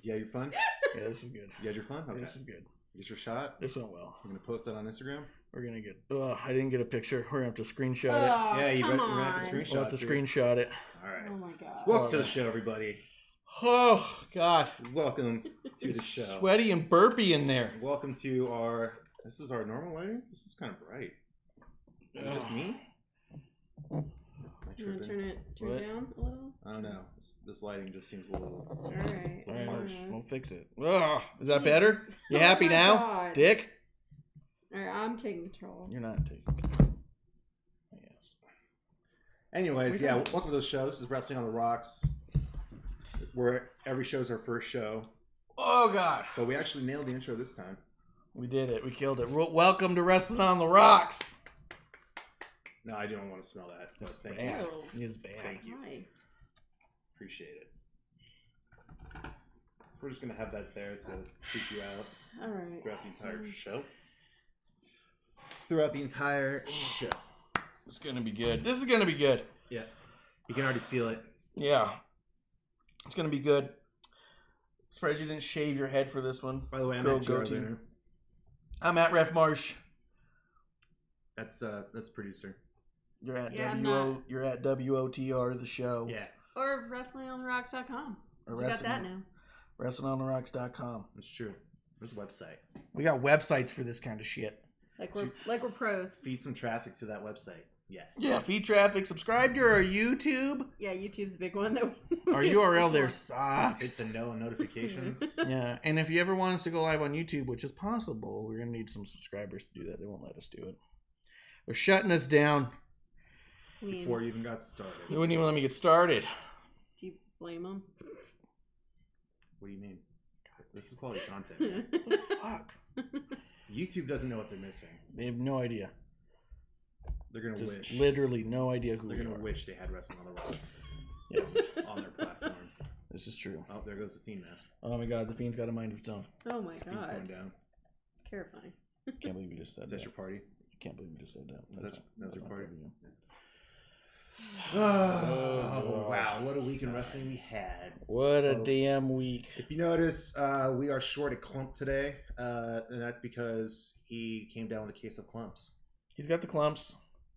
You had your fun? Yeah, this is good. You had your fun? Okay. This is good. Get your shot? This went well. We're going to post that on Instagram? We're going to get... I didn't get a picture. We're going to have to screenshot Oh, it. Yeah, you're come going to have to on. screenshot We'll have to it. screenshot it. All right. Oh my god. Welcome to the show, everybody. Oh, God. Welcome to the It's show. sweaty and burpy in there. Welcome to our... This is our normal lighting? This is kind of bright. Is it just me? Am I You want to tripping? turn it down a little? I don't know. This lighting just seems a little... Alright. All right, Harsh. we'll fix it. Ugh, is that better? You happy Oh my now, God. Dick? Alright, I'm taking control. You're not taking control. Yes. Anyways, yeah, welcome to the show. This is Wrestling on the Rocks, where every show is our first show. Oh, God. But we actually nailed the intro this time. We did it. We killed it. Welcome to Wrestling on the Rocks. No, I don't want to smell that. But It's thank bad. you. It's bad. Thank you. Why? Appreciate it. We're just going to have that there to freak you out Alright. throughout the entire show. Throughout the entire show. It's going to be good. This is going to be good. Yeah. You can already feel it. Yeah. It's going to be good. Surprised you didn't shave your head for this one. By the way, I'm Girl at Jared goatee. Liner. I'm at Ref Marsh. That's producer. You're at Yeah, I'm You're at WOTR the show. Yeah. Or WrestlingOnTheRocks.com. Or So we got that now. WrestlingOnTheRocks.com. That's true. There's a website. We got websites for this kind of shit. Like we're pros. Feed some traffic to that website. Yeah. Yeah, feed traffic. Subscribe to our YouTube. Yeah, YouTube's a big one though. Our URL there Hit sucks. the notifications. Yeah, and if you ever want us to go live on YouTube, which is possible, we're gonna need some subscribers to do that. They won't let us do it. They're shutting us down. Before you even got started. They wouldn't even let me get started. Do you blame them? What do you mean? This is quality content. Man. Fuck. YouTube doesn't know what they're missing. They have no idea. They're gonna Just wish. literally no idea who They're we gonna are. wish they had Wrestling on the Rocks Yes, on their platform. this is true. Oh, there goes the Fiend mask. Oh my god, the Fiend's got a mind of its own. Oh my Fiend's going god. down. It's terrifying. Can't believe you just said Is that. that your party? Can't believe you just said that. That's your not party? part of you. Oh, wow. What a week in wrestling we had. What a Folks. damn week. If you notice, we are short a clump today, and that's because he came down with a case of clumps. He's got the clumps.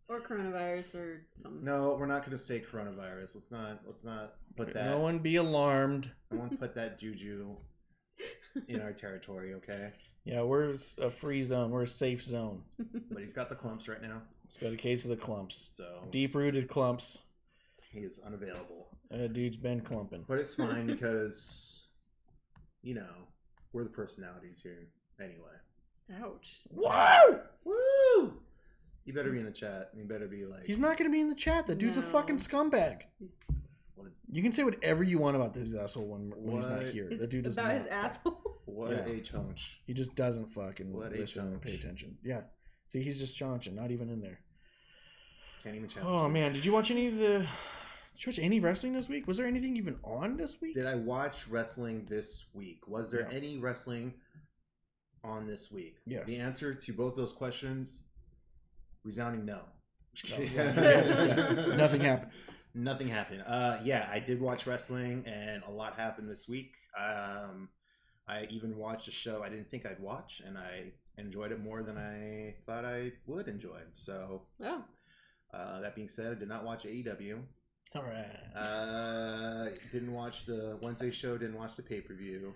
Or coronavirus or something. No, we're not going to say coronavirus. Let's not put that. No one be alarmed. I won't put that juju in our territory, okay? Yeah, we're a free zone. We're a safe zone. But he's got the clumps right now, He's got a case of the clumps. so Deep-rooted clumps. he is unavailable. Dude's been clumping. But it's fine because, you know, we're the personalities here anyway. Ouch. Whoa! Woo! You better be in the chat. You better be like... He's not going to be in the chat. That dude's a No. fucking scumbag. What, You can say whatever you want about this asshole when he's not What? here. Is The dude does about not. his asshole? what Yeah. a chonch. He just doesn't fucking What a listen and chonch. pay attention. Yeah. See, he's just chaunching, not even in there. Can't even challenge Oh him. man, did you watch any wrestling this week? Was there anything even on this week? Did I watch wrestling this week? Was there Yeah. any wrestling on this week? Yes. The answer to both those questions, resounding no. Just kidding. Yeah. Nothing happened. Nothing happened. Yeah, I did watch wrestling, and a lot happened this week. I even watched a show I didn't think I'd watch, and I enjoyed it more than I thought I would enjoy. So, Oh. that being said, I did not watch AEW. All right. Didn't watch the Wednesday show. Didn't watch the pay-per-view.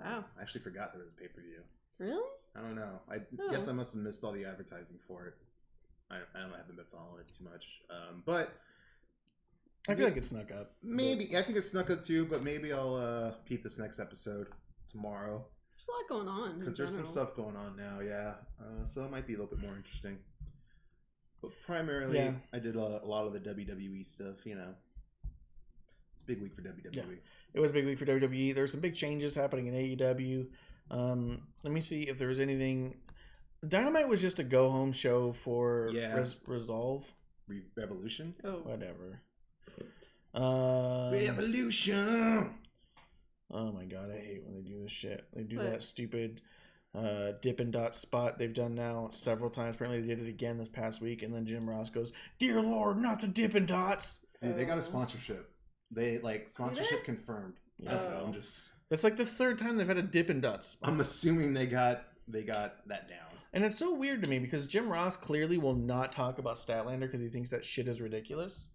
Wow. I actually forgot there was a pay-per-view. Really? I don't know. I Oh. guess I must have missed all the advertising for it. I haven't been following it too much. But I feel like it snuck up. maybe I think it snuck up too. But maybe I'll peep this next episode tomorrow There's a lot going on. because there's some stuff going on now. Yeah, so it might be a little bit more interesting. But primarily, Yeah. I did a lot of the WWE stuff. You know, it's a big week for WWE. Yeah. It was a big week for WWE. There's some big changes happening in AEW. Let me see if there was anything. Dynamite was just a go-home show for Yeah. Resolve. Revolution. Oh. Whatever. Revolution. Oh my god, I hate when they do this shit. They do What? that stupid Dippin' Dot spot they've done now several times. Apparently they did it again this past week, and then Jim Ross goes, "Dear Lord, not the Dippin' Dots." Dude, they got a Oh. sponsorship. They sponsorship confirmed. Yeah. Okay, Oh. I'm just That's like the third time they've had a Dippin' Dots. I'm assuming they got that down. And it's so weird to me because Jim Ross clearly will not talk about Statlander because he thinks that shit is ridiculous.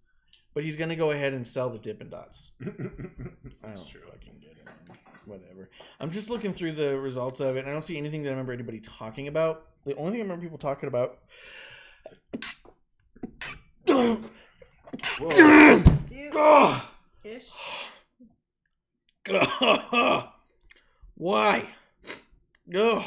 But he's going to go ahead and sell the Dippin' Dots. I don't fucking get it, man. Whatever. I'm just looking through the results of it, and I don't see anything that I remember anybody talking about. The only thing I remember people talking about... Ish. Why? Ugh.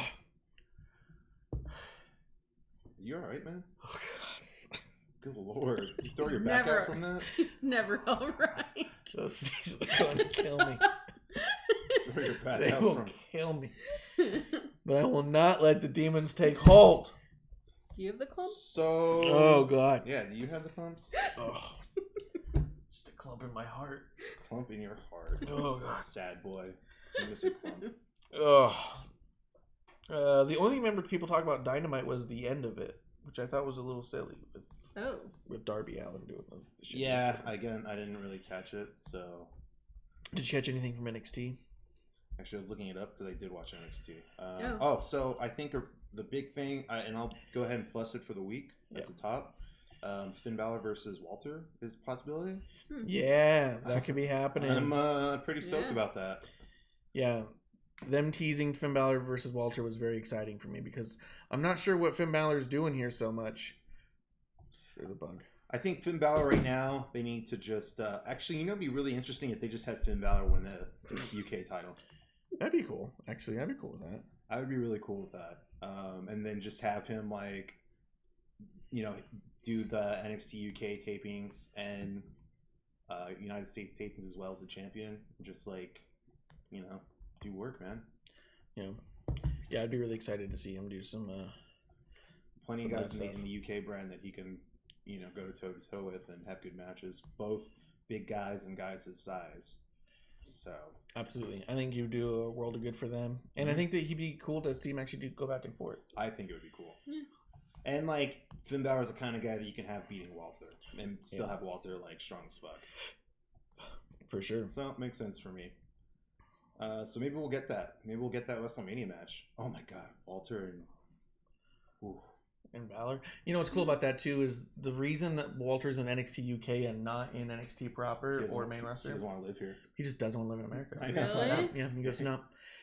You all right, man? Oh, God. Good Lord. You throw your back out from that? It's never all right. These are going to kill me. Throw your back They out will from... kill me. But I will not let the demons take hold. Do you have the clumps? So... Oh, God. Yeah, do you have the clumps? Oh. Just a clump in my heart. Clump in your heart. Oh, God. Sad boy. So miss a clump. Ugh. The only thing I remember people talk about Dynamite was the end of it, which I thought was a little silly with Darby Allin doing the shit. Yeah, again, I didn't really catch it, so... Did you catch anything from NXT? Actually, I was looking it up because I did watch NXT. Oh, so I think the big thing, and I'll go ahead and plus it for the week. That's the top. Finn Balor versus Walter is a possibility. Yeah, that could be happening. I'm pretty stoked about that. Yeah, them teasing Finn Balor versus Walter was very exciting for me because I'm not sure what Finn Balor's doing here so much. There's a bug. I think Finn Balor right now, they need to just... actually, it'd be really interesting if they just had Finn Balor win the UK title. That'd be cool. Actually, I'd be cool with that. I would be really cool with that. And then just have him, like, do the NXT UK tapings and United States tapings as well as the champion. Just, like, do work, man. Yeah, I'd be really excited to see him do some... Plenty of guys in the UK brand that he can, go toe-to-toe with and have good matches. Both big guys and guys his size. So absolutely, I think you would do a world of good for them, and I think that he'd be cool to see him actually go back and forth. I think it would be cool. Yeah. And like Finn Balor's the kind of guy that you can have beating Walter and still have Walter like strong as fuck. For sure. So it makes sense for me. So maybe we'll get that. Maybe we'll get that WrestleMania match. Oh my God, Walter and Balor. You know what's cool about that too is the reason that Walter's in NXT UK and not in NXT proper or main roster. He doesn't want to live here. He just doesn't want to live in America. I know. Really? Yeah, he goes, no.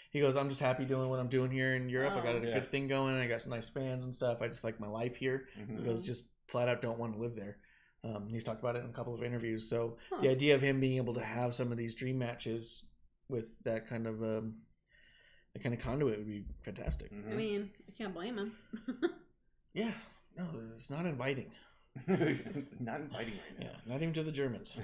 He goes, I'm just happy doing what I'm doing here in Europe. I got a good thing going. I got some nice fans and stuff. I just like my life here. Mm-hmm. He goes, just flat out don't want to live there. He's talked about it in a couple of interviews. So the idea of him being able to have some of these dream matches with that kind of conduit would be fantastic. Mm-hmm. I mean, I can't blame him. Yeah. No, it's not inviting. It's not inviting right now. Yeah, not even to the Germans.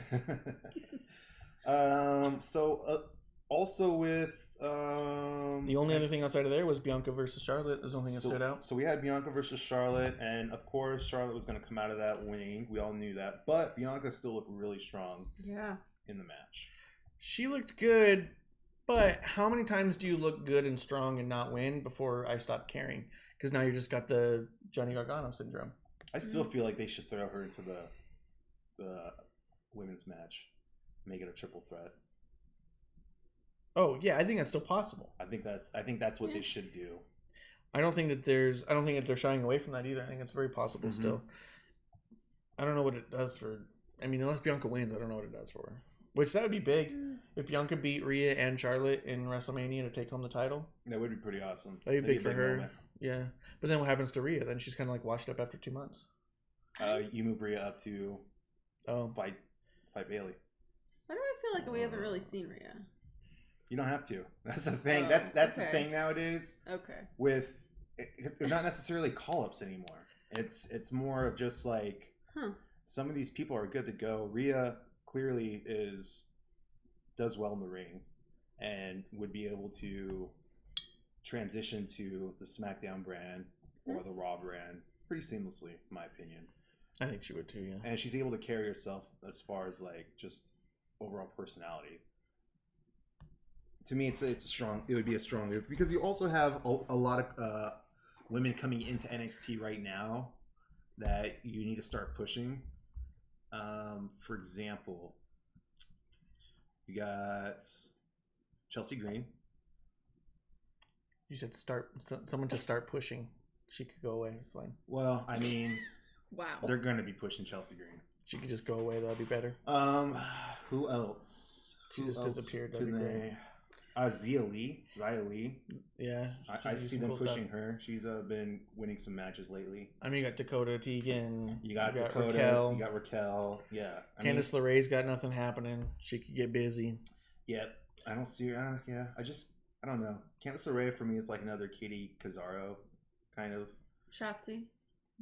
Also with the only other thing outside of there was Bianca versus Charlotte. There's the only thing that stood out. So we had Bianca versus Charlotte, and of course Charlotte was going to come out of that winning. We all knew that, but Bianca still looked really strong. Yeah. In the match, she looked good, but how many times do you look good and strong and not win before I stop caring? Because now you just got the Johnny Gargano syndrome. I still feel like they should throw her into the women's match, make it a triple threat. Oh yeah, I think that's still possible. I think that's what they should do. I don't think that they're shying away from that either. I think it's very possible still. I don't know what it does for. I mean, unless Bianca wins, I don't know what it does for her. Which that would be big if Bianca beat Rhea and Charlotte in WrestleMania to take home the title. That would be pretty awesome. That'd be big for her. Moment. Yeah, but then what happens to Rhea? Then she's kind of like washed up after 2 months. You move Rhea up to fight Bayley. Why do I feel like we haven't really seen Rhea? You don't have to. That's the thing. That's the thing nowadays. Okay. With they're not necessarily call-ups anymore. It's more of just like some of these people are good to go. Rhea clearly does well in the ring and would be able to transition to the SmackDown brand or the Raw brand pretty seamlessly, in my opinion. I think she would too, yeah. And she's able to carry herself as far as like just overall personality. To me, it's strong. It would be a strong move because you also have a lot of women coming into NXT right now that you need to start pushing. For example, you got Chelsea Green. You said someone to start pushing. She could go away. It's fine. Well, I mean, Wow. they're going to be pushing Chelsea Green. She could just go away. That'd be better. Who else? She just disappeared. That'd be great. Zia Lee. Yeah. I see them pushing her. She's been winning some matches lately. I mean, you got Dakota Tegan. You got Dakota. Raquel. You got Raquel. Yeah. Candice LeRae's got nothing happening. She could get busy. Yep. I don't see her. Yeah. I don't know. Candice LeRae for me is like another Katie Cazzaro kind of. Shotzi.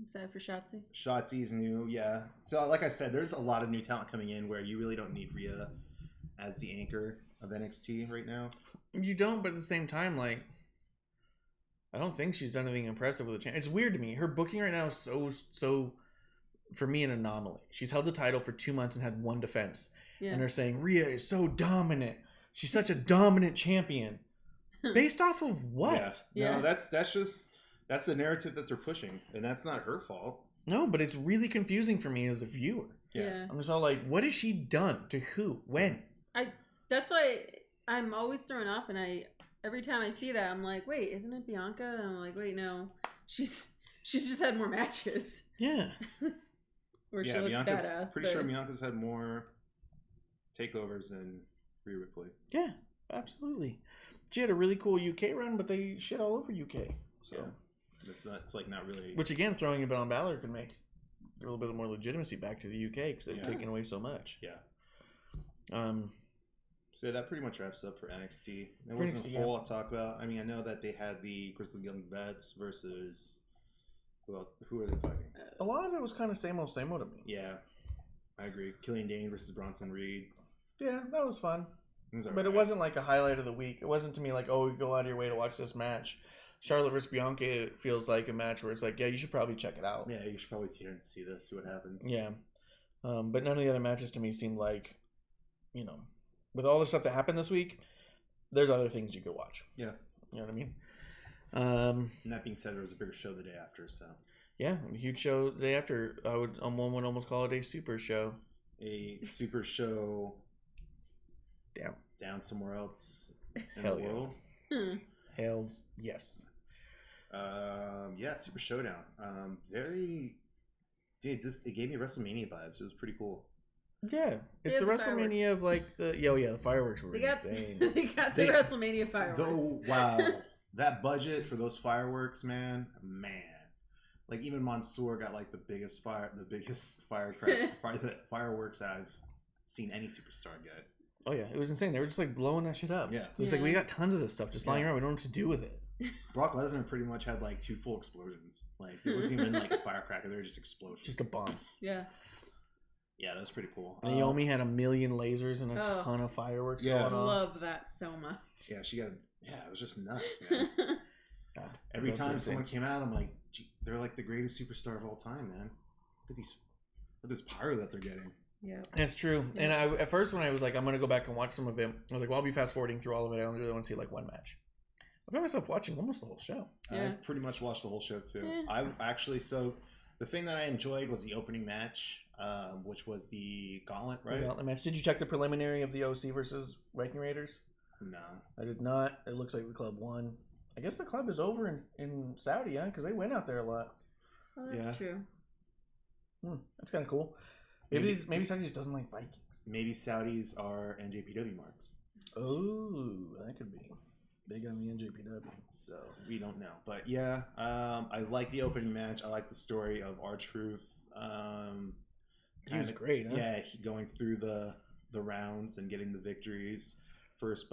Excited for Shotzi. Shotzi's new. Yeah. So like I said, there's a lot of new talent coming in where you really don't need Rhea as the anchor of NXT right now. You don't, but at the same time, like, I don't think she's done anything impressive with the champ. It's weird to me. Her booking right now is so for me, an anomaly. She's held the title for 2 months and had one defense. Yeah. And they're saying Rhea is so dominant. She's such a dominant champion. Based off of what? Yeah. No, that's the narrative that they're pushing, and that's not her fault. No, but it's really confusing for me as a viewer. Yeah. I'm just all like, what has she done? To who? When? That's why I'm always thrown off, and every time I see that, I'm like, wait, isn't it Bianca? And I'm like, wait, no, she's just had more matches. Yeah. Where she looks badass. Pretty sure Bianca's had more takeovers than Rhea Ripley. Yeah, absolutely. She had a really cool UK run, but they shit all over UK. So it's like not really. Which again, throwing it on Balor could make a little bit more legitimacy back to the UK because they've taken away so much. Yeah. So that pretty much wraps up for NXT. There wasn't a whole lot to talk about. I mean, I know that they had the Crystal Young Vets versus who are they fighting? A lot of it was kind of same old to me. Yeah, I agree. Killian Dane versus Bronson Reed. Yeah, that was fun. But it wasn't like a highlight of the week. It wasn't to me like, oh, you go out of your way to watch this match. Charlotte versus Bianca feels like a match where it's like, yeah, you should probably check it out. Yeah, you should probably tune in to see this, see what happens. Yeah. But none of the other matches to me seemed like, with all the stuff that happened this week, there's other things you could watch. Yeah. You know what I mean? And that being said, there was a bigger show the day after, so. Yeah, a huge show the day after. One would almost call it a super show. A super show down somewhere else in the world. Hells yes. Super Showdown. It gave me WrestleMania vibes. It was pretty cool. Yeah, it's the WrestleMania of like the fireworks were insane. They got the WrestleMania fireworks. Wow, that budget for those fireworks, man. Like even Mansoor got like the biggest fireworks I've seen any superstar get. Oh yeah, it was insane. They were just like blowing that shit up. Yeah, it's like we got tons of this stuff just lying around. We don't know what to do with it. Brock Lesnar pretty much had like 2 full explosions. Like it wasn't even like a firecracker; they were just explosions. Just a bomb. Yeah. Yeah, that was pretty cool. Naomi had a million lasers and a ton of fireworks going on. I love that so much. Yeah, it was just nuts, man. Every time someone came out, I'm like, they're like the greatest superstar of all time, man. Look at this pyro that they're getting. Yeah, that's true. Yeah. And at first when I was like, I'm gonna go back and watch some of it, I was like, well, I'll be fast forwarding through all of it. I only really want to see like one match. I found myself watching almost the whole show. Yeah. I pretty much watched the whole show too. Yeah. The thing that I enjoyed was the opening match, which was the Gauntlet, right? The Gauntlet match. Did you check the preliminary of the OC versus Viking Raiders? No, I did not. It looks like the club won. I guess the club is over in Saudi, because they went out there a lot. Oh, that's true. That's kind of cool. Maybe Saudi just doesn't like Vikings. Maybe Saudis are NJPW marks. Oh, that could be. Big on the NJPW. So, we don't know. But yeah, I like the opening match. I like the story of R-Truth. He was great, huh? Yeah, going through the rounds and getting the victories. Was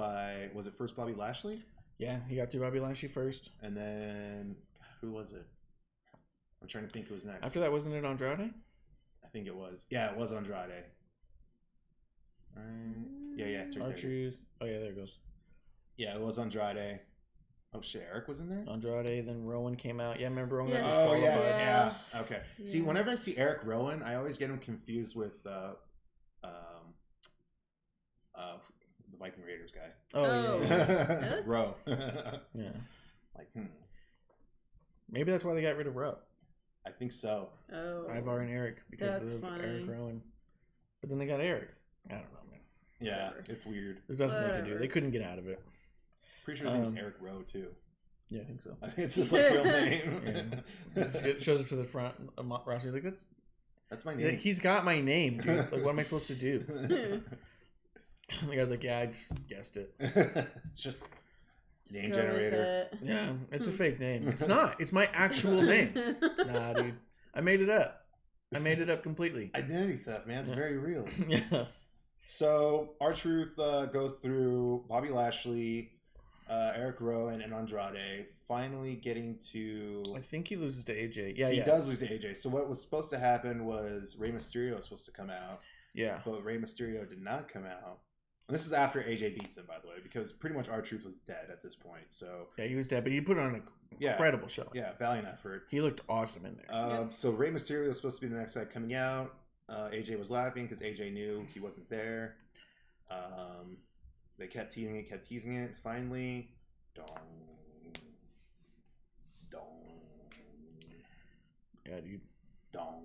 it first Bobby Lashley? Yeah, he got through Bobby Lashley first. And then, who was it? I'm trying to think who was next. After that, wasn't it Andrade? I think it was. Yeah, it was Andrade. Yeah, it's right R-Truth. Oh, yeah, there it goes. Yeah, it was Andrade. Oh, shit, Eric was in there? Andrade, then Rowan came out. Yeah, remember Rowan got disqualified? Yeah. Okay. Yeah. See, whenever I see Eric Rowan, I always get him confused with the Viking Raiders guy. Oh, yeah. Rowe. Yeah. Like, Maybe that's why they got rid of Rowe. I think so. Oh. Ivar and Eric because of Eric Rowan. But then they got Eric. I don't know, man. Yeah, Whatever. it's weird. There's nothing they could do. Whatever. They couldn't get out of it. Pretty sure his name's Eric Rowe too. Yeah, I think so. I think it's his like real name. It shows up to the front. Rossi's like, That's my name. he's got my name, dude. Like, what am I supposed to do? The guy's like, yeah, I just guessed it. It's just name generator. Yeah, it's a fake name. It's not. It's my actual name. Nah, dude. I made it up. I made it up completely. Identity theft, man. It's very real. Yeah. So R-Truth goes through Bobby Lashley, Eric Rowan, and Andrade, finally getting to... I think he loses to AJ. Yeah, He does lose to AJ. So what was supposed to happen was Rey Mysterio was supposed to come out. Yeah. But Rey Mysterio did not come out. And this is after AJ beats him, by the way, because pretty much R-Truth was dead at this point. So Yeah, he was dead, but he put on an incredible show. yeah, valiant effort. He looked awesome in there. So Rey Mysterio was supposed to be the next guy coming out. AJ was laughing because AJ knew he wasn't there. They kept teasing it. Finally, dong. Yeah, dude. Dong.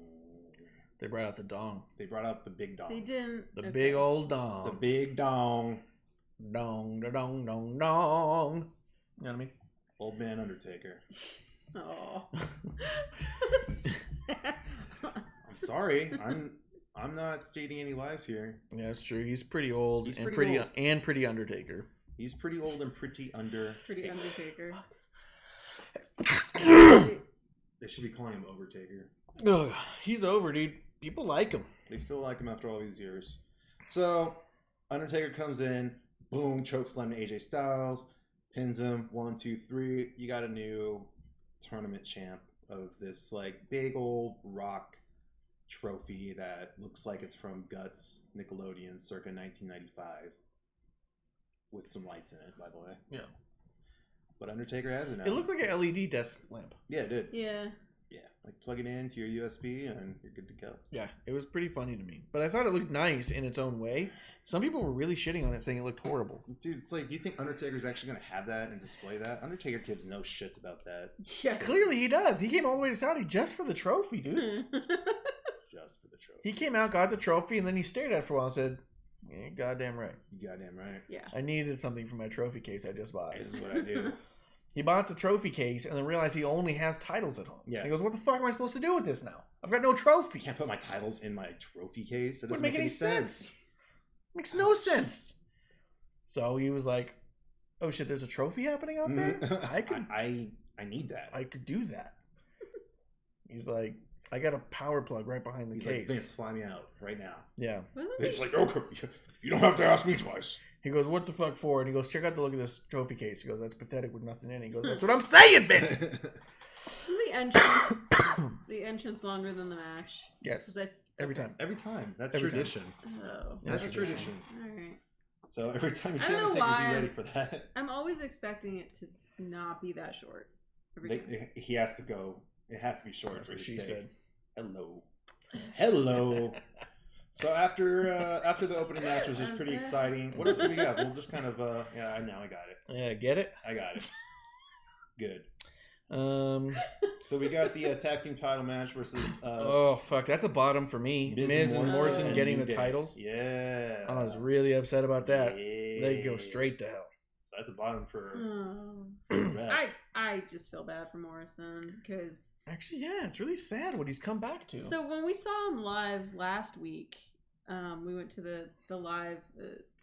They brought out the dong. They brought out the big dong. They didn't. The big old dong. The big dong. Dong, da dong, dong, dong. You know what I mean? Old man Undertaker. Oh. I'm sorry. I'm not stating any lies here. Yeah, it's true. He's pretty old. He's and pretty pretty old. pretty Undertaker. He's pretty old and pretty under. Pretty Undertaker. They should be calling him Overtaker. Ugh, he's over, dude. People like him. They still like him after all these years. So Undertaker comes in, boom, chokeslam to AJ Styles, pins him. 1, 2, 3. You got a new tournament champ of this like big old rock trophy that looks like it's from Guts Nickelodeon circa 1995, with some lights in it, by the way. Yeah. But Undertaker has it now. It looked like an LED desk lamp. Yeah, it did. Yeah. Yeah, like plug it into your USB and you're good to go. Yeah, it was pretty funny to me. But I thought it looked nice in its own way. Some people were really shitting on it, saying it looked horrible. Dude, it's like, do you think Undertaker's actually going to have that and display that? Undertaker gives no shits about that. Yeah. Clearly he does. He came all the way to Saudi just for the trophy, dude. Just for the trophy. He came out, got the trophy, and then he stared at it for a while and said, yeah, goddamn right. You goddamn right. Yeah. I needed something for my trophy case I just bought. This is what I do. He bought the trophy case and then realized he only has titles at home. Yeah. He goes, what the fuck am I supposed to do with this now? I've got no trophies. I can't put my titles in my trophy case. It doesn't Wouldn't make any sense. Makes no sense. So he was like, oh shit, there's a trophy happening out there? I need that. I could do that. He's like, I got a power plug right behind the He's case. like, Vince, fly me out right now. Yeah. It's like, okay, you don't have to ask me twice. He goes, what the fuck for? And he goes, check out the look of this trophy case. He goes, that's pathetic with nothing in it. He goes, that's what I'm saying, Vince. Isn't the entrance longer than the match? Yes. Every time. Every time. That's Every tradition. Oh. That's a tradition. All right. So every time you see I don't know Undertaker, why be ready for that. I'm always expecting it to not be that short. Every time. He has to go. It has to be short That's for what his she sake. said. Hello. So after the opening match, which was pretty exciting. What else do we got? We'll just kind of yeah. Now I got it. Yeah, get it? I got it. Good. So we got the tag team title match versus oh fuck, that's a bottom for me. Miz and Morrison getting the titles. Yeah. I was really upset about that. Yeah. They go straight to hell. So that's a bottom for. I just feel bad for Morrison because actually, yeah, it's really sad what he's come back to. So when we saw him live last week, we went to the live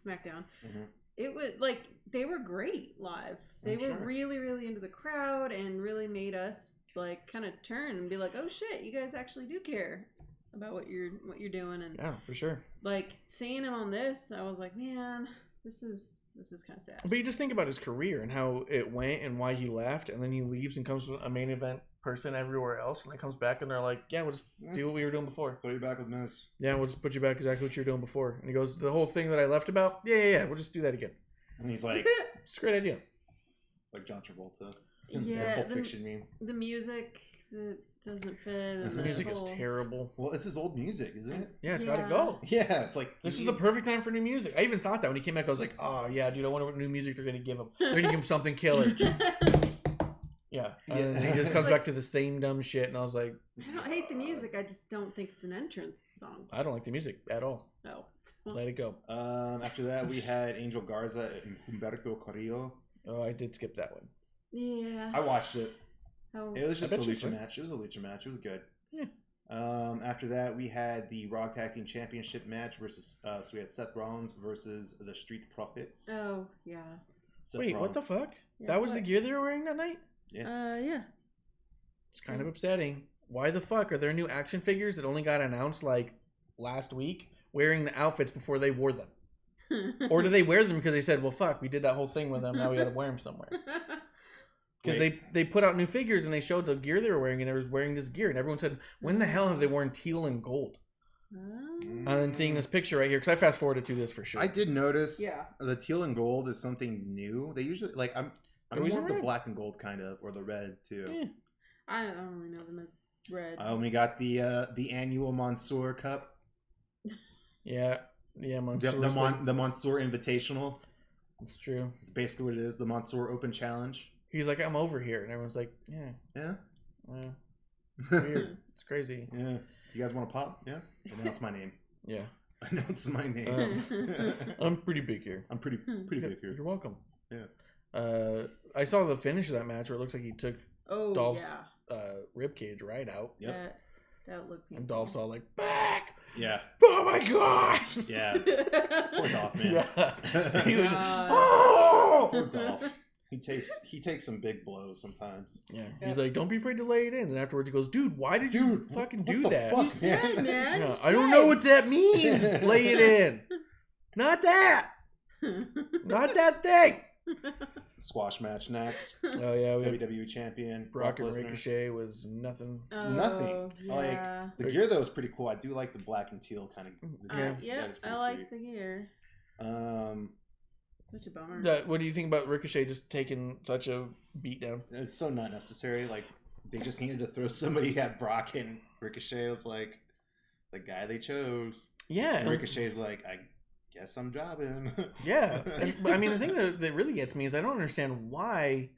SmackDown. Mm-hmm. It was like they were great live. They were really into the crowd and really made us like kind of turn and be like, oh shit, you guys actually do care about what you're doing. And yeah, for sure. Like seeing him on this, I was like, man, this is kind of sad. But you just think about his career and how it went and why he left, and then he leaves and comes with a main event person everywhere else, and then comes back and they're like, yeah, we'll just do what we were doing before. Throw you back with Miz. Yeah, we'll just put you back exactly what you were doing before. And he goes, the whole thing that I left about, yeah, we'll just do that again. And he's like, it's a great idea. Like John Travolta. Yeah, Pulp Fiction meme. The music that doesn't fit. The music is terrible. Well, it's his old music, isn't it? Yeah, it's gotta go. Yeah, it's like this is the perfect time for new music. I even thought that when he came back, I was like, oh yeah, dude, I wonder what new music they're gonna give him. They're gonna give him something killer. Yeah. And he just comes back to the same dumb shit, and I was like, I don't hate the music. I just don't think it's an entrance song. I don't like the music at all. No. Let it go. After that, we had Angel Garza and Humberto Carrillo. Oh, I did skip that one. Yeah. I watched it. Oh. It was just a bet you lucha should. match. It was a lucha match. It was good. Yeah. After that, we had the Raw Tag Team Championship match versus. So we had Seth Rollins versus the Street Profits. Oh, yeah. Seth Wait, Rollins. what the fuck? Yeah, That was what? the gear they were wearing that night? Yeah. It's kind of upsetting. Why the fuck are there new action figures that only got announced like last week wearing the outfits before they wore them? Or do they wear them because they said, well, fuck, we did that whole thing with them. Now we got to wear them somewhere. Because they put out new figures and they showed the gear they were wearing and they was wearing this gear. And everyone said, when the hell have they worn teal and gold? And then seeing this picture right here, because I fast forwarded through this for sure. I did notice Yeah. the teal and gold is something new. They usually, like, I'm Always more of the red? black and gold kind of, or the red too. Yeah. I don't really know them as red. I only got the annual Mansoor Cup. Yeah, Mansoor. The Mansoor Invitational. It's true. It's basically what it is. The Mansoor Open Challenge. He's like, I'm over here, and everyone's like, Yeah. Weird. It's crazy. Yeah. You guys want to pop? Yeah. Announce my name. Yeah, Announce my name. I'm pretty big here. I'm pretty big here. You're welcome. Yeah. I saw the finish of that match where it looks like he took Oh, Dolph's yeah. rib cage right out, Yep. That looked and painful. Dolph's all like, back. Yeah. Oh my god. Yeah. Poor Dolph, man. Yeah. He was just, God. oh! Poor Dolph. He takes some big blows sometimes. Yeah. He's like, don't be afraid to lay it in. And afterwards he goes, dude, why did you fucking do what the that? fuck, You said, man. Yeah, you I don't said. know what that means. Lay it in. Not that. Not that thing. Squash match next. Oh yeah, we had WWE champion Brock and Lesnar. Ricochet was nothing. Oh, Nothing. Yeah. Like the gear though is pretty cool. I do like the black and teal kind of. Yeah. Yep, I like the gear. Such a bummer. What do you think about Ricochet just taking such a beat down? It's so not necessary. Like they just needed to throw somebody at Brock, and Ricochet was like the guy they chose. Yeah. And Ricochet's like, I guess I'm jobbing. Yeah. But I mean, the thing that really gets me is I don't understand why,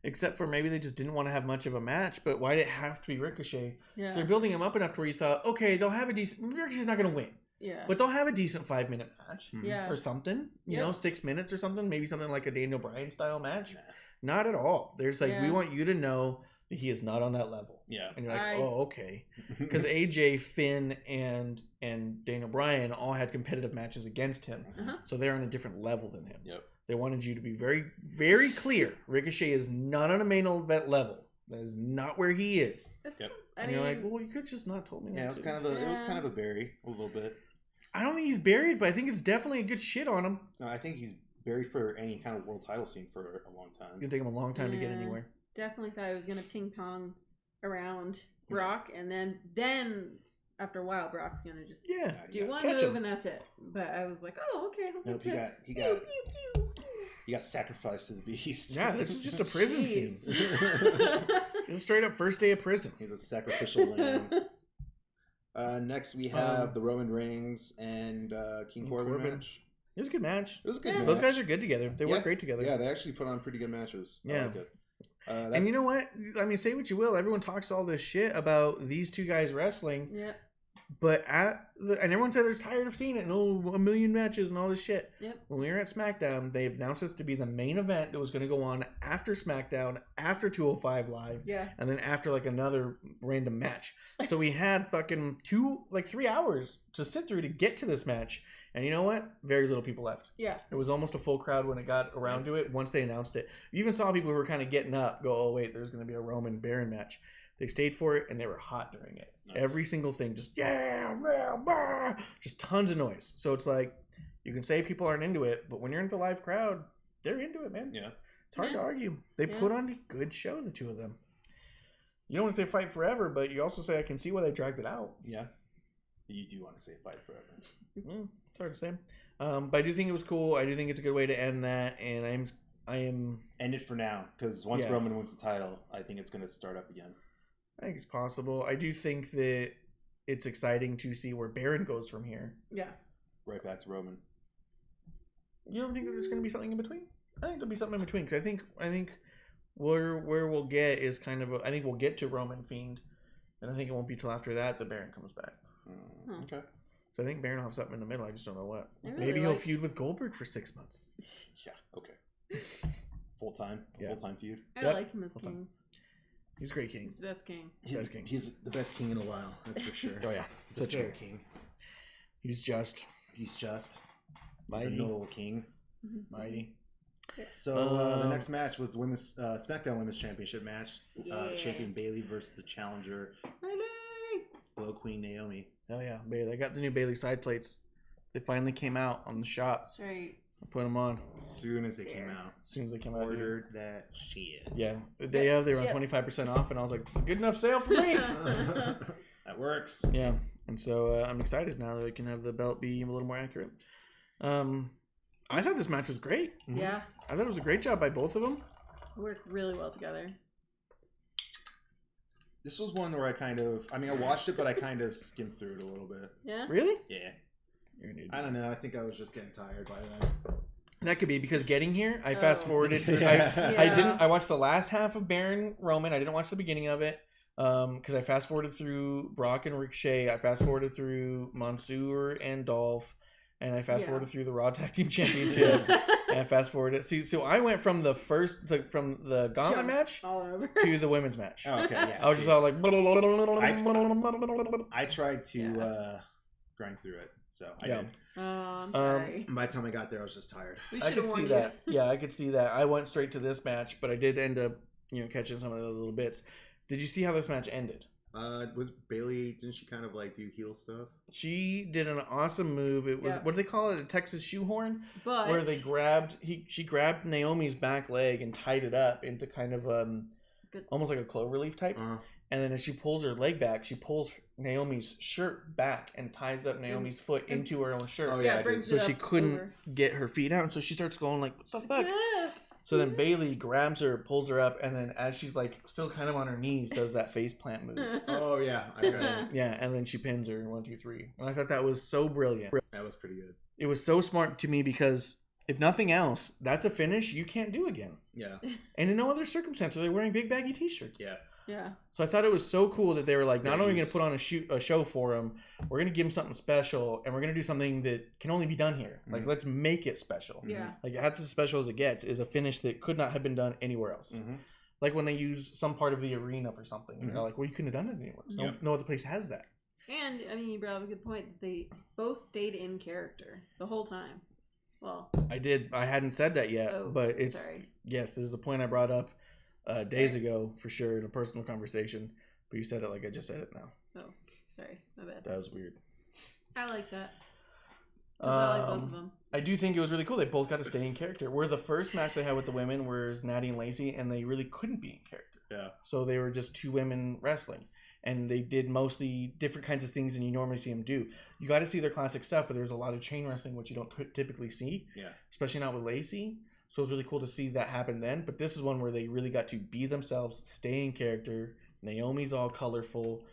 except for maybe they just didn't want to have much of a match, but why did it have to be Ricochet? Yeah. So they're building him up enough to where you thought, okay, they'll have a decent... Ricochet's not going to win. Yeah. But they'll have a decent 5-minute match. Yeah. Or something. You Yep. know, 6 minutes or something. Maybe something like a Daniel Bryan style match. Nah. Not at all. There's like, we Yeah. want you to know that he is not on that level. Yeah. And you're like, oh, okay. Because AJ, Finn, and Daniel Bryan all had competitive matches against him. Uh-huh. So they're on a different level than him. Yep. They wanted you to be very, very clear. Ricochet is not on a main event level. That is not where he is. That's Yep. I And mean, you're like, well, you could just not told me Yeah, that it was too. kind of it was Yeah. kind of a bury a little bit. I don't think he's buried, but I think it's definitely a good shit on him. No, I think he's buried for any kind of world title scene for a long It's time. gonna take him a long time to get Yeah. anywhere. definitely thought I was gonna ping pong around Brock, and then after a while, Brock's gonna just Yeah. do one catch move him. and that's it. But I was like, oh, okay. I'll Nope, get to he pew, got pew, pew. he got sacrificed to the beast. Yeah, this is just a prison scene. Jeez. Just straight up first day of prison. He's a sacrificial lamb. Next we have the Roman Reigns and King Corbin match. It was a good match. It was a good Yeah. match. Those guys are good together. They Yeah. work great together. Yeah, they actually put on pretty good matches. I Yeah. like it. And you know what? I mean, say what you will. Everyone talks all this shit about these two guys wrestling, Yep. but and everyone said they're tired of seeing it and a million matches and all this shit. Yep. When we were at SmackDown, they announced this to be the main event that was going to go on after SmackDown, after 205 Live, Yeah. and then after like another random match. So we had fucking 3 hours to sit through to get to this match. And you know what? Very little people left. Yeah. It was almost a full crowd when it got around to it. Once they announced it, you even saw people who were kind of getting up, go, "Oh wait, there's going to be a Roman Baron match." They stayed for it, and they were hot during it. Nice. Every single thing, just just tons of noise. So it's like you can say people aren't into it, but when you're in the live crowd, they're into it, man. Yeah. It's hard to Yeah. argue. They Yeah. put on a good show, the two of them. You don't want to say fight forever, but you also say I can see why they dragged it out. Yeah. You do want to say fight forever. It's hard to say. But I do think it was cool. I do think it's a good way to end that, and I am. End it for now, because once Yeah. Roman wins the title, I think it's going to start up again. I think it's possible. I do think that it's exciting to see where Baron goes from here. Yeah. Right back to Roman. You don't think that there's going to be something in between? I think there'll be something in between because I think where we'll get is kind of I think we'll get to Roman Fiend, and I think it won't be till after that the Baron comes back. Okay. So I think Baron will have something in the middle. I just don't know what. Really Maybe he'll feud with Goldberg for 6 months. Yeah. Okay. Full time feud. I like him as king. He's a great king. He's the best king. He's the best king in a while. That's for sure. Oh yeah, he's a fair king. He's just. He's mighty. a noble king. Mighty. So the next match was the women's SmackDown Women's Championship match. Champion Bayley versus the challenger Glow Queen Naomi. Oh yeah, Bayley. I got the new Bayley side plates. They finally came out on the shop. That's right. I put them on As soon as they came out. Ordered that shit. Yeah, the day of they were on 25% off, and I was like, "It's a good enough sale for me." That works. Yeah, and so I'm excited now that I can have the belt be a little more accurate. I thought this match was great. Yeah. I thought it was a great job by both of them. They worked really well together. This was one where I watched it, but I kind of skimmed through it a little bit. Yeah? Really? Yeah. You're an idiot. I don't know. I think I was just getting tired by then. That could be because getting here, I fast forwarded. I watched the last half of Baron Roman. I didn't watch the beginning of it because I fast forwarded through Brock and Ricochet. I fast forwarded through Mansoor and Dolph, and I fast forwarded through the Raw Tag Team Championship. And I fast forwarded. So I went from the gauntlet match to the women's match. Oh, okay, yeah. I was just all like. I tried to grind through it, so I did. Oh, I'm sorry. By the time I got there, I was just tired. I could see that. Yeah, I could see that. I went straight to this match, but I did end up, catching some of the little bits. Did you see how this match ended? Was Bayley? Didn't she kind of do heel stuff? She did an awesome move. It was what do they call it? A Texas shoehorn, but where they she grabbed Naomi's back leg and tied it up into kind of almost like a cloverleaf type. And then as she pulls her leg back, she pulls Naomi's shirt back and ties up Naomi's foot into her own shirt. Oh yeah, so she couldn't get her feet out, and so she starts going like, "What the fuck?" So then Bayley grabs her, pulls her up, and then as she's still kind of on her knees, does that face plant move. Oh yeah, I got it. Yeah, and then she pins her 1, 2, 3. And I thought that was so brilliant. That was pretty good. It was so smart to me because if nothing else, that's a finish you can't do again. Yeah. And in no other circumstance are they wearing big baggy t-shirts. Yeah. Yeah. So I thought it was so cool that they were like, not only going to put on a show for him, we're going to give him something special, and we're going to do something that can only be done here. Like, let's make it special. Yeah. Like, that's as special as it gets, is a finish that could not have been done anywhere else. Like when they use some part of the arena for something. And you're like, well, you couldn't have done it anywhere. No other place has that. And, you brought up a good point. They both stayed in character the whole time. Well. I did. I hadn't said that yet, but it's... Sorry. Yes, this is a point I brought up days ago, for sure, in a personal conversation. But you said it like I just said it now. Oh, sorry. My bad. That was weird. I like that. I like both of them. I do think it was really cool. They both got to stay in character. Where the first match they had with the women was Natty and Lacey, and they really couldn't be in character. Yeah. So they were just two women wrestling. And they did mostly different kinds of things than you normally see them do. You got to see their classic stuff, but there was a lot of chain wrestling, which you don't typically see. Yeah. Especially not with Lacey. So it was really cool to see that happen then. But this is one where they really got to be themselves, stay in character. Naomi's all colorful.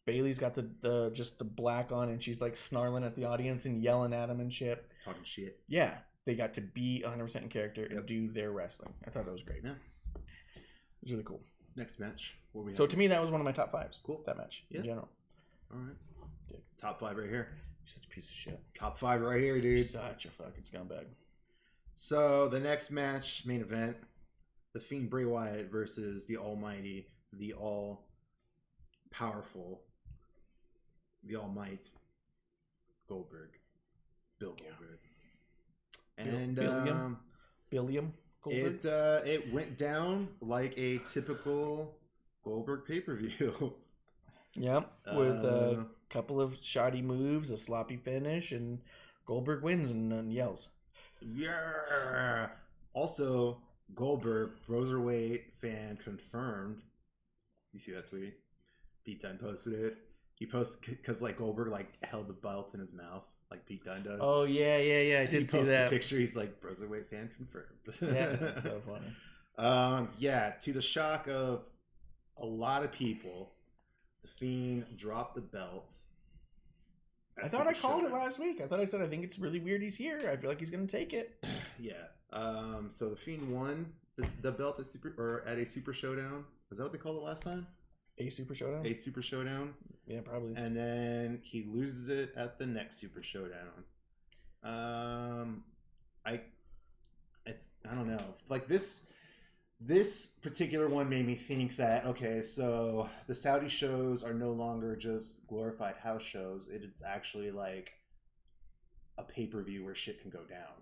Bayley's got the just the black on, and she's snarling at the audience and yelling at them and shit. Talking shit. Yeah. They got to be 100% in character and do their wrestling. I thought that was great. Yeah. It was really cool. Next match. What we have? So to me, that was one of my top 5s. Cool. That match in general. All right. Yeah. Top 5 right here. You're such a piece of shit. Top 5 right here, dude. You're such a fucking scumbag. So the next match, main event, The Fiend Bray Wyatt versus the Almighty, the all-powerful, the All-Might Goldberg, Bill Goldberg, and Billiam Goldberg. It went down like a typical Goldberg pay-per-view. Yep, with a couple of shoddy moves, a sloppy finish, and Goldberg wins and yells. Yeah. Also, Goldberg, Broserweight fan confirmed. You see that tweet? Pete Dunne posted it. He posted because Goldberg held the belt in his mouth like Pete Dunne does. Oh yeah. I did see that. He posted the picture. He's like, Broserweight fan confirmed. Yeah, that's so funny. Yeah. To the shock of a lot of people, the Fiend dropped the belt. I thought I called it last week. I think it's really weird he's here. I feel like he's going to take it. Yeah. So the Fiend won the belt at a Super Showdown. Is that what they called it last time? A Super Showdown? A Super Showdown. Yeah, probably. And then he loses it at the next Super Showdown. I don't know. Like this particular one made me think that, okay, so the Saudi shows are no longer just glorified house shows. It's actually like a pay-per-view where shit can go down.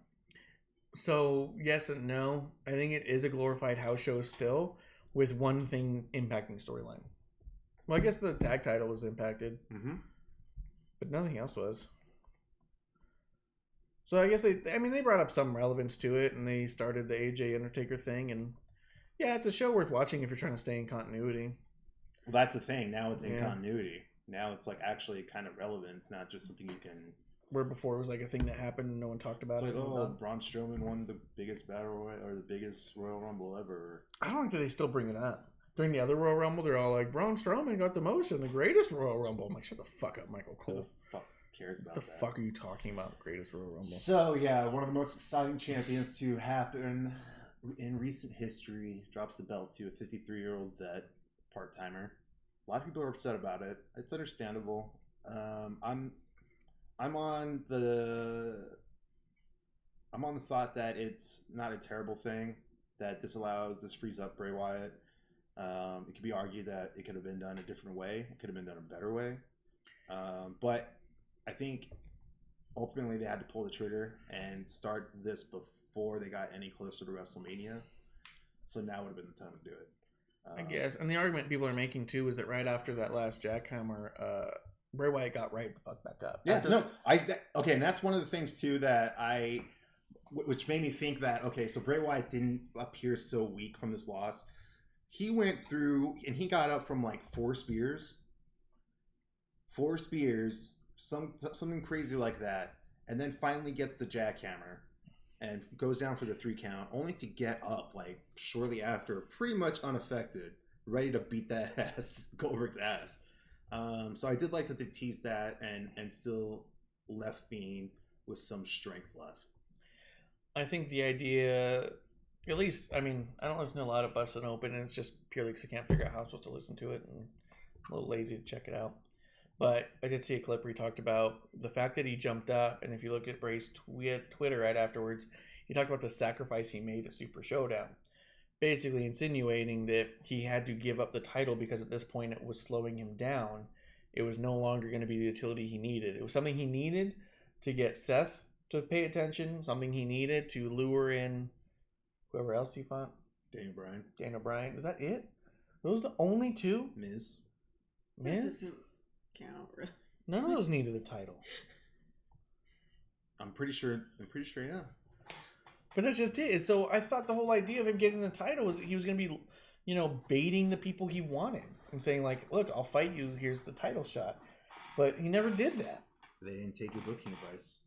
So yes and no. I think it is a glorified house show still, with one thing impacting storyline. Well, I guess the tag title was impacted, but nothing else was. So I guess they brought up some relevance to it, and they started the AJ Undertaker thing, and yeah, it's a show worth watching if you're trying to stay in continuity. Well, that's the thing. Now it's in continuity. Now it's like actually kind of relevant. It's not just something you can. Where before it was like a thing that happened and no one talked about it. Like, Braun Strowman won the biggest battle royal or the biggest Royal Rumble ever. I don't think that they still bring it up. During the other Royal Rumble, they're all like, Braun Strowman got the most in the greatest Royal Rumble. I'm like, shut the fuck up, Michael Cole. Who the fuck cares about that? What the fuck are you talking about, greatest Royal Rumble? So, yeah, one of the most exciting champions to happen in recent history drops the belt to a 53-year-old vet, part-timer. A lot of people are upset about it. It's understandable. I'm on the thought that it's not a terrible thing that this frees up Bray Wyatt. It could be argued that it could have been done a different way. It could have been done a better way. But I think ultimately they had to pull the trigger and start this before they got any closer to WrestleMania. So now would have been the time to do it. I guess. And the argument people are making too is that right after that last jackhammer, Bray Wyatt got right the fuck back up. Yeah, okay, and that's one of the things too that which made me think that, okay, so Bray Wyatt didn't appear so weak from this loss. He went through and he got up from like 4 spears, something crazy like that, and then finally gets the jackhammer and goes down for the 3 count, only to get up like shortly after, pretty much unaffected, ready to beat that ass, Goldberg's ass. So I did like that they teased that and still left Fiend with some strength left. I think the idea, at least, I don't listen to a lot of Bustin' Open, and it's just purely because I can't figure out how I'm supposed to listen to it, and I'm a little lazy to check it out. But I did see a clip where he talked about the fact that he jumped up, and if you look at Bray's Twitter right afterwards, he talked about the sacrifice he made at Super Showdown, basically insinuating that he had to give up the title because at this point it was slowing him down. It was no longer going to be the utility he needed. It was something he needed to get Seth to pay attention, something he needed to lure in whoever else he fought. Daniel Bryan. Is that it? Those the only 2? Miz? That doesn't count, really. None of those needed a title. I'm pretty sure, yeah. But that's just it. So I thought the whole idea of him getting the title was that he was going to be, baiting the people he wanted and saying like, look, I'll fight you. Here's the title shot. But he never did that. They didn't take your booking advice.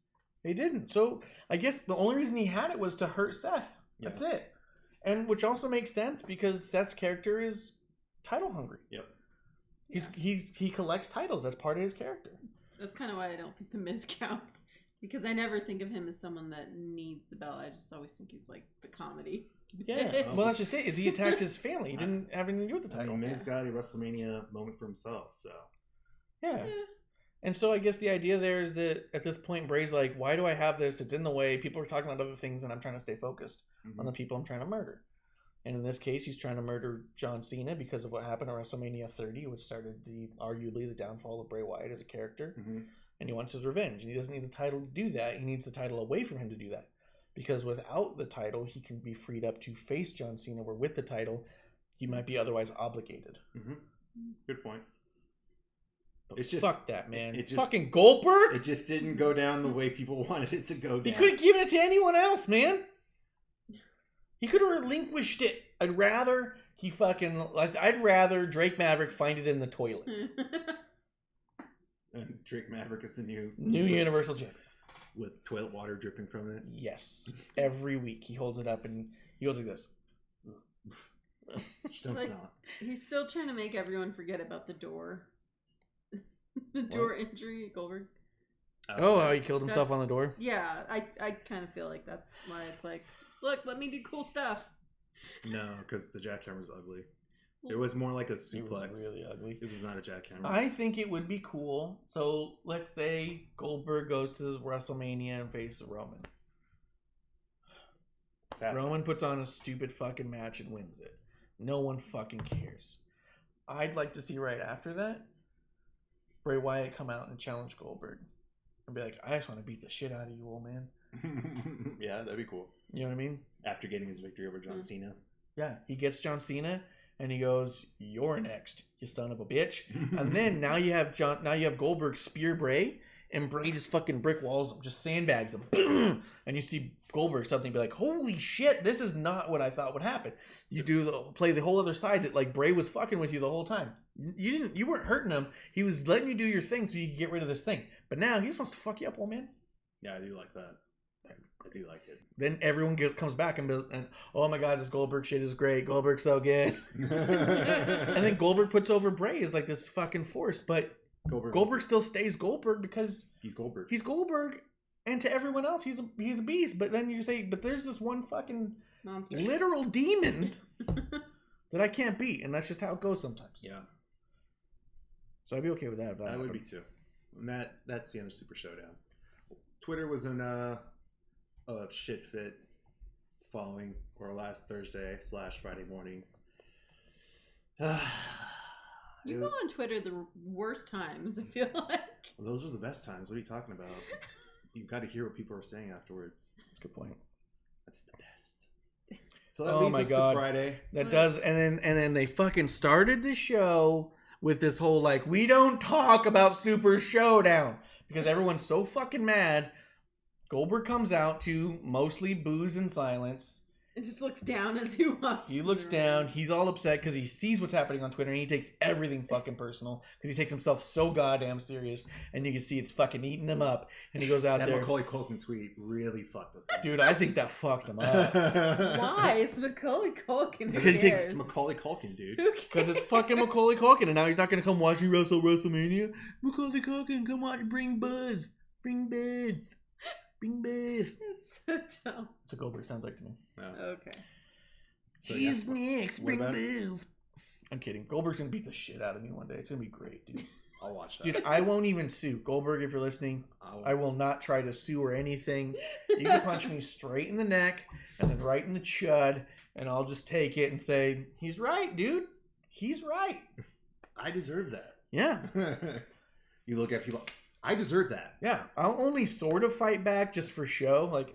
They didn't. So I guess the only reason he had it was to hurt Seth. That's it. And which also makes sense because Seth's character is title hungry. Yep. He collects titles. That's part of his character. That's kind of why I don't think the Miz counts. Because I never think of him as someone that needs the belt. I just always think he's like the comedy. Yeah. Well, that's just it. Is he attacked his family? He didn't have anything to do with the title. Miz got a WrestleMania moment for himself, so. Yeah. And so I guess the idea there is that at this point, Bray's like, why do I have this? It's in the way. People are talking about other things, and I'm trying to stay focused on the people I'm trying to murder. And in this case, he's trying to murder John Cena because of what happened at WrestleMania 30, which started arguably the downfall of Bray Wyatt as a character. And he wants his revenge. And he doesn't need the title to do that. He needs the title away from him to do that. Because without the title, he can be freed up to face John Cena, where with the title, he might be otherwise obligated. Good point. It's just, fuck that, man. It's fucking Goldberg? It just didn't go down the way people wanted it to go down. He could have given it to anyone else, man. He could have relinquished it. I'd rather Drake Maverick find it in the toilet. And Drake Maverick is the new Universal Champion. With toilet water dripping from it? Yes. Every week he holds it up and he goes like this. Don't smell it. He's still trying to make everyone forget about the door. The door injury, Goldberg. Oh, he killed himself on the door? Yeah, I kind of feel like that's why it's like, look, let me do cool stuff. No, because the jackhammer's ugly. It was more like a suplex. It was really ugly. It was not a jackhammer. I think it would be cool. So let's say Goldberg goes to WrestleMania and faces Roman. Roman puts on a stupid fucking match and wins it. No one fucking cares. I'd like to see right after that Bray Wyatt come out and challenge Goldberg and be like, I just want to beat the shit out of you, old man. Yeah, that'd be cool. You know what I mean? After getting his victory over John Cena. Yeah, he gets John Cena and he goes, "You're next, you son of a bitch." And then now you have Goldberg spear Bray, and Bray just fucking brick walls him, just sandbags him, boom, and you see Goldberg suddenly be like, "Holy shit, this is not what I thought would happen." You play the whole other side that like Bray was fucking with you the whole time. You weren't hurting him. He was letting you do your thing so you could get rid of this thing. But now he just wants to fuck you up, old man. Yeah, I do like that. I do like it. Then everyone comes back and oh my god, this Goldberg shit is great. Goldberg's so good. And then Goldberg puts over Bray as like this fucking force, but Goldberg still stays Goldberg because he's Goldberg. He's Goldberg, and to everyone else, he's a beast. But then you say, but there's this one fucking monster, literal demon that I can't beat, and that's just how it goes sometimes. Yeah. So I'd be okay with that. If that I would be too. And that's the end of Super Showdown. Twitter was in a shit fit following our last Thursday/Friday morning. You go on Twitter the worst times, I feel like. Well, those are the best times. What are you talking about? You've got to hear what people are saying afterwards. That's a good point. That's the best. So that leads us to Friday. That does, and then they fucking started the show with this whole like, we don't talk about Super Showdown because everyone's so fucking mad. Goldberg comes out to mostly booze and silence. And just looks down as he walks. He looks down. He's all upset because he sees what's happening on Twitter and he takes everything fucking personal because he takes himself so goddamn serious. And you can see it's fucking eating him up. And he goes out there. That Macaulay Culkin tweet really fucked with him. Dude, I think that fucked him up. Why? It's Macaulay Culkin. Because it's Macaulay Culkin, dude. Because it's fucking Macaulay Culkin. And now he's not going to come watch you wrestle WrestleMania. Macaulay Culkin, come watch, bring buzz. Bring buzz. Bing Buzz. It's so dumb. That's what Goldberg sounds like to me. Oh. Okay. So he's next. Bring Buzz. I'm kidding. Goldberg's gonna beat the shit out of me one day. It's gonna be great, dude. I'll watch that. Dude, I won't even sue. Goldberg, if you're listening, I will not try to sue or anything. You can punch me straight in the neck and then right in the chud, and I'll just take it and say, he's right, dude. He's right. I deserve that. Yeah. You look at people... I deserve that. Yeah, I'll only sort of fight back just for show, like,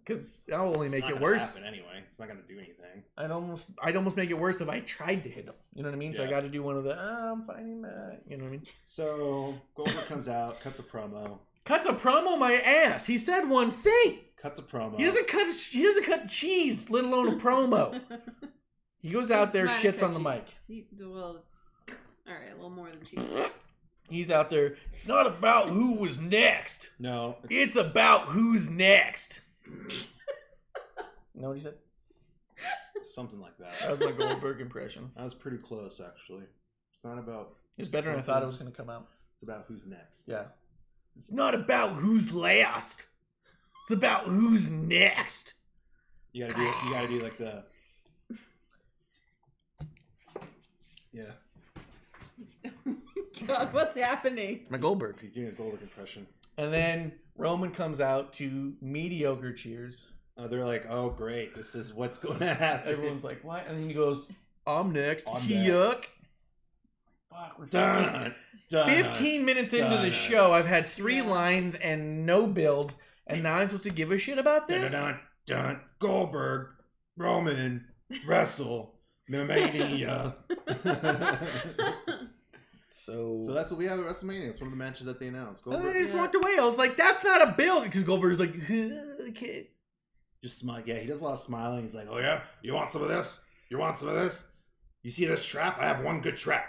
because I'll only make it worse. Happen anyway, it's not gonna do anything. I'd almost make it worse if I tried to hit him. You know what I mean? Yeah. So I got to do one of the I'm fighting back. You know what I mean? So Goldberg comes out, cuts a promo. Cuts a promo, my ass. He said one thing. Cuts a promo. He doesn't cut cheese, let alone a promo. He goes out there, shits on the mic. Well, it's all right, a little more than cheese. He's out there. It's not about who was next. No. It's about who's next. You know what he said? Something like that. That was my Goldberg impression. That was pretty close, actually. It's not about... It's better than I thought it was going to come out. It's about who's next. Yeah. It's not about who's last. It's about who's next. You gotta do like the... Yeah. God, what's happening? My Goldberg. He's doing his Goldberg impression. And then Roman comes out to mediocre cheers. They're like, oh, great. This is what's going to happen. Everyone's like, what? And then he goes, I'm next. Yuck. Fuck, we're done. 15 minutes into the show, I've had 3 lines and no build. And now I'm supposed to give a shit about this? Dun. Goldberg, Roman, wrestle, Mania. So that's what we have at WrestleMania. It's one of the matches that they announced. Goldberg, and then they just walked away. I was like, that's not a build. Because Goldberg's like, okay. Just smile. Yeah, he does a lot of smiling. He's like, oh yeah? You want some of this? You want some of this? You see this trap? I have one good trap.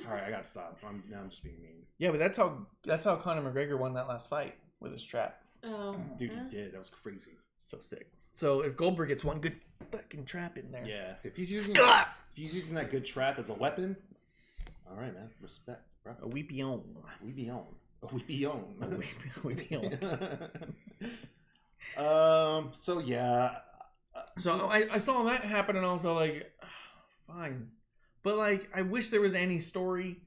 All right, I gotta stop. Now I'm just being mean. Yeah, but that's how Conor McGregor won that last fight with his trap. Oh, dude, he did. That was crazy. So sick. So if Goldberg gets one good fucking trap in there, yeah. If he's using that good trap as a weapon, all right, man. Respect, bro. We be on. So yeah, So I saw that happen, and I was all like, fine. But, like, I wish there was any story.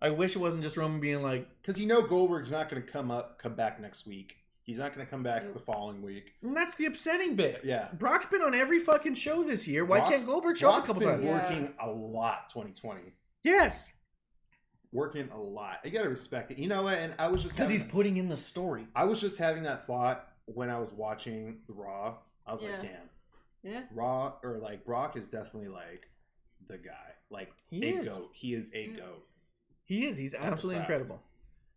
I wish it wasn't just Roman being like... Because Goldberg's not going to come back next week. He's not going to come back the following week. And that's the upsetting bit. Yeah. Brock's been on every fucking show this year. Why can't Goldberg show up a couple times? Brock's been working a lot 2020. Yes. Working a lot. You got to respect it. You know what? And I was just... Because he's putting in the story. I was just having that thought when I was watching the Raw. I was like, damn. Yeah. Raw, or like, Brock is definitely like the guy. Like, goat. He is a goat. He is. He's absolutely incredible.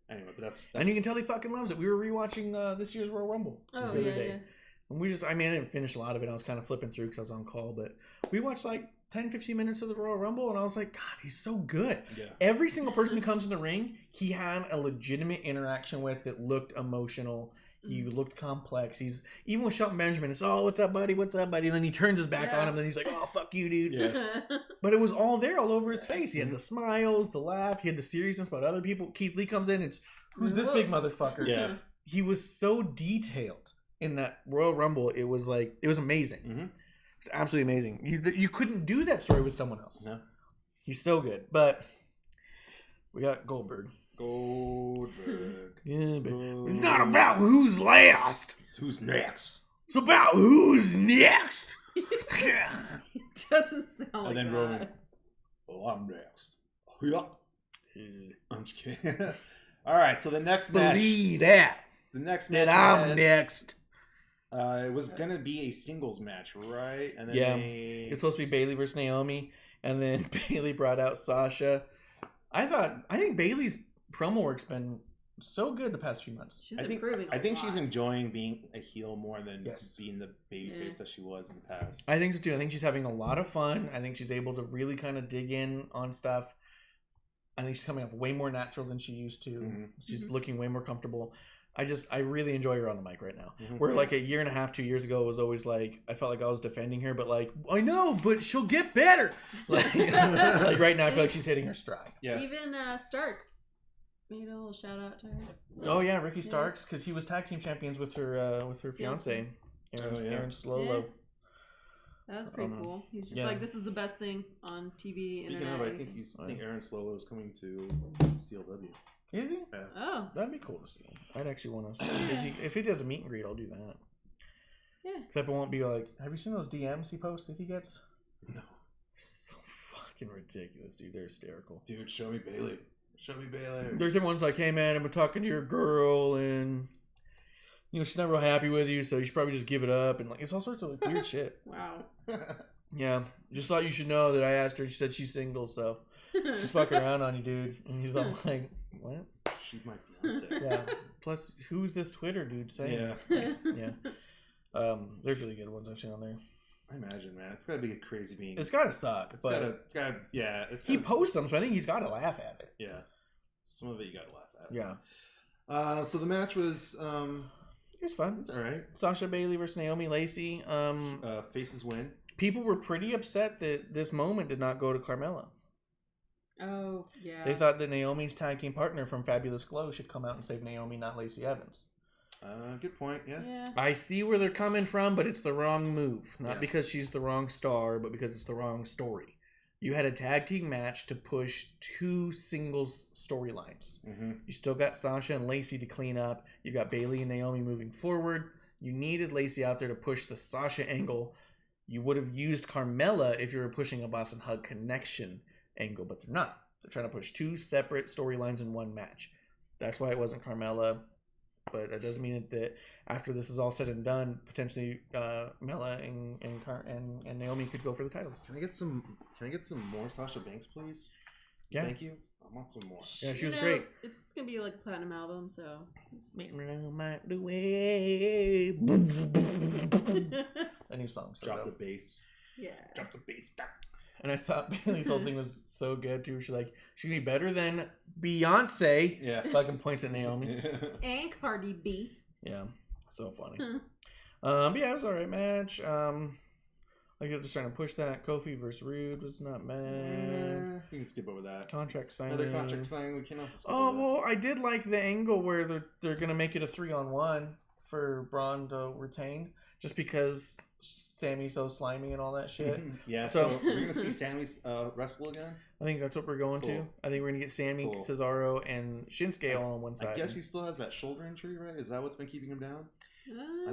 Anyway, but that's... And you can tell he fucking loves it. We were rewatching this year's Royal Rumble the other day. Yeah. And we just, I didn't finish a lot of it. I was kind of flipping through because I was on call. But we watched like 10, 15 minutes of the Royal Rumble. And I was like, God, he's so good. Yeah. Every single person who comes in the ring, he had a legitimate interaction with that looked emotional. He looked complex. He's even with Shelton Benjamin. It's what's up, buddy? What's up, buddy? And then he turns his back on him. Then he's like, oh, fuck you, dude. Yeah. But it was all there, all over his face. He had the smiles, the laugh. He had the seriousness about other people. Keith Lee comes in. It's who's this big motherfucker? Yeah. He was so detailed in that Royal Rumble. It was like it was amazing. Mm-hmm. It's absolutely amazing. You couldn't do that story with someone else. No. He's so good. But we got Goldberg. Yeah, but it's not about who's last. It's who's next. It's about who's next. It doesn't sound like then that. Roman. Oh, I'm next. Yeah. I'm just kidding. All right, so the next match. Believe that. The next match. That I'm next. It was gonna be a singles match, right? And then it's supposed to be Bayley versus Naomi, and then Bayley brought out Sasha. I think Bayley's promo work's been so good the past few months. She's improving. I think she's enjoying being a heel more than being the babyface that she was in the past. I think so too. I think she's having a lot of fun. I think she's able to really kind of dig in on stuff. I think she's coming up way more natural than she used to. Mm-hmm. She's looking way more comfortable. I really enjoy her on the mic right now. Mm-hmm. Where like a year and a half, 2 years ago, it was always like I felt like I was defending her, but like I know, but she'll get better. Like, like right now, I feel like she's hitting her stride. Yeah. Even Starks made a little shout out to her. Oh yeah, Ricky Starks, because he was tag team champions with her fiance, Aaron Slolo. Yeah. That was pretty cool. He's just like, this is the best thing on TV. Speaking internet. I think Aaron Slolo is coming to CLW. Is he? Yeah. Oh, that'd be cool to see. I'd actually want to see. If he does a meet and greet, I'll do that. Yeah. Except it won't be like, have you seen those DMs he posts that he gets? No. So fucking ridiculous, dude. They're hysterical. Dude, show me Bayley. Show me Bayley. There's different ones like, hey man, I've been talking to your girl and she's not real happy with you, so you should probably just give it up, and like it's all sorts of like, weird shit. Wow. Yeah. Just thought you should know that I asked her, she said she's single, so she's fucking around on you, dude. And he's all like, what? She's my fiance. Yeah. Plus, who's this Twitter dude saying? Yeah. Yeah. There's really good ones I've seen on there. I imagine, man. It's gotta be a crazy being. It's gotta suck. He posts them, so I think he's gotta laugh at it. Yeah. Some of it you gotta laugh at. Yeah. So the match was it was fun. It's alright. Sasha Bayley versus Naomi Lacey. Faces win. People were pretty upset that this moment did not go to Carmella. Oh, yeah. They thought that Naomi's tag team partner from Fabulous Glow should come out and save Naomi, not Lacey Evans. Good point, yeah. I see where they're coming from, but it's the wrong move. Not because she's the wrong star, but because it's the wrong story. You had a tag team match to push two singles storylines. Mm-hmm. You still got Sasha and Lacey to clean up. You got Bayley and Naomi moving forward. You needed Lacey out there to push the Sasha angle. You would have used Carmella if you were pushing a Boss and Hug connection angle, but they're not. They're trying to push two separate storylines in one match. That's why it wasn't Carmella. But it doesn't mean that after this is all said and done, potentially Mella and Naomi could go for the titles. Can I get some more Sasha Banks, please? Yeah. Thank you. I want some more. Yeah, she was great. It's gonna be like platinum album, so. The way. A new song. Drop the bass. Yeah. Drop the bass. And I thought Bayley's whole thing was so good too. She's like, she's gonna be better than Beyonce. Yeah. Fucking points at Naomi. And Cardi B. Yeah. So funny. But yeah, it was alright match. Like they're just trying to push that. Kofi versus Rude was not bad. We can skip over that. Contract signing. Another contract signing. We can also skip over well, I did like the angle where they're gonna make it a 3-on-1 for Braun to retain. just because Sammy's so slimy and all that shit. Yeah, so we're going to see Sammy's wrestle again? I think that's what we're going to. I think we're going to get Sammy, Cesaro, and Shinsuke all on one side. I guess he still has that shoulder injury, right? Is that what's been keeping him down?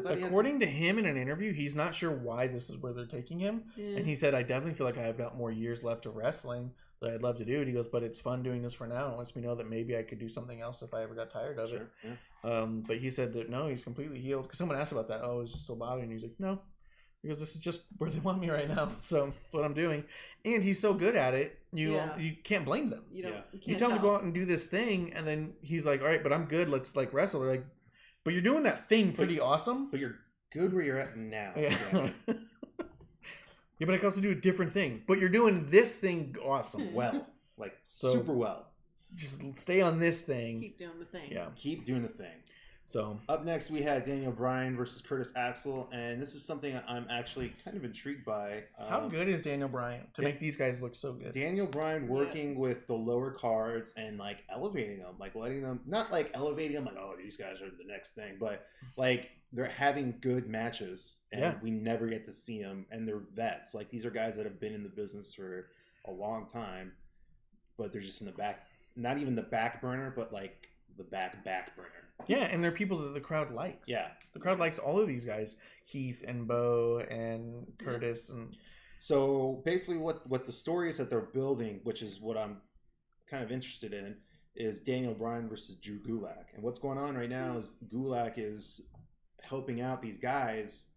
According to him in an interview, he's not sure why this is where they're taking him. Yeah. And he said, I definitely feel like I've got more years left of wrestling that I'd love to do it. He goes, but it's fun doing this for now. It lets me know that maybe I could do something else if I ever got tired of it. Yeah. But he said that, no, he's completely healed. Because someone asked about that. Oh, is it still bothering you? He's like, no. Because this is just where they want me right now. So that's what I'm doing. And he's so good at it, you can't blame them. You tell him to go out and do this thing, and then he's like, all right, but I'm good. Let's like wrestle. They're like, but you're doing that thing pretty awesome. But you're good where you're at now. Yeah. Yeah, but I can also do a different thing. But you're doing this thing awesome. Well. Like, super well. Just stay on this thing. Keep doing the thing. Yeah. Keep doing the thing. So up next, we had Daniel Bryan versus Curtis Axel. And this is something I'm actually kind of intrigued by. How good is Daniel Bryan to make these guys look so good? Daniel Bryan working with the lower cards and, like, elevating them. Like, letting them... Not, like, elevating them like, oh, these guys are the next thing. But, like... They're having good matches, and we never get to see them. And they're vets. Like, these are guys that have been in the business for a long time, but they're just in the back. Not even the back burner, but, like, the back burner. Yeah, and they're people that the crowd likes. Yeah. The crowd likes all of these guys. Heath and Bo and Curtis. And so, basically, what the story is that they're building, which is what I'm kind of interested in, is Daniel Bryan versus Drew Gulak. And what's going on right now is Gulak is... helping out these guys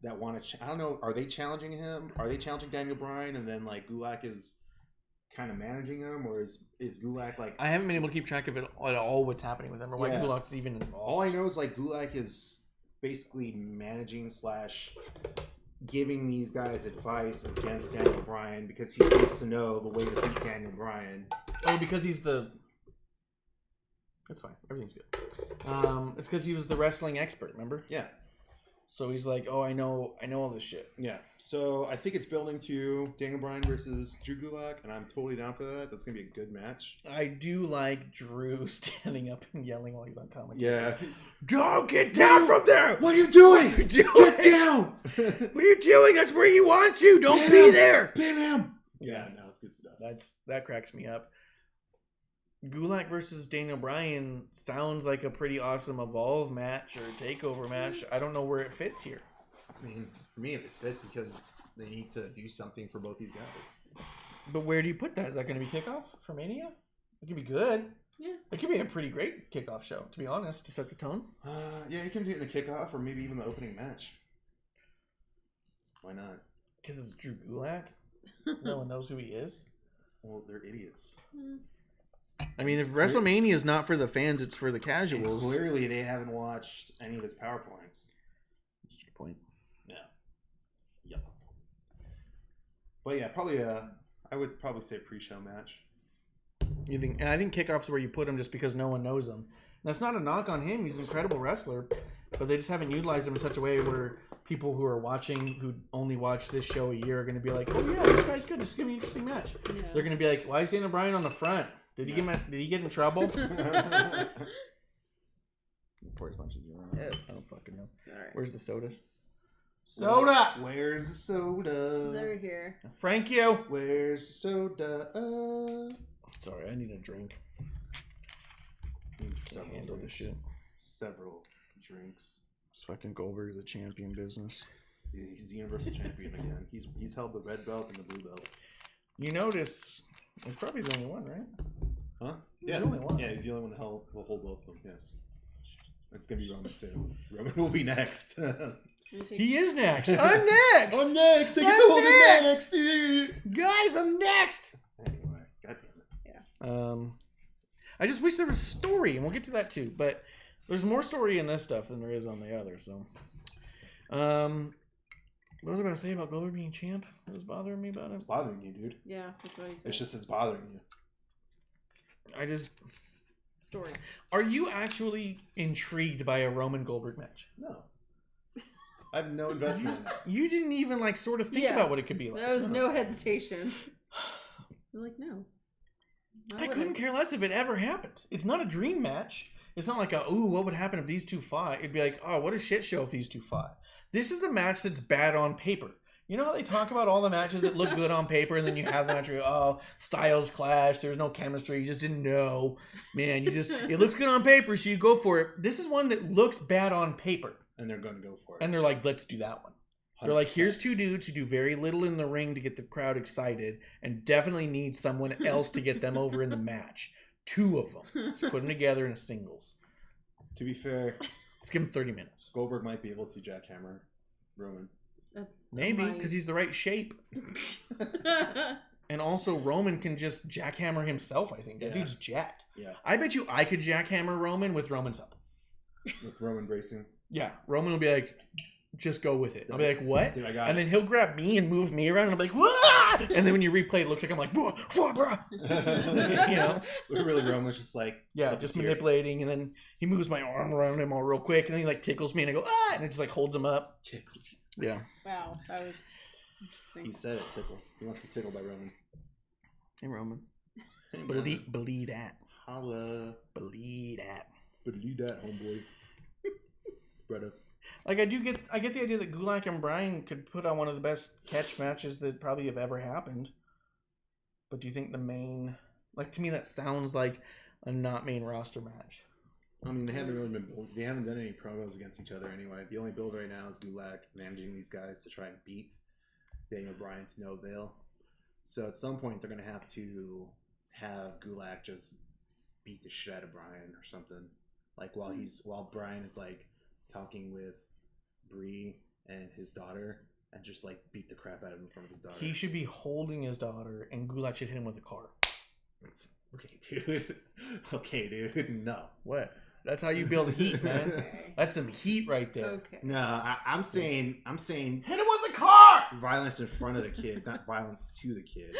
that want to... I don't know. Are they challenging him? Are they challenging Daniel Bryan? And then, like, Gulak is kind of managing him? Or is Gulak, like... I haven't been able to keep track of it at all, what's happening with him, or why Gulak's even involved. All I know is, like, Gulak is basically managing / giving these guys advice against Daniel Bryan because he seems to know the way to beat Daniel Bryan. Oh, because he's the... That's fine. Everything's good. It's because he was the wrestling expert, remember? Yeah. So he's like, oh, I know all this shit. Yeah. So I think it's building to Daniel Bryan versus Drew Gulak, and I'm totally down for that. That's going to be a good match. I do like Drew standing up and yelling while he's on commentary. Yeah. Don't get down from there! What are you doing? What are you doing? Get down! What are you doing? That's where he wants you. Don't be there. Pin him! Yeah, no, it's good stuff. That cracks me up. Gulak versus Daniel Bryan sounds like a pretty awesome Evolve match or Takeover match. I don't know where it fits here. I mean, for me, it fits because they need to do something for both these guys. But where do you put that? Is that going to be kickoff for Mania? It could be good. Yeah. It could be a pretty great kickoff show, to be honest, to set the tone. Yeah, you can do it in the kickoff or maybe even the opening match. Why not? Because it's Drew Gulak. No one knows who he is. Well, they're idiots. I mean, if WrestleMania is not for the fans, it's for the casuals. And clearly, they haven't watched any of his PowerPoints. That's a good point. Yeah. Yep. But yeah, probably I would probably say pre-show match. You think? And I think kickoff's where you put him just because no one knows him. And that's not a knock on him. He's an incredible wrestler, but they just haven't utilized him in such a way where people who are watching, who only watch this show a year, are going to be like, "Oh yeah, this guy's good. This is going to be an interesting match." Yeah. They're going to be like, "Why is Daniel Bryan on the front? Did he get in trouble?" Pour as much as you want. I don't fucking know. Sorry. Where's the soda? Soda! Where's the soda? They're here. Frank you. Where's the soda? Sorry, I need a drink. Can't handle this shit. Several drinks. Fucking Goldberg's a champion business. He's the Universal Champion again. He's held the red belt and the blue belt. You notice he's probably the only one, right? Huh? He's the only one. Yeah, he's the only one that will hold both of them. Yes. It's gonna be Roman soon. Roman will be next. He is next. I'm next. I'm next. I get to hold it next, dude. Guys, I'm next. Anyway, goddamn it. Yeah. I just wish there was story, and we'll get to that too. But there's more story in this stuff than there is on the other. So, what was I about to say about Goldberg being champ? What was bothering me about it? It's bothering you, dude. Yeah, that's what he said. It's just it's bothering you. Story. Are you actually intrigued by a Roman Goldberg match? No. I have no investment in it. You didn't even sort of think about what it could be like. There was no hesitation. You're like, no. I couldn't care less if it ever happened. It's not a dream match. It's not like, ooh, what would happen if these two fought? It'd be like, oh, what a shit show if these two fought. This is a match that's bad on paper. You know how they talk about all the matches that look good on paper, and then you have the match where, oh, styles clash, there's no chemistry, you just didn't know. Man, it looks good on paper, so you go for it. This is one that looks bad on paper. And they're going to go for it. And they're like, let's do that one. 100%. They're like, here's two dudes who do very little in the ring to get the crowd excited, and definitely need someone else to get them over in the match. 2 of them. Let's put them together in a singles. To be fair, let's give him 30 minutes. Goldberg might be able to jackhammer Roman. Maybe, because he's the right shape. And also, Roman can just jackhammer himself, I think. That dude's jacked. Yeah. I bet you I could jackhammer Roman with Roman's help. With Roman bracing? Yeah. Roman will be like, just go with it. I'll be like, what? Dude, and then he'll grab me and move me around, and I'll be like, wah! And then when you replay it, it looks like I'm like, wah, wah, bruh. You know? Really, Roman's just like... Yeah, just manipulating, and then he moves my arm around him all real quick, and then he like tickles me, and I go, ah! And it just like holds him up. Tickles. Yeah. Wow, that was interesting. He said it, tickle. He wants to be tickled by Roman. Hey, Roman. Hey, believe that. Holla. Believe that. Believe that, homeboy. Brother. Like, I get the idea that Gulak and Bryan could put on one of the best catch matches that probably have ever happened. But do you think the main... Like, to me, that sounds like a not main roster match. I mean, they haven't done any promos against each other anyway. The only build right now is Gulak managing these guys to try and beat Daniel Bryan to no avail. So at some point, they're going to have Gulak just beat the shit out of Bryan or something. Like, while Bryan is, like, talking with Bree and his daughter, and just, like, beat the crap out of him in front of his daughter. He should be holding his daughter, and Gulak should hit him with a car. Okay, dude. No. What? That's how you build heat, man. Okay. That's some heat right there. Okay. No, I'm saying hit him with a car. Violence in front of the kid, not violence to the kid.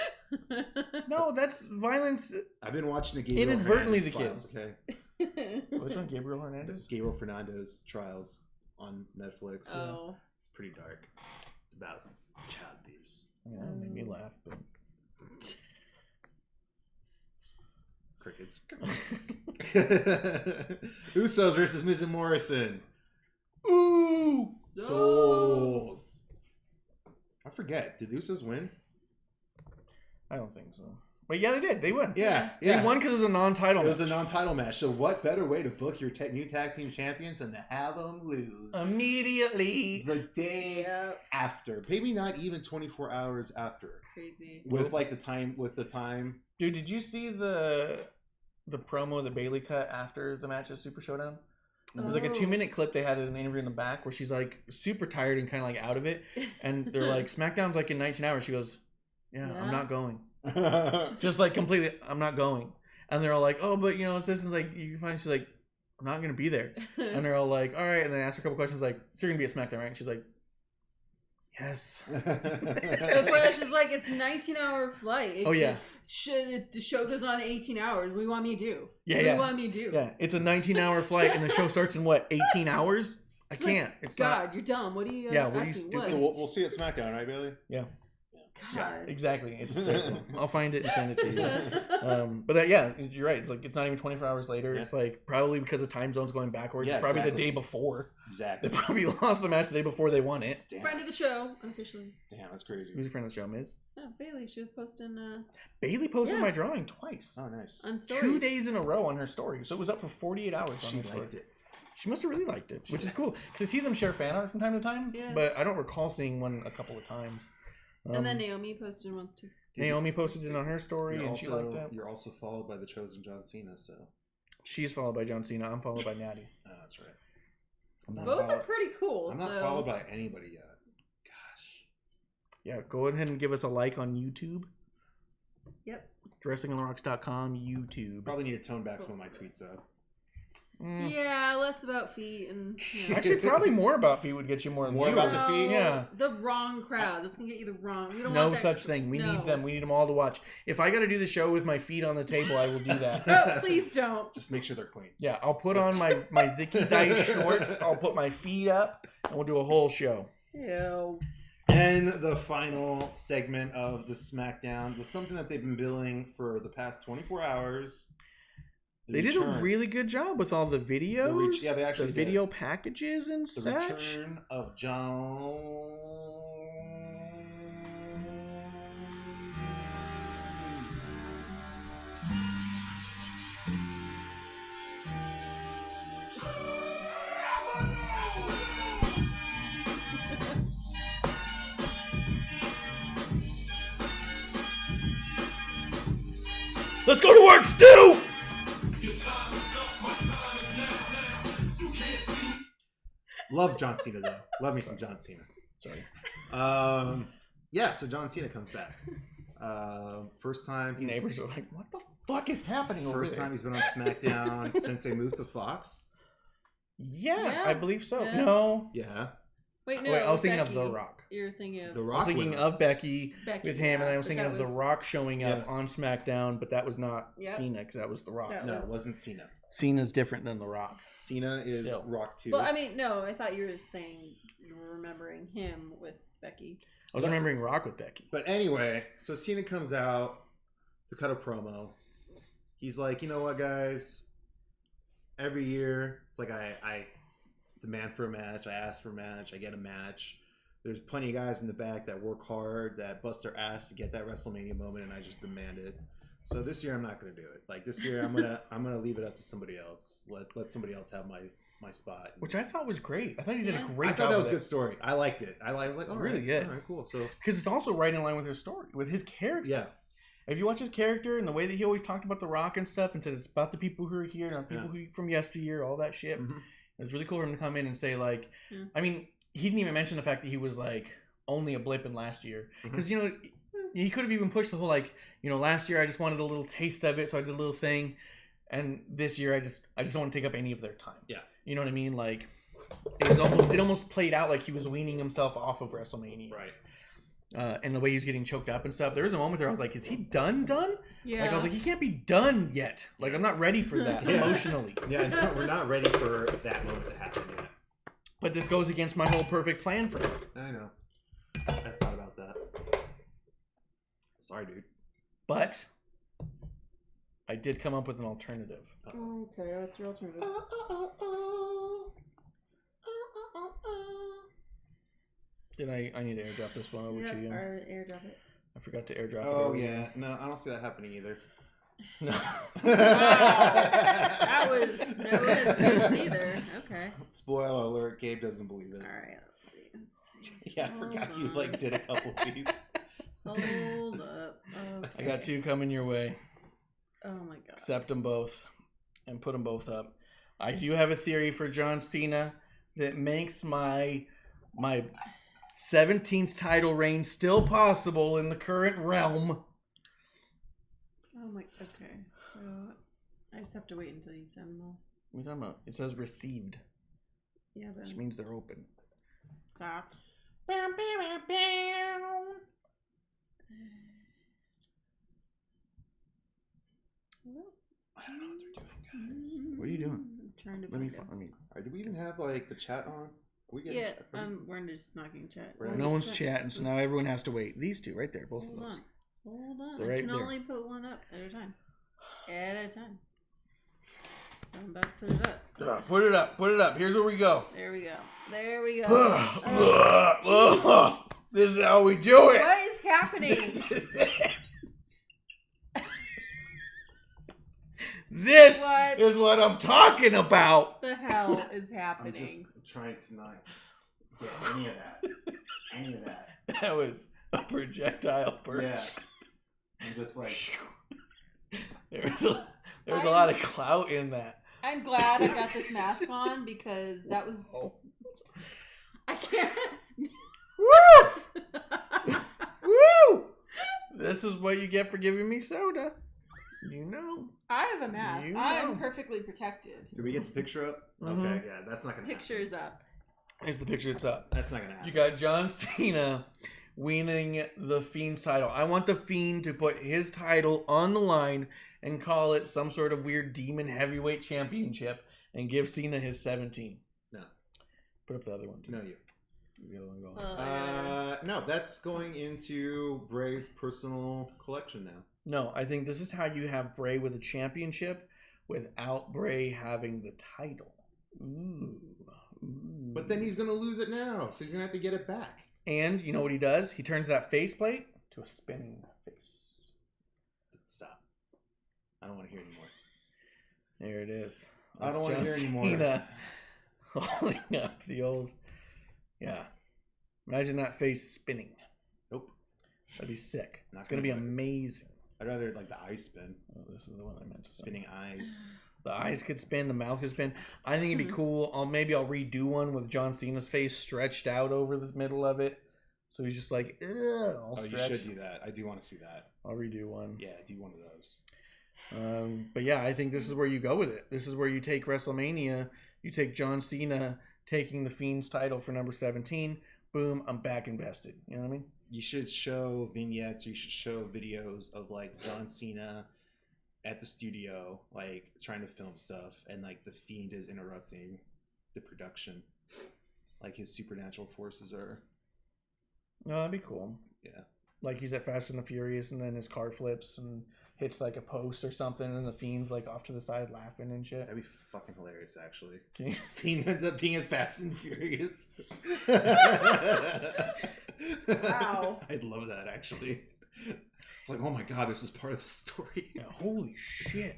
No, that's violence. I've been watching the Gabriel inadvertently Hernandez the kid. files, okay? Which one? Gabriel Hernandez? Gabriel Fernandez trials on Netflix. Oh. It's pretty dark. It's about child abuse. I mean, that made me laugh, but crickets. Usos versus Miz and Morrison. Ooh! Souls. I forget. Did Usos win? I don't think so. But yeah, they did. They won. Yeah. They won because it was a non-title match. It was a non-title match. So what better way to book your new tag team champions than to have them lose immediately the day after? Maybe not even 24 hours after. Crazy. With like the time. Dude, did you see the promo that Bayley cut after the match at Super Showdown? It was like a 2-minute clip. They had an interview in the back where she's like super tired and kind of like out of it. And they're like, SmackDown's like in 19 hours. She goes, yeah. I'm not going. Just like completely, I'm not going. And they're all like, oh, but you know, it's this is like, you can find, she's like, I'm not going to be there. And they're all like, all right. And then ask her a couple questions like, so you're going to be at SmackDown, right? And she's like, yes. She's like, it's a 19-hour flight. Yeah. The show goes on 18 hours. What do you want me to do? Yeah, What do you want me to do? Yeah, it's a 19-hour flight, and the show starts in what, 18 hours? I can't. It's God, not. you're dumb. What are you asking? So we'll see it SmackDown, right, Bailey? Yeah. God. Yeah, exactly. It's a circle. I'll find it and send it to you. But that, yeah, you're right. It's like it's not even 24 hours later. Yeah. It's like probably because of time zones going backwards. Yeah, it's probably the day before. Exactly. They probably lost the match the day before they won it. Damn. Friend of the show, unofficially. Damn, that's crazy. Who's a friend of the show, Miz? Yeah, Bailey. She was posting. Bailey posted my drawing twice. Oh, nice. On stories. 2 days in a row on her story, so it was up for 48 hours on her story. She liked it. She must have really liked it, which is cool. Because I see them share fan art from time to time, but I don't recall seeing one a couple of times. And then Naomi posted once too. Naomi posted it on her story, and she liked that. You're also followed by the chosen John Cena, so she's followed by John Cena. I'm followed by Natty. Oh, that's right. Both are pretty cool. I'm not followed by anybody yet. Gosh. Yeah, go ahead and give us a like on YouTube. Yep. WrestlingOnTheRocks.com, YouTube. Probably need to tone back some of my tweets though. Yeah, less about feet and actually probably more about feet would get you more about the feet. Yeah, the wrong crowd. This can get you the wrong. We don't no want that. such thing. We need them. We need them all to watch. If I got to do the show with my feet on the table, I will do that. No, please don't. Just make sure they're clean. Yeah, I'll put on my Zicky Dice shorts. I'll put my feet up, and we'll do a whole show. Ew. And the final segment of the SmackDown, something that they've been billing for the past 24 hours. They did a really good job with all the videos. They actually the video packages and the such. Return of John. Let's go to work, Stu! Love John Cena though. Love me some John Cena. Sorry. Yeah, so John Cena comes back. First time. Neighbors are like, what the fuck is happening over there? First time he's been on SmackDown since they moved to Fox. Yeah, I believe so. Yeah. No. Yeah. Wait, no. I was thinking Becky. of The Rock. You're thinking of The Rock. I was thinking of Becky with him, and I was thinking of The Rock showing up on SmackDown, but that was not Cena because that was The Rock. No, it wasn't Cena. Cena's different than The Rock. Cena is Rock too. Well, I mean, no, I thought you were saying you were remembering him with Becky. I was remembering Rock with Becky. But anyway, so Cena comes out to cut a promo. He's like, you know what, guys? Every year, it's like I demand for a match, I ask for a match, I get a match. There's plenty of guys in the back that work hard, that bust their ass to get that WrestleMania moment, and I just demand it. So this year I'm not gonna do it. Like this year I'm gonna leave it up to somebody else. Let somebody else have my spot. Which I thought was great. I thought he did a great job. I thought that was a good story. I liked it. I was like, it's really good. All right, cool. So because it's also right in line with his story, with his character. Yeah. If you watch his character and the way that he always talked about The Rock and stuff, and said it's about the people who are here, not people who from yesteryear, all that shit. Mm-hmm. It was really cool for him to come in and say like, I mean, he didn't even mention the fact that he was like only a blip in last year because you know he could have even pushed the whole like, you know, last year I just wanted a little taste of it, so I did a little thing, and this year I just don't want to take up any of their time. Yeah, you know what I mean? Like it almost played out like he was weaning himself off of WrestleMania, right? And the way he was getting choked up and stuff. There was a moment there I was like, is he done? Yeah. Like I was like, he can't be done yet. Like I'm not ready for that emotionally. Yeah, no, we're not ready for that moment to happen yet. But this goes against my whole perfect plan for him. I know. I thought about that. Sorry, dude. But I did come up with an alternative. Okay, what's your alternative? Did I need to airdrop this one over to you? Airdrop it. I forgot to airdrop it. Oh yeah, no, I don't see that happening either. No. Wow. That was no hesitation either. Okay. Spoiler alert: Gabe doesn't believe it. All right, let's see. Yeah, I forgot you like did a couple of these. Hold up. Okay. I got two coming your way. Oh my god. Accept them both and put them both up. I do have a theory for John Cena that makes my 17th title reign still possible in the current realm. Oh my. Okay. So I just have to wait until you send them all. What are you talking about? It says received. Yeah, which means they're open. Stop. I don't know what they're doing, guys. What are you doing? I'm trying to Let me. Do we even have like the chat on? Yeah, we're just knocking chat. No one's chatting, so now everyone has to wait. These two right there, both Hold of those. Hold on. They're I right can there. only put one up at a time. At a time. So I'm about to put it up. Put it up. Put it up. Here's where we go. There we go. There we go. This is how we do it. What is happening? This is what I'm talking about. The hell is happening? I'm just trying to not get any of that. Any of that. That was a projectile burst. Yeah. I'm just like... There's a lot of clout in that. I'm glad I got this mask on because that was... I can't... Woo! Woo! This is what you get for giving me soda. You know. I have a mask. You know. I'm perfectly protected. Did we get the picture up? Mm-hmm. Okay, yeah, that's not going to happen. Picture's up. Here's the picture. It's up. That's not going to happen. You got John Cena winning the Fiend's title. I want the Fiend to put his title on the line and call it some sort of weird demon heavyweight championship and give Cena his 17. No. Put up the other one too. No, you. The other one going. No, that's going into Bray's personal collection now. No, I think this is how you have Bray with a championship without Bray having the title. Ooh. But then he's going to lose it now, so he's going to have to get it back. And you know what he does? He turns that faceplate to a spinning face. Stop. I don't want to hear anymore. There it is. I don't want to hear anymore. Cena holding up the old... Yeah. Imagine that face spinning. Nope. That'd be sick. Not it's going to be amazing. I'd rather like the eyes spin. Oh, this is the one I meant to say. Spinning eyes. The eyes could spin, the mouth could spin. I think it'd be cool. Maybe I'll redo one with John Cena's face stretched out over the middle of it. So he's just like, all stretched. You should do that. I do want to see that. I'll redo one. Yeah, do one of those. But yeah, I think this is where you go with it. This is where you take WrestleMania. You take John Cena taking the Fiend's title for number 17. Boom, I'm back invested. You know what I mean? You should show vignettes. Or you should show videos of like John Cena at the studio, like trying to film stuff, and like the Fiend is interrupting the production. Like his supernatural forces are. Oh, that'd be cool. Yeah. Like he's at Fast and the Furious, and then his car flips and hits like a post or something, and the Fiend's like off to the side laughing and shit. That'd be fucking hilarious, actually. Fiend ends up being in Fast and Furious. Wow. I'd love that, actually. It's like, oh my god, this is part of the story. Yeah, holy shit.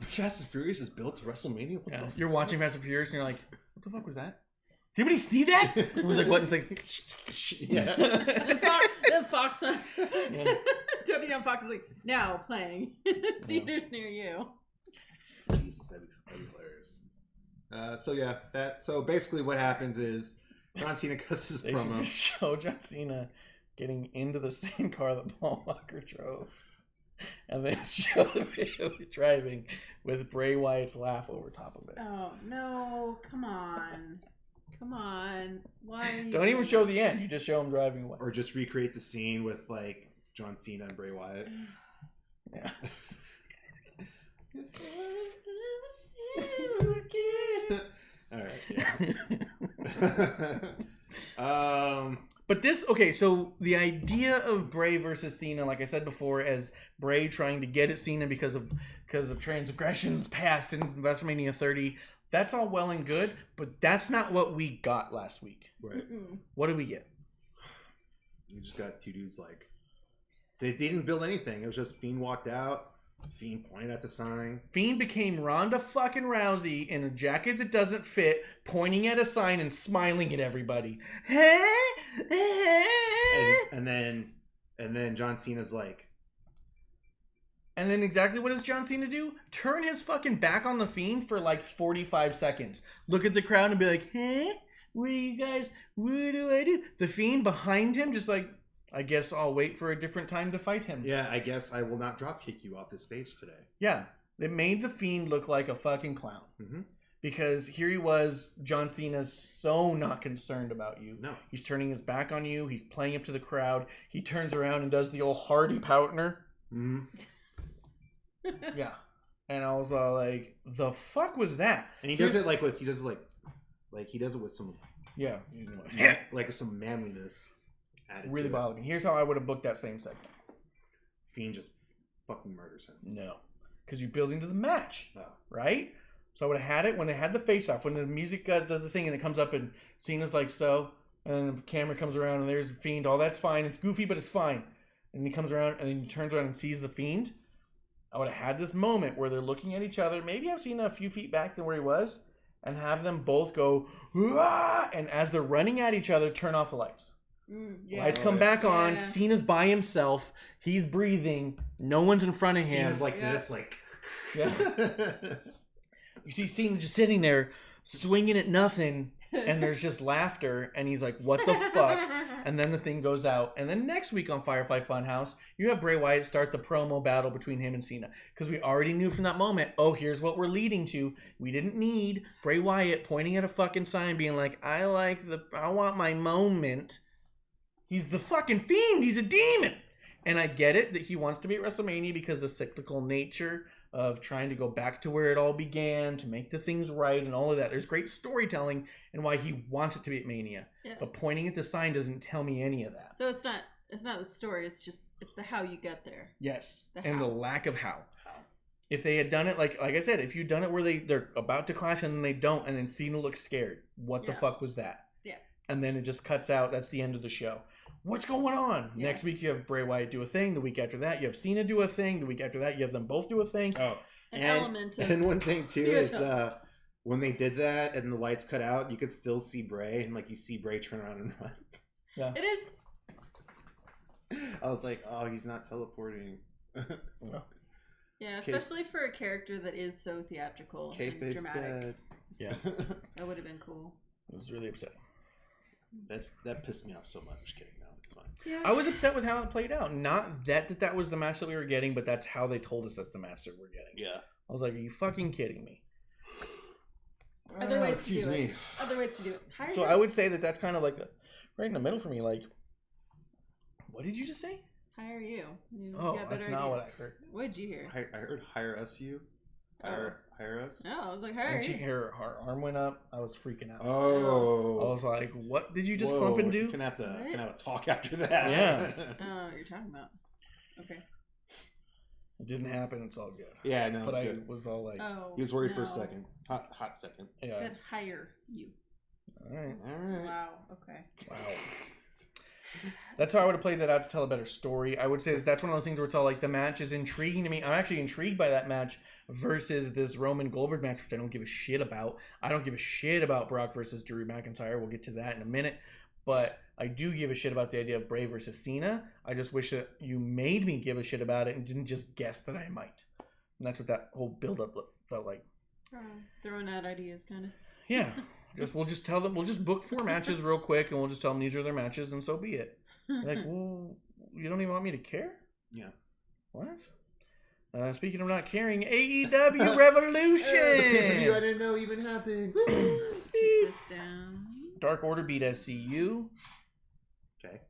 Fast and Furious is built to WrestleMania? You're watching Fast and Furious, and you're like, what the fuck was that? Did anybody see that? It was like, what? It's like, yeah. The Fox, yeah. WM Fox is like, now playing theaters near you. Jesus, that'd be hilarious. So yeah, so basically what happens is John Cena cuts his promo. They show John Cena getting into the same car that Paul Walker drove, and then show the video of driving with Bray Wyatt's laugh over top of it. Oh no! Come on. Why? Don't even show the end. You just show him driving away. Or just recreate the scene with like John Cena and Bray Wyatt. Yeah. All right. Yeah. But this, okay, so the idea of Bray versus Cena, like I said before, as Bray trying to get at Cena because of transgressions past in WrestleMania 30, that's all well and good, but that's not what we got last week. Right. What did we get? You just got two dudes like, they didn't build anything. It was just Fiend walked out. Fiend pointed at the sign. Fiend became Ronda fucking Rousey in a jacket that doesn't fit, pointing at a sign and smiling at everybody. And then John Cena's like. And then exactly what does John Cena do? Turn his fucking back on the Fiend for like 45 seconds. Look at the crowd and be like, what do you guys, what do I do? The Fiend behind him just like, I guess I'll wait for a different time to fight him. Yeah, I guess I will not drop kick you off this stage today. Yeah, they made the Fiend look like a fucking clown. Mm-hmm. Because here he was, John Cena's so not concerned about you. No. He's turning his back on you. He's playing up to the crowd. He turns around and does the old Hardy Partner. Mm-hmm. Yeah. And I was like, the fuck was that? And he does it with some... Yeah. Like with some manliness. Really bothered me. Here's how I would have booked that same segment. Fiend just fucking murders him. No. Because you're building to the match. Oh. Right? So I would have had it when they had the face-off. When the music does the thing and it comes up and Cena's like, so. And then the camera comes around and there's the Fiend. Oh, that's fine. It's goofy, but it's fine. And he comes around and then he turns around and sees the Fiend. I would have had this moment where they're looking at each other. Maybe I've seen a few feet back than where he was. And have them both go, "Wah!" And as they're running at each other, turn off the lights. Yeah. Lights come back on. Cena's by himself. He's breathing. No one's in front of him. Cena's like this, like. Yeah. You see Cena just sitting there, swinging at nothing, and there's just laughter, and he's like, "What the fuck?" And then the thing goes out. And then next week on Firefly Funhouse, you have Bray Wyatt start the promo battle between him and Cena, because we already knew from that moment. Oh, here's what we're leading to. We didn't need Bray Wyatt pointing at a fucking sign, being like, "I want my moment." He's the fucking Fiend. He's a demon. And I get it that he wants to be at WrestleMania because the cyclical nature of trying to go back to where it all began, to make the things right and all of that. There's great storytelling and why he wants it to be at Mania. Yeah. But pointing at the sign doesn't tell me any of that. So it's not the story, it's the how you get there. Yes. The lack of how. If they had done it like I said, if you'd done it where they're about to clash and then they don't, and then Cena looks scared, what the fuck was that? Yeah. And then it just cuts out. That's the end of the show. What's going on? Yeah. Next week you have Bray Wyatt do a thing. The week after that you have Cena do a thing. The week after that you have them both do a thing. Oh, and one thing too is when they did that and the lights cut out, you could still see Bray, and like you see Bray turn around and run. Yeah, it is. I was like, oh, he's not teleporting. Yeah, especially for a character that is so theatrical and dramatic. Dead. Yeah, that would have been cool. I was really upset. That pissed me off so much. Just kidding. No, it's fine. Yeah. I was upset with how it played out. Not that was the match that we were getting, but that's how they told us that's the match that we're getting. Yeah. I was like, are you fucking kidding me? Other ways to do it. Other ways to do it. So I would say that's kind of like right in the middle for me. Like, what did you just say? Hire you. That's not what I heard. What did you hear? I heard hire us you. Hire us? No, I was like, hire you. Her arm went up. I was freaking out. Oh. I was like, what did you just clump and do? Can have a talk after that. Yeah. Oh, you're talking about. Okay. It didn't happen. It's all good. Yeah, no, but good. I was all like... he was worried for a second. Hot second. Yeah. It said hire you. All right. Wow. Okay. Wow. That's how I would have played that out to tell a better story. I would say that's one of those things where it's all like the match is intriguing to me. I'm actually intrigued by that match versus this Roman Goldberg match, which I don't give a shit about. I don't give a shit about Brock versus Drew McIntyre. We'll get to that in a minute. But I do give a shit about the idea of Bray versus Cena. I just wish that you made me give a shit about it and didn't just guess that I might. And that's what that whole build-up felt like. Throwing out ideas, kind of. Yeah. We'll just tell them, we'll just book 4 matches real quick and we'll just tell them these are their matches and so be it. Like, well, you don't even want me to care? Yeah. What? Speaking of not caring, AEW Revolution! I didn't know even happened. Take this down. Dark Order beat SCU. Okay.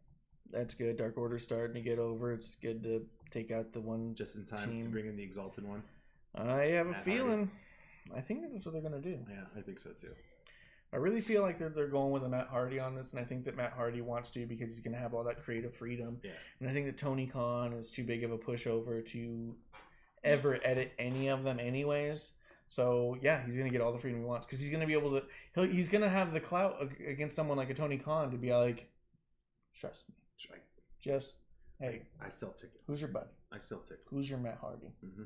That's good. Dark Order's starting to get over. It's good to take out the one just in time to bring in the Exalted One. I have a feeling. I think that's what they're going to do. Yeah, I think so too. I really feel like they're going with a Matt Hardy on this, and I think that Matt Hardy wants to because he's going to have all that creative freedom. Yeah. And I think that Tony Khan is too big of a pushover to ever edit any of them anyways. So, yeah, he's going to get all the freedom he wants because he's going to be able to... He's going to have the clout against someone like a Tony Khan to be like, trust me. Just, hey. I sell tickets. Who's your buddy? I sell tickets. Who's your Matt Hardy? Mm-hmm.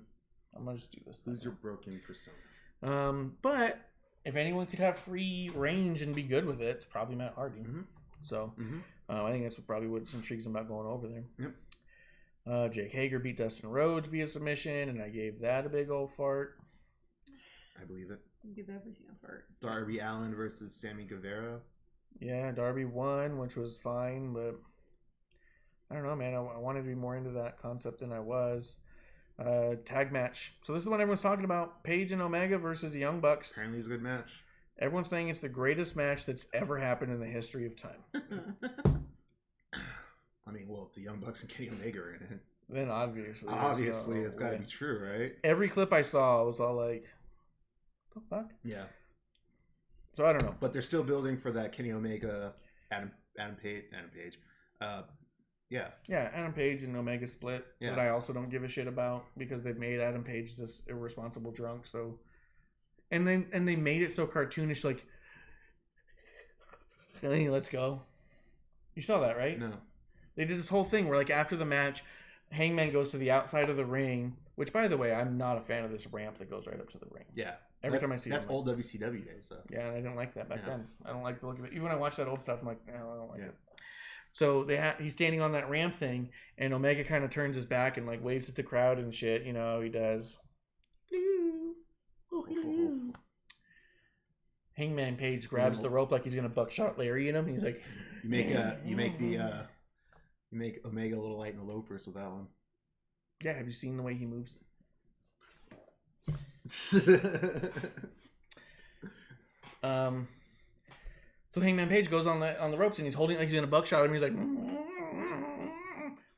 I'm going to just do this. Who's your broken persona? But... if anyone could have free range and be good with it, it's probably Matt Hardy. Mm-hmm. So I think that's probably what intrigues him about going over there. Yep. Jake Hager beat Dustin Rhodes via submission, and I gave that a big old fart. I believe it. You give everything a fart. Darby Allin versus Sammy Guevara. Yeah, Darby won, which was fine, but I don't know, man. I wanted to be more into that concept than I was. Tag match. So this is what everyone's talking about. Paige and Omega versus the Young Bucks. Apparently it's a good match. Everyone's saying it's the greatest match that's ever happened in the history of time. I mean, well, if the Young Bucks and Kenny Omega are in it, then obviously it's got to be true, right? Every clip I saw was all like, the fuck? Yeah. So I don't know. But they're still building for that Kenny Omega, Adam Page. Yeah, Adam Page and Omega split, that I also don't give a shit about because they've made Adam Page this irresponsible drunk. So, and they made it so cartoonish, like, hey, let's go. You saw that, right? No. They did this whole thing where, like, after the match, Hangman goes to the outside of the ring. Which, by the way, I'm not a fan of this ramp that goes right up to the ring. Yeah. Every time I see it, that's old WCW days, though. Yeah, and I didn't like that back then. I don't like the look of it. Even when I watch that old stuff, I'm like, no, I don't like it. So he's standing on that ramp thing, and Omega kind of turns his back and like waves at the crowd and shit. You know, he does. Hangman Page grabs the rope like he's gonna buckshot Larry in him. He's like, you make Omega a little light in the loafers with that one. Yeah, have you seen the way he moves? So Hangman Page goes on the ropes and he's holding like he's gonna buckshot him. He's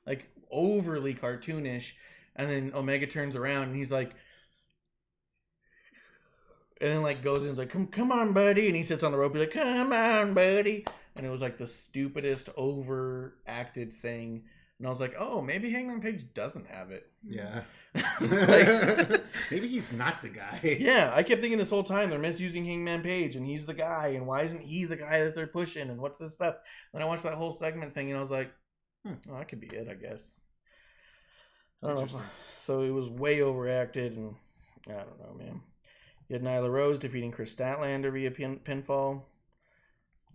like overly cartoonish, and then Omega turns around and he's like, and then like goes in and like come on buddy, and he sits on the rope. He's like, come on buddy, and it was like the stupidest overacted thing And I was like, oh, maybe Hangman Page doesn't have it. Yeah. Like, maybe he's not the guy. Yeah, I kept thinking this whole time they're misusing Hangman Page, and he's the guy, and why isn't he the guy that they're pushing, and what's this stuff? Then I watched that whole segment thing, and I was like, oh, that could be it, I guess. I don't know. So it was way overacted, and I don't know, man. You had Nyla Rose defeating Chris Statlander via pinfall.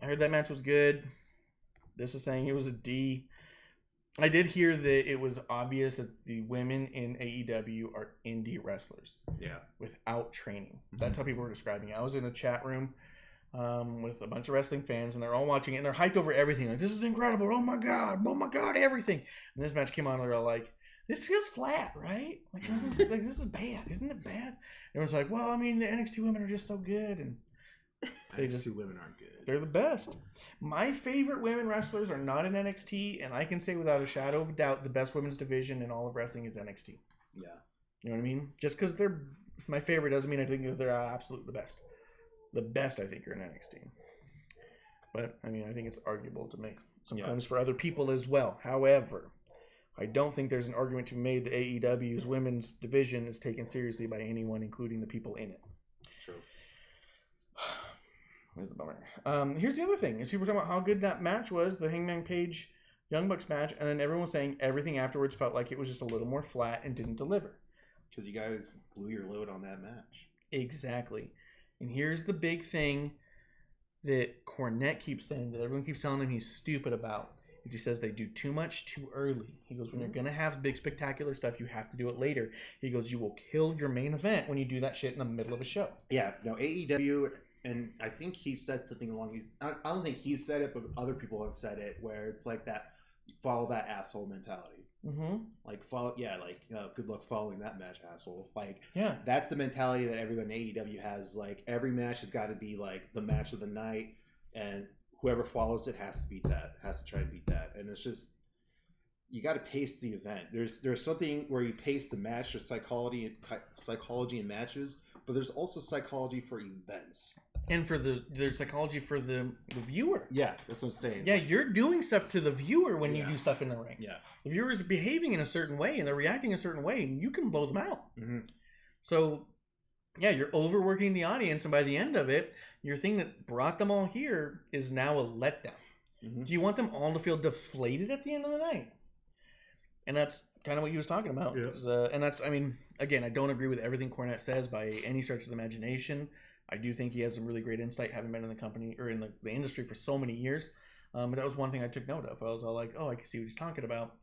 I heard that match was good. This is saying it was a D. I did hear that it was obvious that the women in AEW are indie wrestlers. Yeah. Without training. That's how people were describing it. I was in a chat room with a bunch of wrestling fans, and they're all watching it, and they're hyped over everything. Like, this is incredible. Oh my God, everything. And this match came on, and they're all like, this feels flat, right? Like this is bad. Isn't it bad? Everyone's like, well, I mean, the NXT women are just so good. And NXT women aren't good. They're the best. My favorite women wrestlers are not in NXT, and I can say without a shadow of a doubt the best women's division in all of wrestling is NXT. Yeah. You know what I mean? Just because they're my favorite doesn't mean I think that they're absolutely the best. The best, I think, are in NXT. But, I mean, I think it's arguable to make some claims for other people as well. However, I don't think there's an argument to be made that AEW's women's division is taken seriously by anyone, including the people in it. True. Where's the bummer? Here's the other thing. Is people talking about how good that match was, the Hangman Page Young Bucks match, and then everyone was saying everything afterwards felt like it was just a little more flat and didn't deliver. Because you guys blew your load on that match. Exactly. And here's the big thing that Cornette keeps saying, that everyone keeps telling him he's stupid about. Is he says they do too much too early. He goes, when you're going to have big spectacular stuff, you have to do it later. He goes, you will kill your main event when you do that shit in the middle of a show. Yeah, no, AEW, and I think he said something along these, I don't think he said it, but other people have said it, where it's like that, follow that asshole mentality. Mm-hmm. Like, follow, yeah, like, good luck following that match, asshole. Like, yeah, that's the mentality that everyone in AEW has. Like, every match has got to be like the match of the night, and whoever follows it has to beat that, has to try and beat that. And it's just, you got to pace the event. There's something where you pace the match. There's psychology in matches, but there's also psychology for events. And there's psychology for the viewer. Yeah, that's what I'm saying. Yeah, you're doing stuff to the viewer when you do stuff in the ring. Yeah. The viewer's behaving in a certain way, and they're reacting a certain way, and you can blow them out. Mm-hmm. So, yeah, you're overworking the audience, and by the end of it, your thing that brought them all here is now a letdown. Mm-hmm. Do you want them all to feel deflated at the end of the night? And that's kind of what he was talking about. Yeah. And that's, I mean, again, I don't agree with everything Cornette says by any stretch of the imagination. I do think he has some really great insight, having been in the company or in the industry for so many years. But that was one thing I took note of. I was all like, oh, I can see what he's talking about.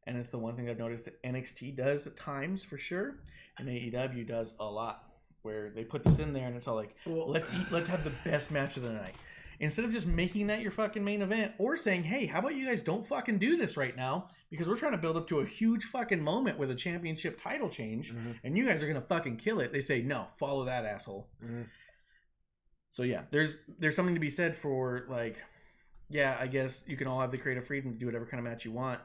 And it's the one thing I've noticed that NXT does at times for sure, and AEW does a lot, where they put this in there and it's all like, let's have the best match of the night. Instead of just making that your fucking main event, or saying, hey, how about you guys don't fucking do this right now, because we're trying to build up to a huge fucking moment with a championship title change, and you guys are going to fucking kill it. They say, no, follow that, asshole. Mm-hmm. So yeah, there's something to be said for, like, yeah, I guess you can all have the creative freedom to do whatever kind of match you want.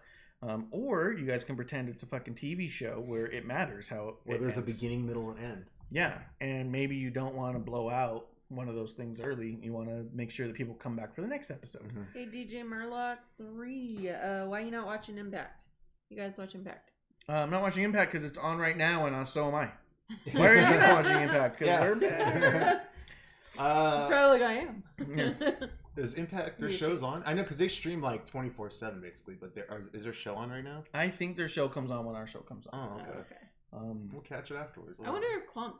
Or you guys can pretend it's a fucking TV show where it matters how where there's ends. A beginning, middle, and end. Yeah, and maybe you don't want to blow out one of those things early. You want to make sure that people come back for the next episode. Mm-hmm. Hey, DJ Murloc 3, why are you not watching Impact? You guys watch Impact? I'm not watching Impact because it's on right now, and so am I. Why are you not watching Impact? Because we're bad. It's probably like I am. Yeah. Does Impact, their show's on? I know, because they stream like 24/7 basically, but is their show on right now? I think their show comes on when our show comes on. Oh, okay. We'll catch it afterwards. I wonder if Clump.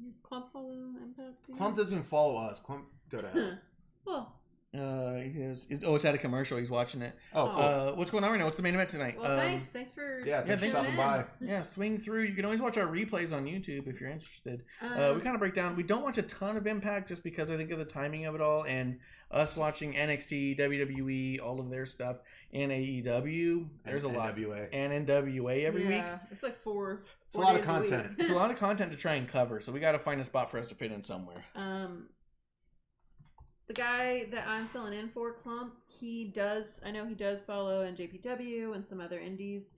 Does Clump follow Impact? Clump doesn't even follow us. Clump, go to hell. Well. It's at a commercial. He's watching it. Oh, cool. What's going on right now? What's the main event tonight? Well, thanks for thanks for stopping by. Yeah, swing through. You can always watch our replays on YouTube if you're interested. We kind of break down. We don't watch a ton of Impact just because I think of the timing of it all, and us watching NXT, WWE, all of their stuff, and AEW. There's a lot. And NWA every week. Yeah, it's like four. It's a lot of content. It's a lot of content to try and cover, so we got to find a spot for us to fit in somewhere. The guy that I'm filling in for, Clump, I know he does follow NJPW and some other indies.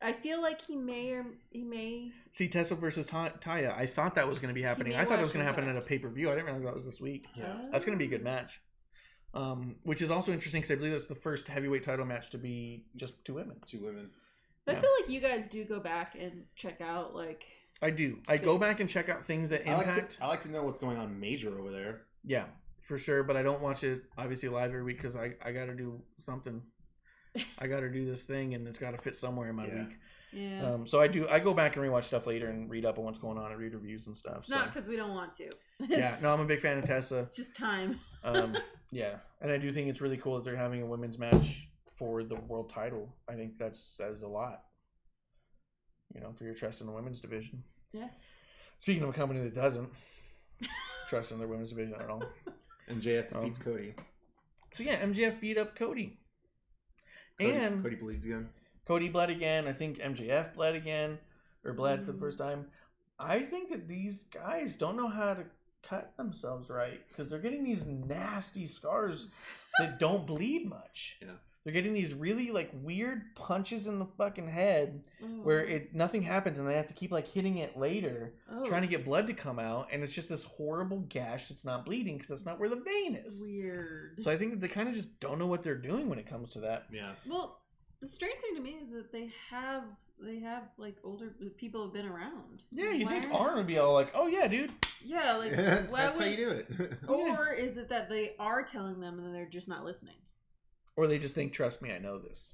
I feel like he may see Tessa versus Taya. I thought that was going to be happening. I thought it was going to happen at a pay-per-view. I didn't realize that was this week. Yeah. That's going to be a good match. Which is also interesting because I believe that's the first heavyweight title match to be just 2 women. 2 women. But I feel like you guys do go back and check out, like... I do. I go back and check out things that impact. I like to know what's going on major over there. Yeah, for sure. But I don't watch it, obviously, live every week because I got to do something. I got to do this thing, and it's got to fit somewhere in my week. Yeah. So I do. I go back and rewatch stuff later and read up on what's going on and read reviews and stuff. It's not because we don't want to. Yeah, no, I'm a big fan of Tessa. It's just time. Yeah, and I do think it's really cool that they're having a women's match for the world title. I think that says a lot. You know, for your trust in the women's division. Yeah. Speaking of a company that doesn't trust in their women's division at all. MJF defeats Cody. So yeah, MJF beat up Cody. Cody bleeds again. Cody bled again. I think MJF bled again. Or bled for the first time. I think that these guys don't know how to cut themselves right. Because they're getting these nasty scars that don't bleed much. Yeah. They're getting these really like weird punches in the fucking head where nothing happens and they have to keep like hitting it later, trying to get blood to come out, and it's just this horrible gash that's not bleeding because that's not where the vein is. Weird. So I think that they kind of just don't know what they're doing when it comes to that. Yeah. Well, the strange thing to me is that they have like older people have been around. So yeah, you think Arn would be all like, "Oh yeah, dude." Yeah, like that's how you do it. Or is it that they are telling them and they're just not listening? Or they just think, trust me, I know this.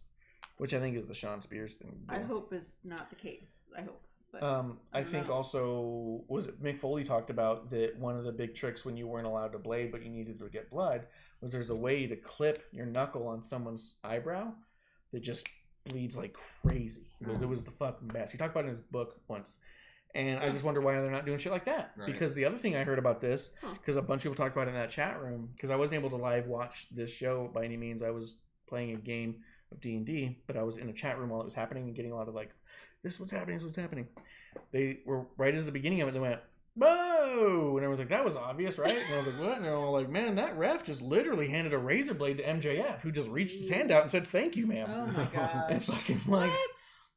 Which I think is the Sean Spears thing. I hope is not the case. I hope. But I think also, was it Mick Foley talked about that one of the big tricks when you weren't allowed to blade but you needed to get blood was there's a way to clip your knuckle on someone's eyebrow that just bleeds like crazy. It was the fucking best. He talked about it in his book once. And I just wonder why they're not doing shit like that. Right. Because the other thing I heard about this, because a bunch of people talked about it in that chat room, because I wasn't able to live watch this show by any means. I was playing a game of D&D, but I was in a chat room while it was happening and getting a lot of like, this is what's happening, this is what's happening. They were, right as the beginning of it, they went, "Whoa!" And everyone's like, that was obvious, right? And I was like, what? And they're all like, man, that ref just literally handed a razor blade to MJF, who just reached his hand out and said, "Thank you, ma'am." Oh my god. And fucking like... What?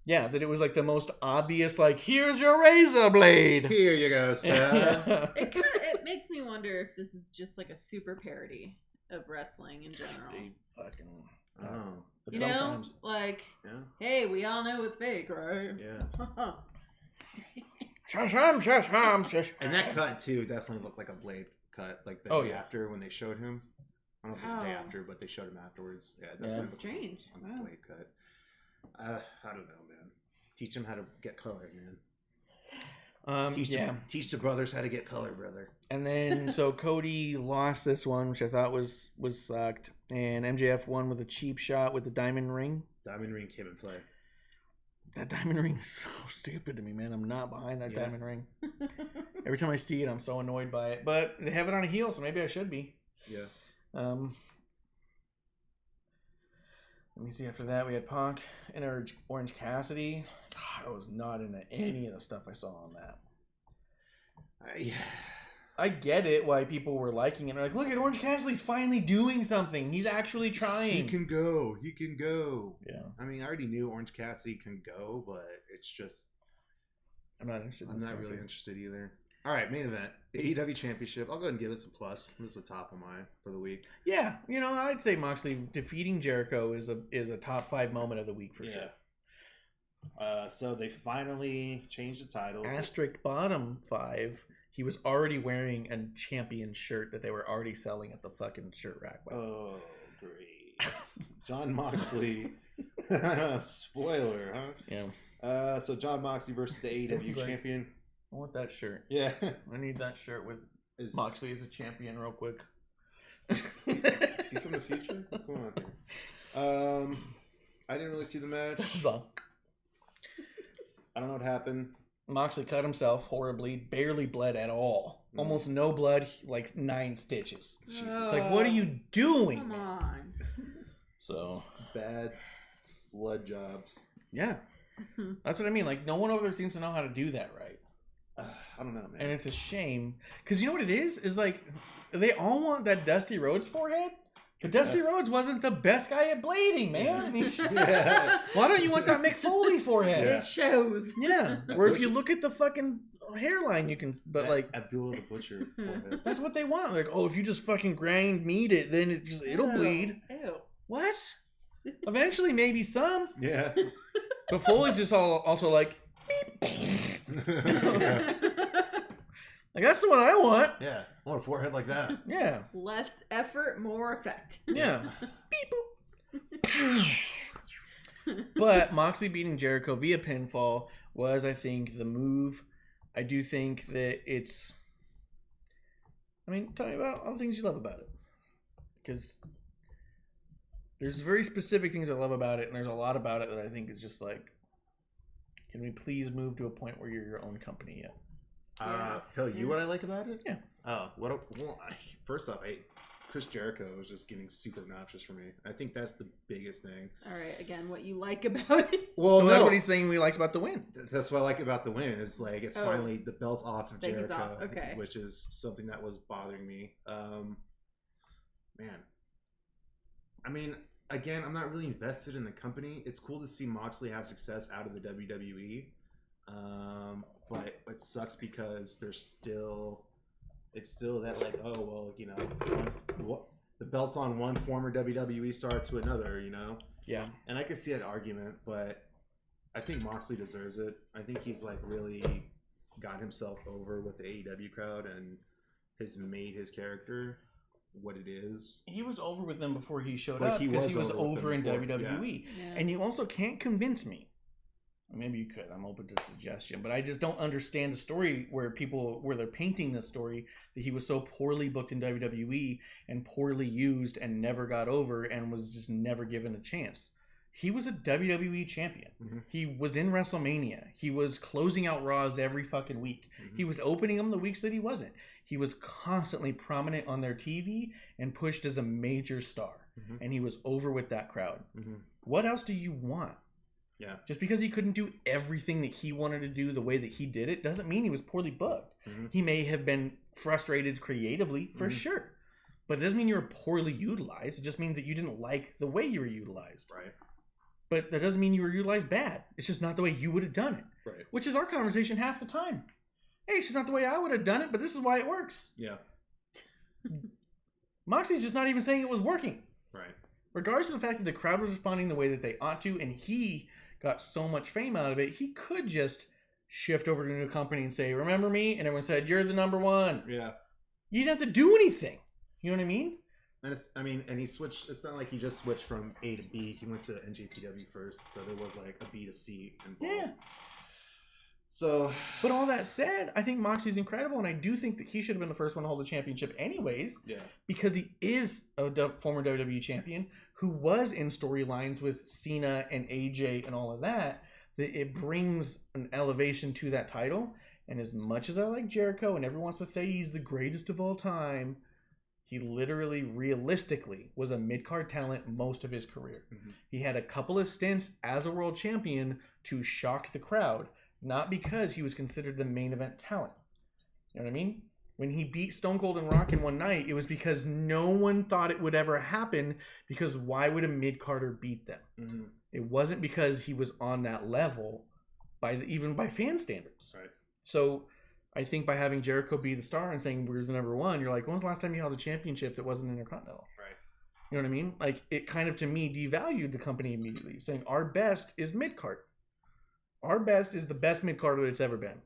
Yeah, that it was like the most obvious, like, here's your razor blade. Here you go, sir. It makes me wonder if this is just like a super parody of wrestling in general. They fucking... You know, like, hey, we all know it's fake, right? Yeah. And that cut, too, definitely looked like a blade cut, like the day after when they showed him. I don't know if it was the day after, but they showed him afterwards. Yeah, that's strange. On the blade cut. I don't know, man. Teach them how to get color, man. Teach the brothers how to get color, brother. And then, so Cody lost this one, which I thought was sucked. And MJF won with a cheap shot with the diamond ring. Diamond ring came in play. That diamond ring is so stupid to me, man. I'm not behind that diamond ring. Every time I see it, I'm so annoyed by it. But they have it on a heel, so maybe I should be. Yeah. Let me see. After that, we had Punk and Orange Cassidy. God, I was not into any of the stuff I saw on that. I get it why people were liking it. They're like, look at Orange Cassidy's finally doing something. He's actually trying. He can go. Yeah. I mean, I already knew Orange Cassidy can go, but it's just... I'm not interested. I'm not really interested either. All right, main event. AEW Championship. I'll go ahead and give this a plus. This is the top of mine for the week. Yeah, you know, I'd say Moxley defeating Jericho is a top 5 moment of the week for sure. So they finally changed the titles. Asterisk bottom 5. He was already wearing a champion shirt that they were already selling at the fucking shirt rack. Oh, great. John Moxley. Spoiler, huh? Yeah. So John Moxley versus the AEW champion. I want that shirt. Yeah. I need that shirt with Moxley as a champion real quick. Is he from the future? What's going on here? I didn't really see the match. I don't know what happened. Moxley cut himself horribly, barely bled at all. Almost no blood, like 9 stitches. Jesus. It's like, what are you doing? Come on. So bad blood jobs. Yeah. That's what I mean. Like, no one over there seems to know how to do that right. I don't know, man. And it's a shame. Because you know what it is? Is like, they all want that Dusty Rhodes forehead. But Dusty Rhodes wasn't the best guy at blading, man. Why don't you want that Mick Foley forehead? It shows. Yeah. Or if you look at the fucking hairline you can, but like Abdullah the Butcher. that's what they want. Like, oh, if you just fucking grind meat it, then it'll bleed. Ew. What? Eventually, maybe some. Yeah. But Foley's just also like, beep. Like, that's the one I want. Yeah. I want a forehead like that. Yeah. Less effort, more effect. Yeah. Beep boop. But Moxley beating Jericho via pinfall was, I think, the move. I do think that it's... I mean, tell me about all the things you love about it. Because there's very specific things I love about it, and there's a lot about it that I think is just like, can we please move to a point where you're your own company yet? Tell you what I like about it? Yeah. Oh, first off, Chris Jericho is just getting super obnoxious for me. I think that's the biggest thing. All right, again, what you like about it? Well, that's what he's saying he likes about the win. That's what I like about the win. Is like it's finally the belt's off of Jericho, off. Okay. Which is something that was bothering me. Man, I mean, again, I'm not really invested in the company. It's cool to see Moxley have success out of the WWE, but it sucks because it's still that like, oh well, you know, the belt's on one former WWE star to another, you know. Yeah. And I can see that argument, but I think Moxley deserves it. I think he's like really got himself over with the AEW crowd and has made his character what it is. He was over with them before he showed up because he was over in WWE. Yeah. And you also can't convince me. Maybe you could. I'm open to suggestion, but I just don't understand a story where they're painting the story that he was so poorly booked in WWE and poorly used and never got over and was just never given a chance. He was a WWE champion. Mm-hmm. He was in WrestleMania. He was closing out Raws every fucking week. Mm-hmm. He was opening them the weeks that he wasn't. He was constantly prominent on their TV and pushed as a major star. Mm-hmm. And he was over with that crowd. Mm-hmm. What else do you want? Yeah. Just because he couldn't do everything that he wanted to do the way that he did it doesn't mean he was poorly booked. Mm-hmm. He may have been frustrated creatively, for sure. But it doesn't mean you were poorly utilized. It just means that you didn't like the way you were utilized. Right. But that doesn't mean you were utilized bad. It's just not the way you would have done it. Right. Which is our conversation half the time. Hey, it's just not the way I would have done it, but this is why it works. Yeah. Moxie's just not even saying it was working. Right. Regardless of the fact that the crowd was responding the way that they ought to, and he got so much fame out of it, he could just shift over to a new company and say, remember me? And everyone said, you're the number one. Yeah. You didn't have to do anything. You know what I mean? And he switched. It's not like he just switched from A to B. He went to NJPW first, so there was like a B to C involved. Yeah. So, but all that said, I think Moxie's incredible, and I do think that he should have been the first one to hold the championship anyways. Yeah. Because he is a former WWE champion who was in storylines with Cena and AJ and all of that. That it brings an elevation to that title. And as much as I like Jericho, and everyone wants to say he's the greatest of all time, he literally, realistically, was a mid-card talent most of his career. Mm-hmm. He had a couple of stints as a world champion to shock the crowd. Not because he was considered the main event talent. You know what I mean? When he beat Stone Cold and Rock in one night, it was because no one thought it would ever happen, because why would a mid-carder beat them? Mm-hmm. It wasn't because he was on that level, even by fan standards. Right. So I think by having Jericho be the star and saying we're the number one, you're like, when was the last time you held a championship that wasn't Intercontinental? Right. You know what I mean? Like, it kind of, to me, devalued the company immediately, saying our best is mid-card. Our best is the best mid-carder that's ever been.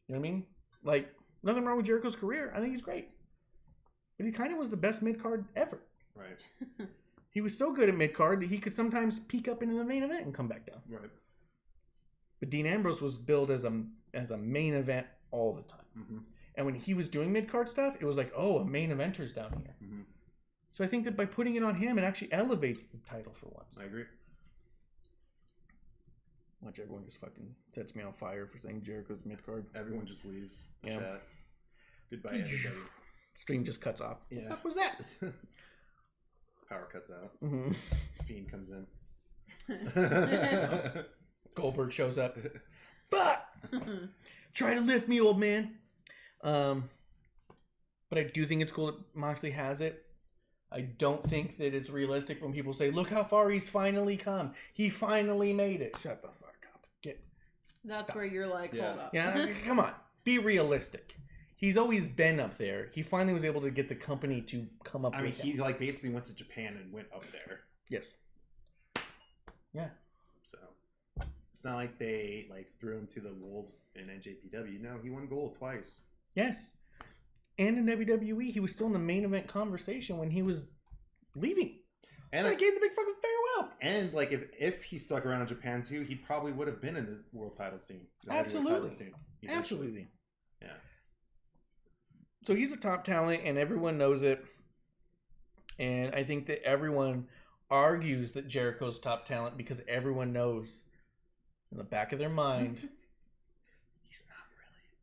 You know what I mean? Like, nothing wrong with Jericho's career. I think he's great. But he kind of was the best mid-card ever. Right. He was so good at mid-card that he could sometimes peek up into the main event and come back down. Right. But Dean Ambrose was billed as a main event all the time. Mm-hmm. And when he was doing mid-card stuff, it was like, oh, a main eventer's down here. Mm-hmm. So I think that by putting it on him, it actually elevates the title for once. I agree. Watch everyone just fucking sets me on fire for saying Jericho's mid-card. Everyone just leaves the yeah. chat. Goodbye, everybody. Stream just cuts off. Yeah. What was that? Power cuts out. Mm-hmm. Fiend comes in. Goldberg shows up. Fuck! Try to lift me, old man. But I do think it's cool that Moxley has it. I don't think that it's realistic when people say, look how far he's finally come. He finally made it. Shut the fuck up. That's stop. Where you're like, hold up. Yeah, come on. be realistic. He's always been up there. He finally was able to get the company to come up. He like basically went to Japan and went up there. Yes. Yeah. So it's not like they like threw him to the wolves in NJPW. No, he won gold twice. Yes. And in WWE, he was still in the main event conversation when he was leaving. And so I gave the big fucking farewell. And like if he stuck around in Japan too, he probably would have been in the world title scene. Absolutely. Absolutely. Yeah. So he's a top talent and everyone knows it. And I think that everyone argues that Jericho's top talent because everyone knows in the back of their mind he's not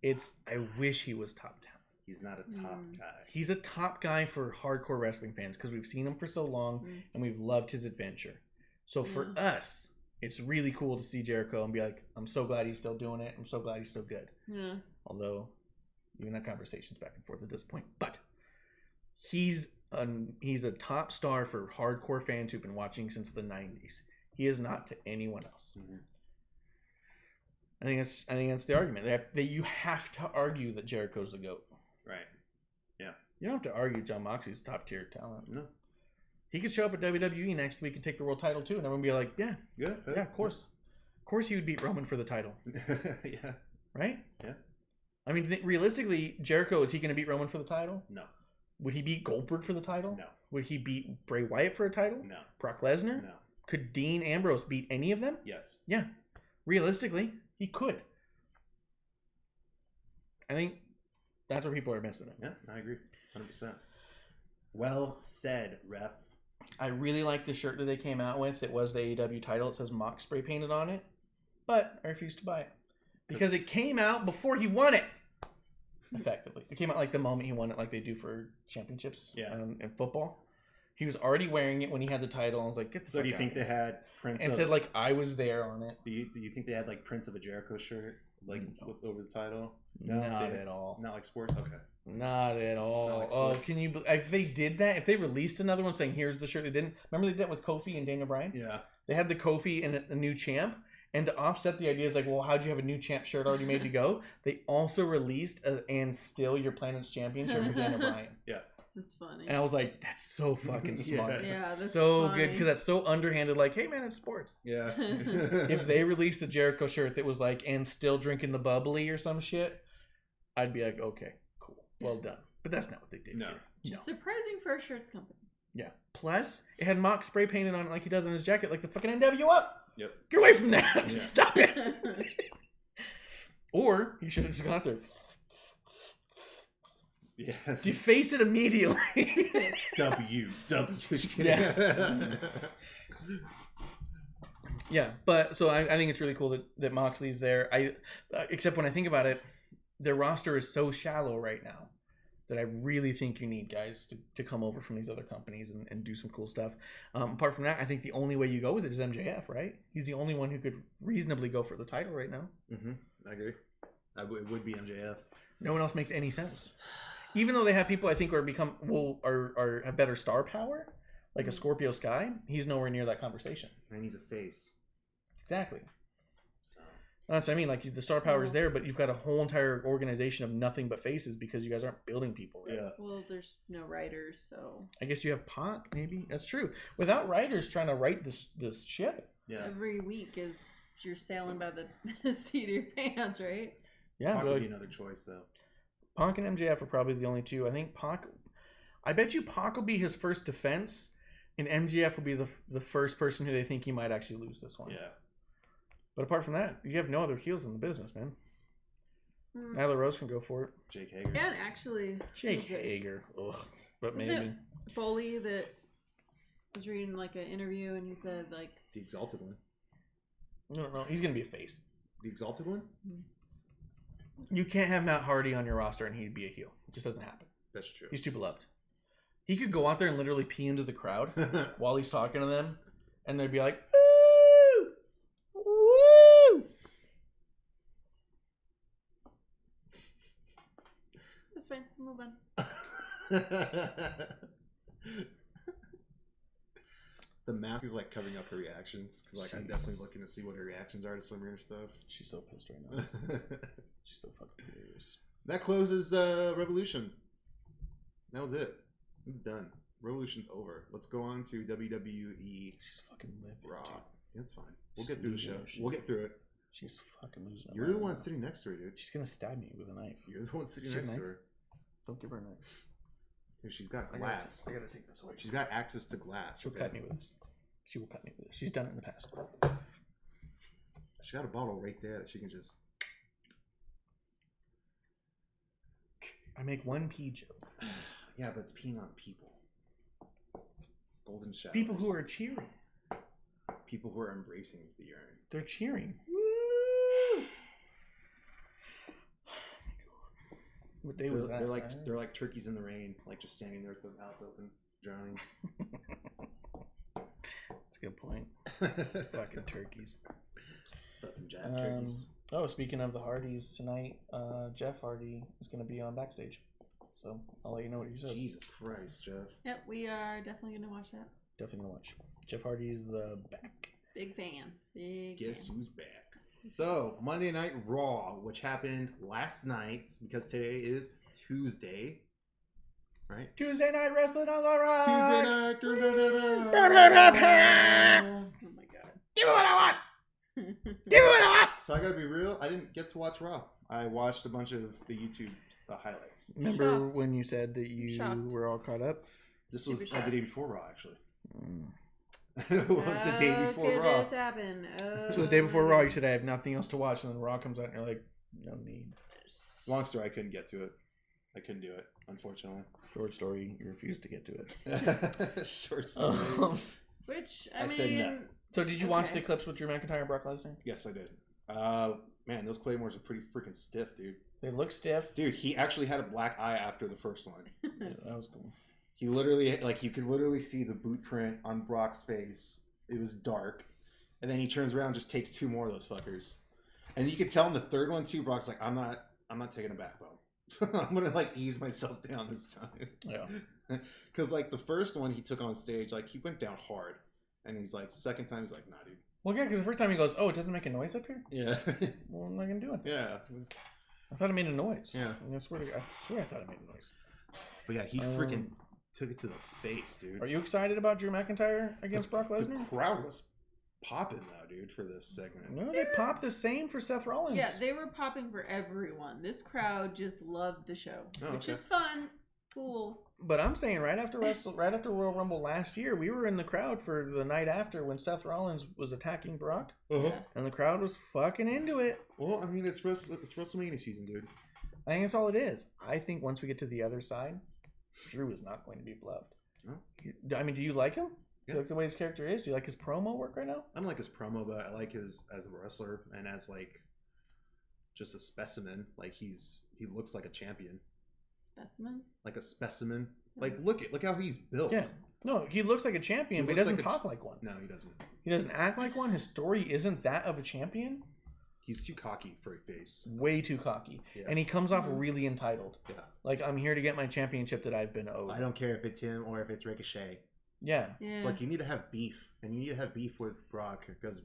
really. I wish he was top talent. He's not a top guy. He's a top guy for hardcore wrestling fans because we've seen him for so long and we've loved his adventure. So for us, it's really cool to see Jericho and be like, I'm so glad he's still doing it. I'm so glad he's still good. Yeah. Although, even that conversation's back and forth at this point. But he's a top star for hardcore fans who've been watching since the 90s. He is not to anyone else. Mm-hmm. I think that's the argument. That you have to argue that Jericho's the GOAT. Right. Yeah. You don't have to argue John Moxley's top tier talent. No. He could show up at WWE next week and take the world title too, and everyone would be like, yeah, of course. Of course he would beat Roman for the title. Yeah. Right? Yeah. I mean, realistically, Jericho, is he going to beat Roman for the title? No. Would he beat Goldberg for the title? No. Would he beat Bray Wyatt for a title? No. Brock Lesnar? No. Could Dean Ambrose beat any of them? Yes. Yeah. Realistically, he could. I think that's where people are missing it. Yeah, I agree. 100%. Well said, ref. I really like the shirt that they came out with. It was the AEW title. It says Mox spray painted on it. But I refused to buy it. Because it came out before he won it. Effectively. It came out like the moment he won it, like they do for championships in football. He was already wearing it when he had the title. I was like, get the So do you think they had prints and said, like, I was there on it. Do you think they had, like, prints of a Jericho shirt, like, over the title? No, not at all. Not like sports? Okay. Not at all. Like can you... If they did that, if they released another one saying, here's the shirt, they didn't... Remember they did that with Kofi and Daniel Bryan? Yeah. They had the Kofi and a new champ. And to offset the idea is like, well, how'd you have a new champ shirt already made to go? They also released and still your Planet's Champion shirt for Daniel Bryan. Yeah. That's funny. And I was like, that's so fucking smart. Yeah, that's so funny. good because that's so underhanded. Like, hey man, it's sports. Yeah. If they released a Jericho shirt that was like, and still drinking the bubbly or some shit, I'd be like, okay, cool, well done. But that's not what they did. No. Which is surprising for a shirts company. Yeah. Plus, it had Mox spray painted on it like he does on his jacket, like the fucking NWO. Yep. Get away from that. Yeah. Stop it. Or you should have just gone out there. Yeah. Deface it immediately. W. Yeah. Yeah, but so I think it's really cool that Moxley's there. Except when I think about it, their roster is so shallow right now that I really think you need guys to come over from these other companies and do some cool stuff. Apart from that, I think the only way you go with it is MJF, right? He's the only one who could reasonably go for the title right now. Mm-hmm. I agree. It would be MJF. No one else makes any sense. Even though they have people I think have better star power, like a Scorpio Sky, he's nowhere near that conversation. And he's a face. Exactly. So that's what I mean. Like the star power is there, but you've got a whole entire organization of nothing but faces because you guys aren't building people. Right? Yeah. Well, there's no writers, so I guess you have Pac. Maybe that's true. Without writers trying to write this ship, every week is you're sailing by the seat of your pants, right? Yeah, Pac would be another choice though. Pac and MJF are probably the only two. I think Pac. I bet you Pac will be his first defense, and MJF will be the first person who they think he might actually lose this one. Yeah. But apart from that, you have no other heels in the business, man. Nyla Rose can go for it. Jake Hager. Yeah, and actually, Jake Hager. Ugh. But maybe Foley that was reading like an interview, and he said like the Exalted one. No, he's gonna be a face. The Exalted one. You can't have Matt Hardy on your roster and he'd be a heel. It just doesn't happen. That's true. He's too beloved. He could go out there and literally pee into the crowd while he's talking to them, and they'd be like, "Woo! Woo!" That's fine. Move on. The mask is like covering up her reactions because like I'm definitely looking to see what her reactions are to some of her stuff. She's so pissed right now. She's so fucking furious. That closes Revolution. That was it. It's done. Revolution's over. Let's go on to WWE. She's fucking livid. Raw. It's fine. We'll get through the show. We'll get through it. She's fucking losing it. You're the one sitting next to her, dude. She's gonna stab me with a knife. You're the one sitting next to her. Don't give her a knife. She's got glass. I gotta take this away. She's got access to glass. She'll cut me with this. She will cut me with this. She's done it in the past. She got a bottle right there that she can just. I make one pee joke. Yeah, but it's peeing on people. Golden showers. People who are cheering. People who are embracing the urine. They're cheering. Woo! What day was that? They're like turkeys in the rain, like just standing there with their mouths open, drowning. That's a good point. Fucking turkeys. Fucking jab turkeys. Oh, speaking of the Hardys tonight, Jeff Hardy is going to be on backstage. So I'll let you know what he says. Jesus Christ, Jeff. Yep, we are definitely going to watch that. Definitely going to watch. Jeff Hardy's back. Big fan. Guess who's back? So, Monday Night Raw, which happened last night, because today is Tuesday. Right? Tuesday Night Wrestling on the Rocks! Tuesday night. Oh my god. Give me what I want! Give me what I want! So I gotta be real, I didn't get to watch Raw. I watched a bunch of the YouTube highlights. Remember when you said that you were all caught up? This was the day before Raw, actually. It was the day before Raw. This happen? So the day before Raw, you said I have nothing else to watch, and then Raw comes out, and you're like, no need. Long story, I couldn't get to it. I couldn't do it, unfortunately. Short story, you refused to get to it. Short story. Which, I said no. So did you watch the clips with Drew McIntyre and Brock Lesnar? Yes, I did. Man, those Claymores are pretty freaking stiff, dude. They look stiff. Dude, he actually had a black eye after the first one. Yeah, that was cool. He literally, like, you could literally see the boot print on Brock's face. It was dark. And then he turns around and just takes two more of those fuckers. And you could tell in the third one, too, Brock's like, I'm not taking a backbone. I'm going to, like, ease myself down this time. Yeah. Because, like, the first one he took on stage, like, he went down hard. And he's like, second time, he's like, nah, dude. Well, yeah, because the first time he goes, oh, it doesn't make a noise up here? Yeah. Well, I'm not going to do it. Yeah. I thought it made a noise. Yeah. I swear I thought it made a noise. But yeah, he freaking took it to the face, dude. Are you excited about Drew McIntyre against Brock Lesnar? The crowd was popping though, dude, for this segment. No, they popped the same for Seth Rollins. Yeah, they were popping for everyone. This crowd just loved the show, which is fun, cool. But I'm saying right after Royal Rumble last year, we were in the crowd for the night after when Seth Rollins was attacking Brock, and the crowd was fucking into it. Well, I mean, it's WrestleMania season, dude. I think that's all it is. I think once we get to the other side, Drew is not going to be beloved. No? I mean, do you like him? Yeah. Do you like the way his character is? Do you like his promo work right now? I don't like his promo, but I like his as a wrestler and as like just a specimen. Like he looks like a champion. Specimen? Like a specimen. Like look how he's built. Yeah. No, he looks like a champion, but he doesn't talk like one. No, he doesn't. He doesn't act like one. His story isn't that of a champion. He's too cocky for a face. Way too cocky. Yeah. And he comes off really entitled. Yeah. Like, I'm here to get my championship that I've been owed. I don't care if it's him or if it's Ricochet. Yeah. It's like you need to have beef. And you need to have beef with Brock because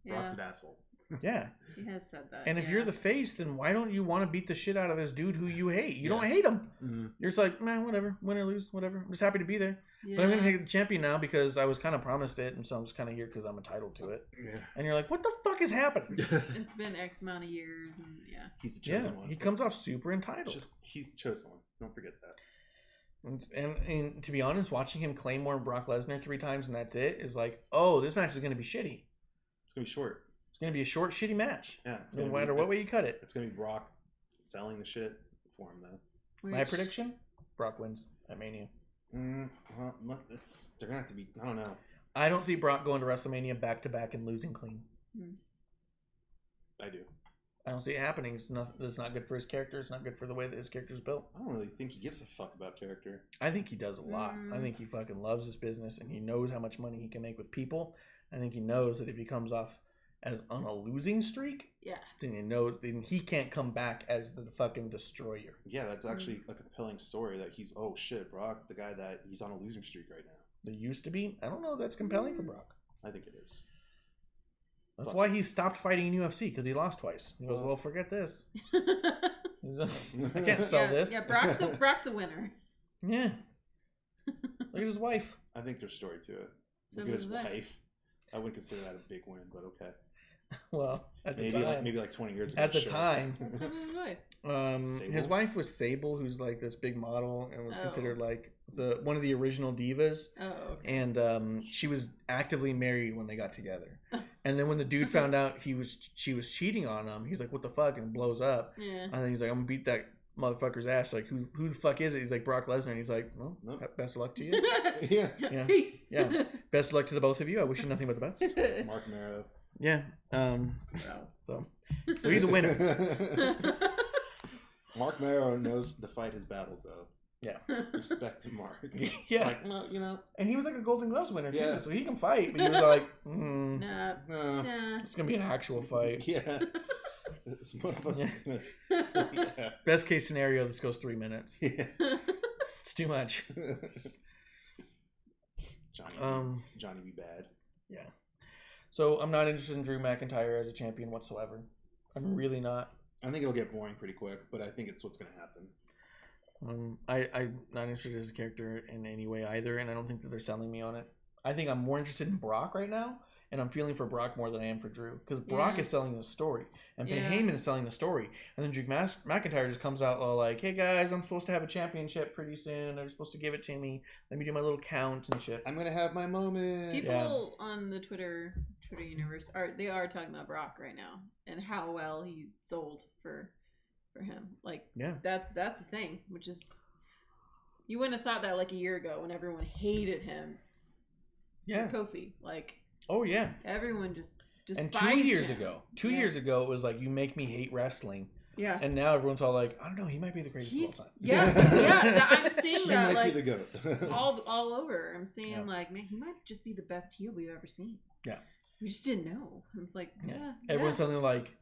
Brock's an asshole. Yeah. He has said that. And if you're the face, then why don't you want to beat the shit out of this dude who you hate? You don't hate him. Mm-hmm. You're just like, man, whatever. Win or lose, whatever. I'm just happy to be there. Yeah. But I'm going to take the champion now because I was kind of promised it. And so I'm just kind of here because I'm entitled to it. Yeah. And you're like, what the fuck is happening? It's been X amount of years. And he's the chosen one. He comes off super entitled. He's the chosen one. Don't forget that. And to be honest, watching him Claymore Brock Lesnar 3 times and that's it is like, oh, this match is going to be shitty. It's going to be short. It's going to be a short, shitty match. Yeah. No matter what way you cut it. It's going to be Brock selling the shit for him, though. My prediction? Brock wins at Mania. Well, they're going to have to be, I don't know. I don't see Brock going to WrestleMania back-to-back and losing clean. I do. I don't see it happening. It's not good for his character. It's not good for the way that his character's built. I don't really think he gives a fuck about character. I think he does a lot. I think he fucking loves his business and he knows how much money he can make with people. I think he knows that if he comes off as on a losing streak, then he can't come back as the fucking destroyer. Yeah, that's actually a compelling story that he's, oh shit, Brock, the guy that he's on a losing streak right now. there used to be. I don't know if that's compelling for Brock. I think it is. That's why he stopped fighting in UFC, because he lost twice. He goes, well, forget this. I can't sell this. Yeah, Brock's a winner. Yeah. Look at his wife. I think there's story to it. So Look at his wife. I wouldn't consider that a big win, but okay. Well, at the maybe time. maybe like 20 years ago. At the time. What's up with his wife? His wife was Sable, who's like this big model and was considered like one of the original divas. Oh, okay. And she was actively married when they got together. And then when the dude found out she was cheating on him, he's like, "What the fuck?" and blows up. Yeah. And then he's like, "I'm gonna beat that motherfucker's ass." Like, who the fuck is it? He's like, Brock Lesnar. And he's like, "Well, best of luck to you." Yeah. Yeah. Best of luck to the both of you. I wish you nothing but the best. Mark Mero. Yeah. So he's a winner. Mark Mero knows to fight his battles though. Yeah. Respect to Mark. Yeah. It's like, well, you know. And he was like a Golden Gloves winner too, Yeah. so he can fight. But he was like, Nah. it's gonna be an actual fight. Yeah. One of us is gonna. Yeah. Best case scenario, this goes 3 minutes. Yeah. It's too much. Johnny be bad. Yeah. So I'm not interested in Drew McIntyre as a champion whatsoever. I'm really not. I think it'll get boring pretty quick, but I think it's what's going to happen. I'm not interested as a character in any way either, and I don't think that they're selling me on it. I think I'm more interested in Brock right now, and I'm feeling for Brock more than I am for Drew, because Brock is selling the story, and Ben Heyman is selling the story, and then Drew McIntyre just comes out all like, "Hey guys, I'm supposed to have a championship pretty soon. They're supposed to give it to me. Let me do my little count and shit." I'm gonna have my moment. People on the Twitter universe are talking about Brock right now and how well he sold for him. Like, that's the thing, which is, you wouldn't have thought that like a year ago when everyone hated him. Yeah, Kofi, like. Oh yeah, everyone just and 2 years ago, 2 years ago, it was like, you make me hate wrestling. Yeah. And now everyone's all like, I don't know, he might be the greatest of all time. Yeah, I'm seeing he that might like be the GOAT. all over. I'm seeing like, man, he might just be the best heel we've ever seen. Yeah. We just didn't know. It's like, everyone's something like,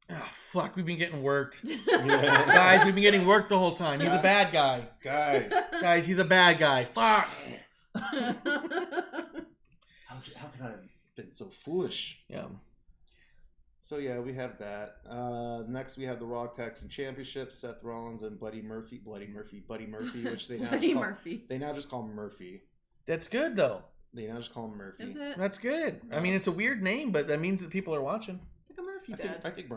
"Ah, fuck, we've been getting worked." Guys, we've been getting worked the whole time. He's a bad guy. Guys, he's a bad guy. Fuck. How can I have been so foolish? Yeah. So yeah, we have that. Next, we have the Raw Tag Team Championship: Seth Rollins and Buddy Murphy, which they now just call Murphy. That's good though. They now just call him Murphy. That's it. That's good. I mean, it's a weird name, but that means that people are watching. It's like a Murphy dad. I think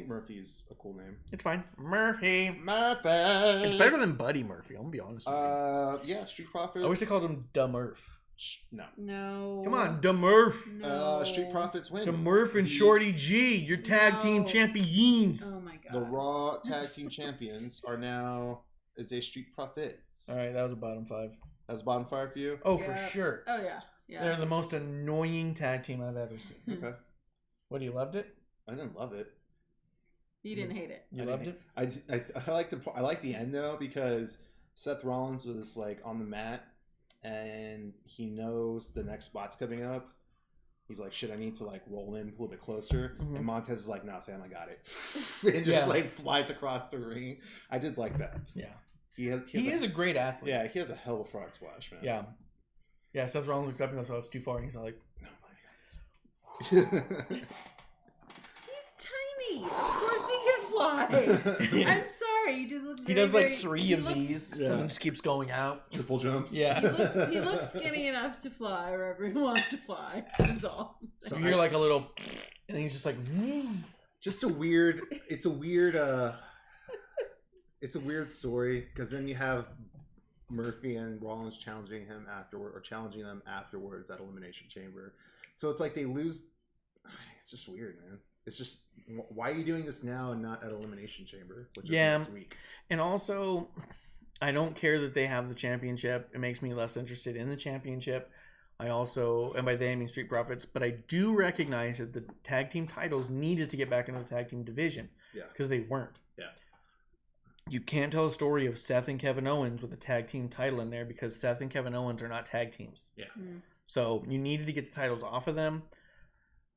Murphy's a cool name. It's fine. Murphy. It's better than Buddy Murphy. I'm gonna be honest with you. Yeah, Street Profits. I wish they called him Da Murph. No. Come on, Da Murph. No. Street Profits win. Da Murph and Shorty G, your tag team champions. Oh my god. The Raw Tag Team Champions are now Street Profits. All right, that was a bottom 5. That's bottom 5 for you? Oh, for sure. Oh yeah. Yeah. They're the most annoying tag team I've ever seen. Okay. What, you loved it? I didn't love it. You didn't hate it. You loved it? I like the end though, because Seth Rollins was like on the mat and he knows the next spot's coming up. He's like, shit, I need to like roll in a little bit closer. And Montez is like, nah, fam, I got it. And just like flies across the ring. I did like that. Yeah. He is a great athlete. Yeah, he has a hell of a frog splash, man. Yeah. Yeah, Seth Rollins looks up and goes, "Oh, it's too far." And he's like, "No, I got this." He's tiny. Of course he can fly. I'm sorry. He just looks he does like 3 of these and then just keeps going out. Triple jumps. Yeah. He looks skinny enough to fly wherever he wants to fly. That's all. So you hear like a little, and then he's just like, just a weird, it's a weird story, because then you have Murphy and Rollins challenging them afterwards at Elimination Chamber. So it's like they lose. It's just weird, man. It's just, why are you doing this now and not at Elimination Chamber, which is next week? And also, I don't care that they have the championship. It makes me less interested in the championship. I also, and by they I mean Street Profits, but I do recognize that the tag team titles needed to get back into the tag team division. Yeah. Because they weren't. Yeah. You can't tell a story of Seth and Kevin Owens with a tag team title in there, because Seth and Kevin Owens are not tag teams. Yeah. So you needed to get the titles off of them.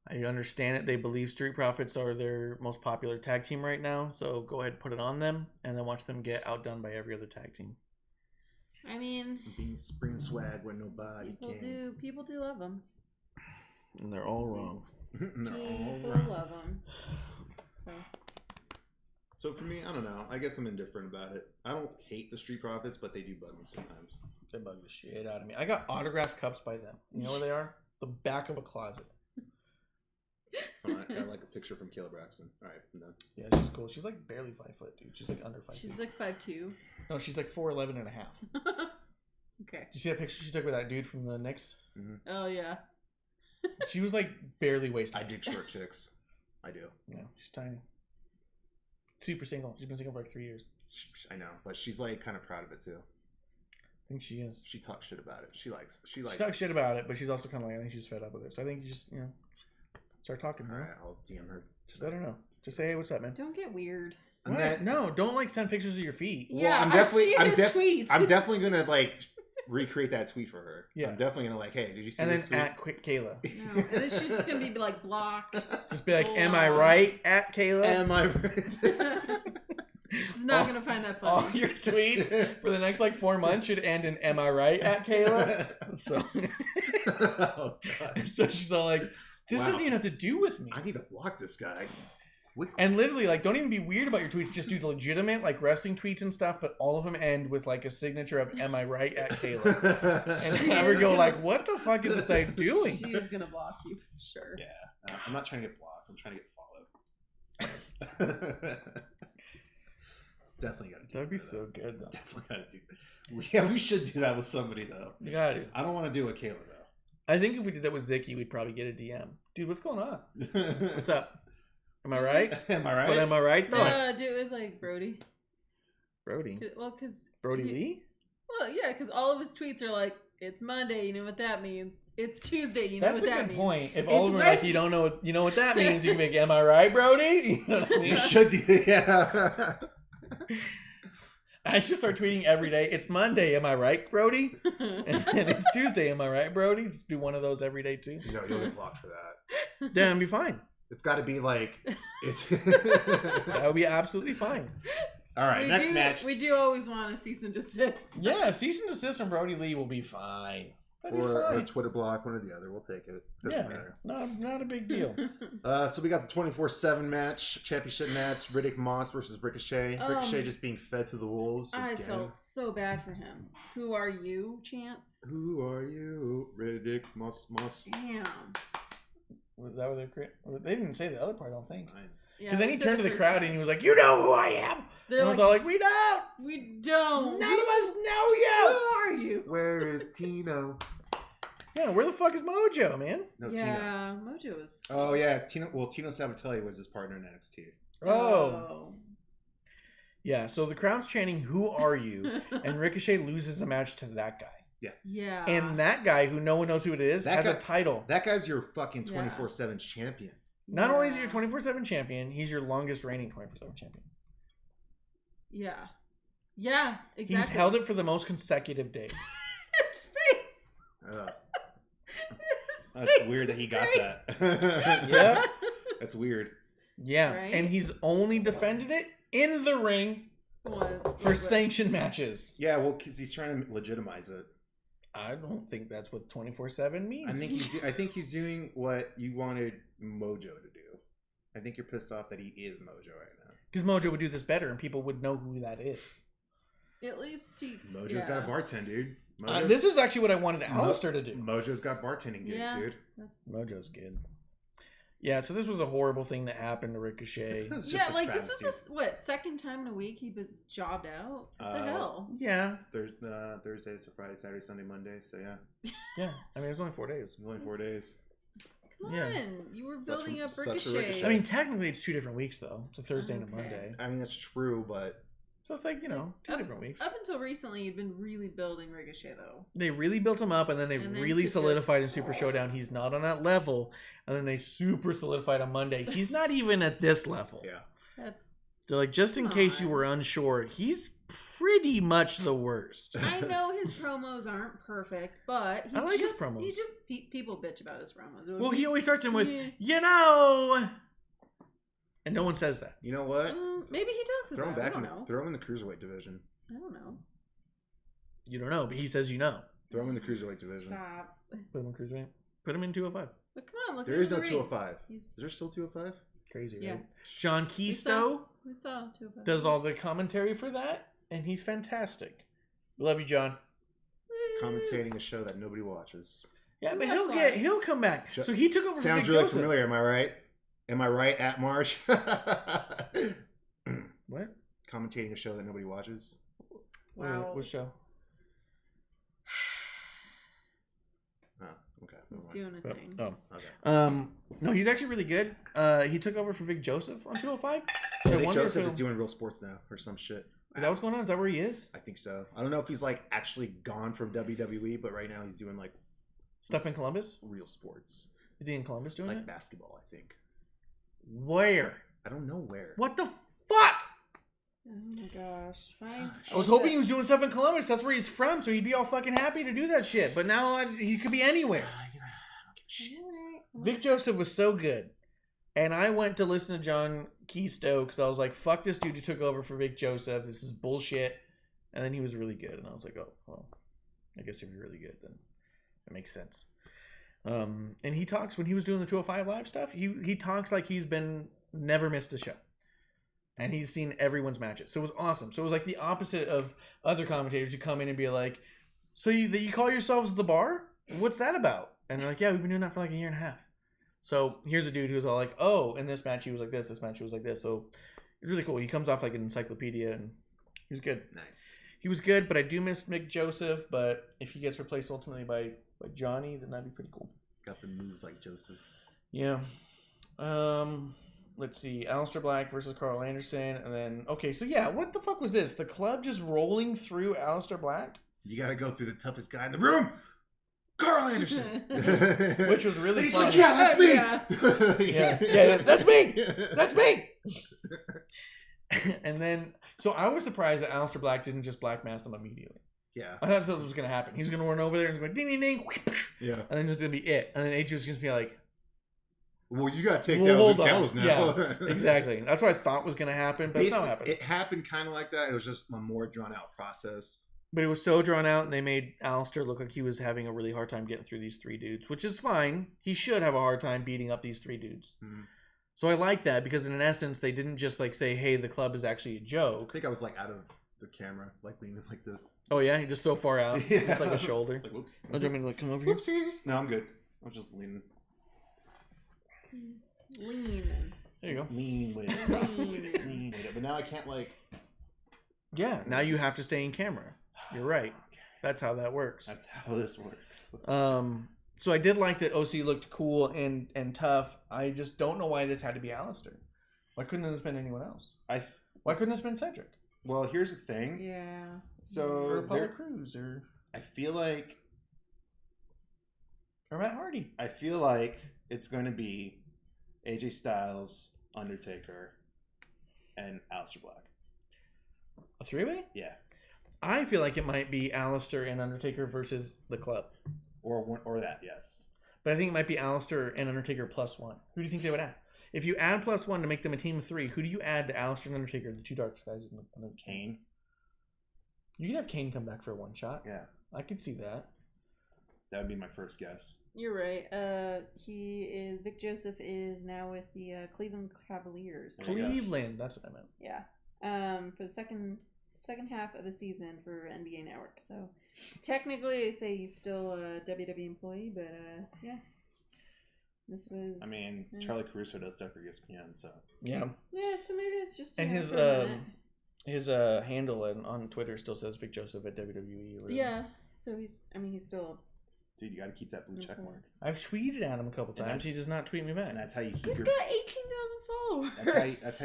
I understand it. They believe Street Profits are their most popular tag team right now. So go ahead and put it on them and then watch them get outdone by every other tag team. I mean, Being spring swag when nobody can. People do love them. And they're all wrong. And they're all People wrong. love them. So for me, I don't know. I guess I'm indifferent about it. I don't hate the Street Profits, but they do bug me sometimes. They bug the shit out of me. I got autographed cups by them. You know where they are? The back of a closet. All right, got like a picture from Kayla Braxton. All right, I'm done. Yeah, she's cool. She's like barely 5 foot, dude. She's like under 5 She's feet. like 5'2". No, she's like 4'11" and a half. Okay. Did you see that picture she took with that dude from the Knicks? Mm-hmm. Oh yeah. She was like barely waist high. I dig short chicks. I do. Yeah, she's tiny. Super single. She's been single for like 3 years. I know, but she's like kind of proud of it too. I think she is. She talks shit about it. She likes. She talks shit about it, but she's also kind of like, I think she's fed up with it. So I think you just, start talking. All right, I'll DM her. Just let her know. Just say, hey, what's up, man? Don't get weird. What? No, don't like send pictures of your feet. Yeah, I'm definitely gonna like recreate that tweet for her. Yeah, I'm definitely gonna like, hey, did you see and this then tweet? at quick Kayla. No, and then she's just gonna be like block. Just be like, am I right at Kayla? Am I right? She's not gonna find that funny. All your tweets for the next like 4 months should end in "Am I right?" at Kayla. So, Oh, God. so she's all like, "This doesn't even have to do with me." I need to block this guy. Quickly. And literally, like, don't even be weird about your tweets. Just do the legitimate, like, wrestling tweets and stuff, but all of them end with, like, a signature of, am I right at Kayla? And have her go, like, what the fuck is this guy doing? She is going to block you, for sure. Yeah. I'm not trying to get blocked. I'm trying to get followed. Definitely got to do that. That'd be so good, though. Definitely got to do that. Yeah, we should do that with somebody, though. You gotta do. I don't want to do it with Kayla, though. I think if we did that with Zicky, we'd probably get a DM. Dude, what's going on? What's up? Am I right? Am I right? But am I right, though? No, do it with, like, Brody. Brody? Well, because... Brody Lee? Well, yeah, because all of his tweets are like, it's Monday, you know what that means. It's Tuesday, you know That's what that means. That's a good point. If all of them are like, you don't know what, you know what that means, you can be like, am I right, Brody? You know what I mean? You should do that. Yeah. I should start tweeting every day. It's Monday, am I right, Brody? And then it's Tuesday, am I right, Brody? Just do one of those every day, too. No, you'll get blocked for that. Then it'll be fine. It's got to be like... it's. That would be absolutely fine. All right, next match. We do always want a cease and desist. Yeah, cease and desist from Brody Lee will be fine. Or a Twitter block, one or the other. We'll take it. Doesn't matter. Not a big deal. So we got the 24/7 match, championship match, Riddick Moss versus Ricochet. Ricochet just being fed to the wolves again. I felt so bad for him. Who are you, Chance? Who are you, Riddick Moss? Damn. Was that what they didn't say the other part, I don't think. Yeah, because then he turned to the crowd and he was like, "You know who I am." And I was all like, "We don't. We don't. None of us know you. Who are you? Where is Tino? Yeah, where the fuck is Mojo, man? No, yeah, Tino. Mojo is. Oh yeah, Tino. Well, Tino Sabatelli was his partner in NXT. Oh. Yeah. So the crowd's chanting, "Who are you?" and Ricochet loses a match to that guy. Yeah. Yeah. And that guy, who no one knows who it is, has a title. That guy's your fucking 24/7 champion. Not only is he your 24/7 champion, he's your longest reigning 24/7 champion. Yeah. Yeah, exactly. He's held it for the most consecutive days. His face. That's weird that he got that. Yeah. That's weird. Yeah. Right? And he's only defended it in the ring for sanctioned matches. Yeah, well, because he's trying to legitimize it. I don't think that's what 24/7 means. I think he's doing what you wanted Mojo to do. I think you're pissed off that he is Mojo right now. Because Mojo would do this better, and people would know who that is. At least Mojo's got a bartend, dude. This is actually what I wanted Alistair to do. Mojo's got bartending gigs, dude. Mojo's good. Yeah, so this was a horrible thing that happened to Ricochet. Yeah, like this is the second time in a week he's been jobbed out? What the hell? Yeah. Thursday, so Friday, Saturday, Sunday, Monday. So yeah. Yeah, I mean it was only 4 days. It was only 4 days. Come on, you were building up Ricochet. I mean, technically it's 2 different weeks though. It's a Thursday and a Monday. I mean that's true, but so it's like 2 different weeks. Up until recently, you'd been really building Ricochet though. They really built him up, and then they really solidified in Super Showdown. He's not on that level, and then they super solidified on Monday. He's not even at this level. Yeah, they're like, just in case you were unsure, he's pretty much the worst. I know his promos aren't perfect, but I like his promos. He just people bitch about his promos. Well, he always starts him with, you know. And no one says that. You know what? Maybe he talks about Throw him it. throw him in the cruiserweight division. I don't know. You don't know, but he says you know. Throw him in the cruiserweight division. Stop. Put him in cruiserweight. Put him in 205. But come on, look. There is no 205. Is there still 205? Crazy, right? Yeah. John Keisto We saw 205. does all the commentary for that, and he's fantastic. Love you, John. Commentating a show that nobody watches. Yeah, but he'll come back. So he took over. Sounds for Vic really Joseph. familiar. Am I right? Am I right, at Marsh? What? Commentating a show that nobody watches. Wow. What show? Oh, okay. He's doing a thing. Oh. Okay. No, he's actually really good. He took over for Vic Joseph on 205. So Vic Joseph is doing Real Sports now or some shit. Is that what's going on? Is that where he is? I think so. I don't know if he's like actually gone from WWE, but right now he's doing like Stuff in Columbus? Real Sports. Is he in Columbus doing Like it? basketball, I think. Where? I don't know where. What the fuck? Oh my gosh. Fine. I was hoping he was doing stuff in Columbus. That's where he's from, so he'd be all fucking happy to do that shit. But now he could be anywhere. I don't give a shit. Vic Joseph was so good. And I went to listen to John Keisto because I was like, fuck this dude who took over for Vic Joseph. This is bullshit. And then he was really good. And I was like, oh, well, I guess if you're really good, then it makes sense. And he talks, when he was doing the 205 Live stuff, he talks like he's never missed a show. And he's seen everyone's matches. So it was awesome. So it was like the opposite of other commentators who come in and be like, so you call yourselves The Bar? What's that about? And they're like, yeah, we've been doing that for like a year and a half. So here's a dude who's all like, oh, in this match he was like this match he was like this. So it's really cool. He comes off like an encyclopedia, and he was good. Nice. He was good, but I do miss Mick Joseph. But if he gets replaced ultimately by Johnny, then that'd be pretty cool. Got the moves like Joseph. Yeah. Let's see. Aleister Black versus Carl Anderson. And then, okay, so yeah, what the fuck was this? The club just rolling through Aleister Black? You got to go through the toughest guy in the room. Carl Anderson. Which was really he's fun. like, yeah, that's me. Yeah, that's me. That's me. And then, so I was surprised that Aleister Black didn't just black mask him immediately. Yeah. I thought that's what was going to happen. He was going to run over there and he's going ding, ding, ding. Yeah. And then it was going to be it. And then AJ was going to be like, well, you got to take down Luke Gallows now. Yeah, exactly. That's what I thought was going to happen, but it's not happening. It happened kind of like that. It was just a more drawn out process. But it was so drawn out, and they made Aleister look like he was having a really hard time getting through these three dudes, which is fine. He should have a hard time beating up these three dudes. Mm-hmm. So I like that, because in essence, they didn't just like say, hey, the club is actually a joke. I think I was like out of the camera, like leaning like this. Oh, yeah? You're just so far out. Yeah. It's like a shoulder. It's like, whoops. Oh, do you want me to like, come over here? Whoopsies. No, I'm good. I'm just leaning. Lean. There you go. Lean with it. Lean with it. But now I can't like... Yeah, now you have to stay in camera. You're right. That's how that works. That's how this works. So I did like that OC looked cool and tough. I just don't know why this had to be Aleister. Why couldn't this been anyone else? Why couldn't this been Cedric? Well, here's the thing. Yeah. So or Apollo Crews or I feel like Matt Hardy. I feel like it's going to be AJ Styles, Undertaker, and Aleister Black. A three-way? Yeah. I feel like it might be Aleister and Undertaker versus the club. Or that, yes. But I think it might be Aleister and Undertaker plus one. Who do you think they would add? If you add plus one to make them a team of three, who do you add to Aleister and Undertaker, the two darkest guys? Kane. You could have Kane come back for a one shot. Yeah. I could see that. That would be my first guess. You're right. Vic Joseph is now with the Cleveland Cavaliers. Cleveland, that's what I meant. Yeah. For the second half of the season for NBA Network. So technically, they say he's still a WWE employee, but yeah. This was. I mean, Charlie Caruso does stuff for ESPN, so. Yeah. Yeah, so maybe it's just. And his handle on Twitter still says Vic Joseph at WWE. Or whatever. Yeah. So he's still. Dude, you got to keep that blue check mark. I've tweeted at him a couple times. He does not tweet me back. And that's how you keep. He's got 18,000 followers. That's how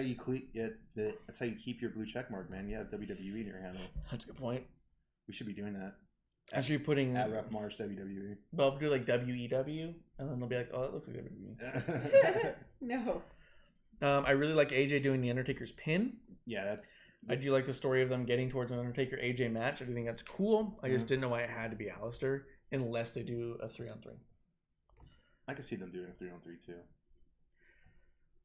you keep your blue check mark, man. You have WWE in your handle. That's a good point. We should be doing that. I should be putting at Rough March WWE. Well, I'll do like WEW, and then they'll be like, "Oh, that looks like WWE." No. I really like AJ doing the Undertaker's pin. Yeah, I do like the story of them getting towards an Undertaker AJ match. I do think that's cool. I just didn't know why it had to be Aleister unless they do a 3-on-3. I could see them doing a 3-on-3 too.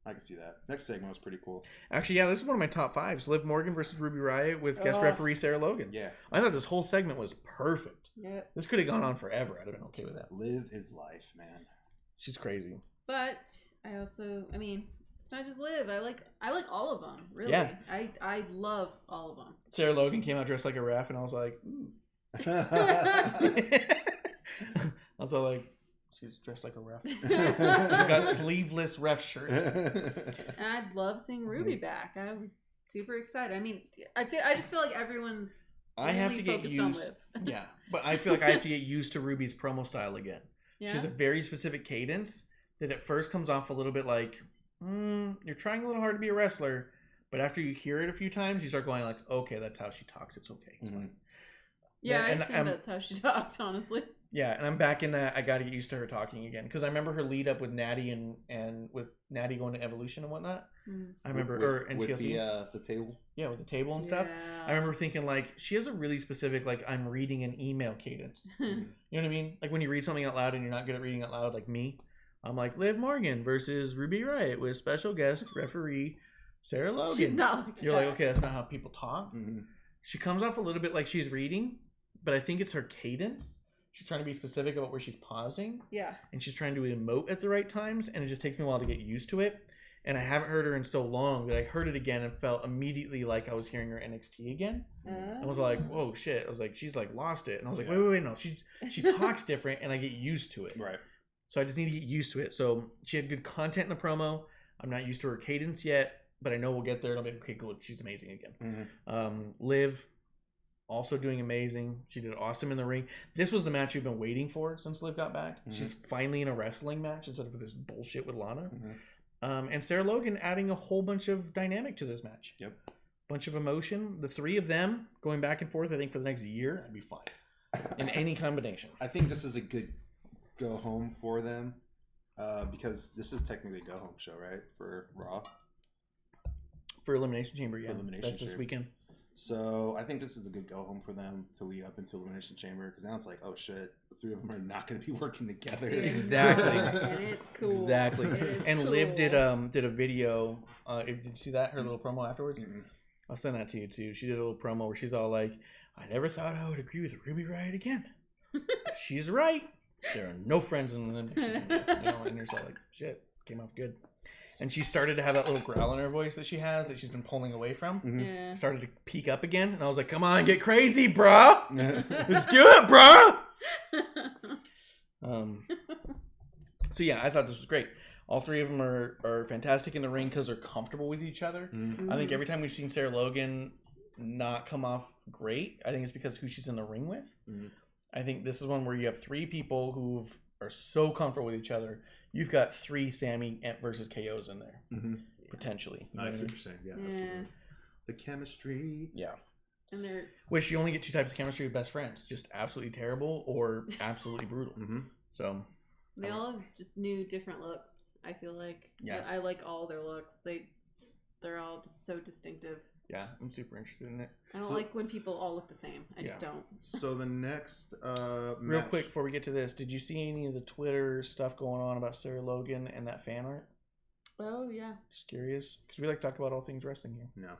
I can see that. Next segment was pretty cool. Actually, yeah, this is one of my top 5s. Liv Morgan versus Ruby Riott with guest referee Sarah Logan. Yeah. I thought this whole segment was perfect. Yep. This could have gone on forever. I'd have been okay with that. Liv is life, man. She's crazy. But I mean, it's not just Liv. I like all of them, really. Yeah. I love all of them. Sarah Logan came out dressed like a ref, and I was like, ooh. I was all like, she's dressed like a ref. She's got a sleeveless ref shirt. And I'd love seeing Ruby back. I was super excited. I mean, I just feel like everyone's I have to get used. Yeah, but I feel like I have to get used to Ruby's promo style again. Yeah? She has a very specific cadence that at first comes off a little bit like, you're trying a little hard to be a wrestler, but after you hear it a few times, you start going like, okay, that's how she talks. It's okay. It's fine. Yeah, I assume that's how she talks, honestly. Yeah, and I'm back in that. I got to get used to her talking again because I remember her lead up with Natty and with Natty going to Evolution and whatnot. I remember with the table. Yeah, with the table and stuff. I remember thinking like she has a really specific like I'm reading an email cadence. You know what I mean? Like when you read something out loud and you're not good at reading out loud, like me. I'm like Liv Morgan versus Ruby Riott with special guest referee Sarah Logan. She's not like You're like, okay, that's not how people talk. She comes off a little bit like she's reading, but I think it's her cadence. She's trying to be specific about where she's pausing. Yeah. And she's trying to emote at the right times, and it just takes me a while to get used to it. And I haven't heard her in so long that I heard it again and felt immediately like I was hearing her NXT again. I was like, whoa, shit. I was like, she's like lost it. And I was like, wait, no. She talks different, and I get used to it. Right. So I just need to get used to it. So she had good content in the promo. I'm not used to her cadence yet, but I know we'll get there. And I'll be like, okay, cool. She's amazing again. Liv, also doing amazing. She did awesome in the ring. This was the match we've been waiting for since Liv got back. She's finally in a wrestling match instead of this bullshit with Lana. And Sarah Logan adding a whole bunch of dynamic to this match. Yep. Bunch of emotion. The three of them going back and forth, I think for the next year, I'd be fine. In any combination. I think this is a good go home for them. Because this is technically a go home show, right? For Raw. For Elimination Chamber, yeah. That's this weekend. So I think this is a good go home for them to lead up into Elimination Chamber because now it's like, oh shit, the three of them are not going to be working together. Exactly. And it's cool. Exactly. And cool. Liv did a video. Did you see that? Her little promo afterwards? I'll send that to you too. She did a little promo where she's all like, I never thought I would agree with Ruby Riott again. She's right. There are no friends in the Elimination Chamber. And you're just all like, shit, came off good. And she started to have that little growl in her voice that she has that she's been pulling away from. Yeah. Started to peak up again. And I was like, come on, get crazy, bro. Let's do it, bro. So, yeah, I thought this was great. All three of them are fantastic in the ring because they're comfortable with each other. I think every time we've seen Sarah Logan not come off great, I think it's because who she's in the ring with. I think this is one where you have three people who are so comfortable with each other. You've got three Sammy versus KOs in there, potentially. I see what you're saying. Yeah, absolutely. The chemistry. Yeah. And they're... Which you only get two types of chemistry with best friends. Just absolutely terrible or absolutely brutal. So... They all have just new, different looks, I feel like. Yeah. I like all their looks. They're all just so distinctive. Yeah, I'm super interested in it. I don't like when people all look the same. I just don't. So the next real quick before we get to this, did you see any of the Twitter stuff going on about Sarah Logan and that fan art? Oh, yeah. Just curious. Because we like to talk about all things wrestling here. No.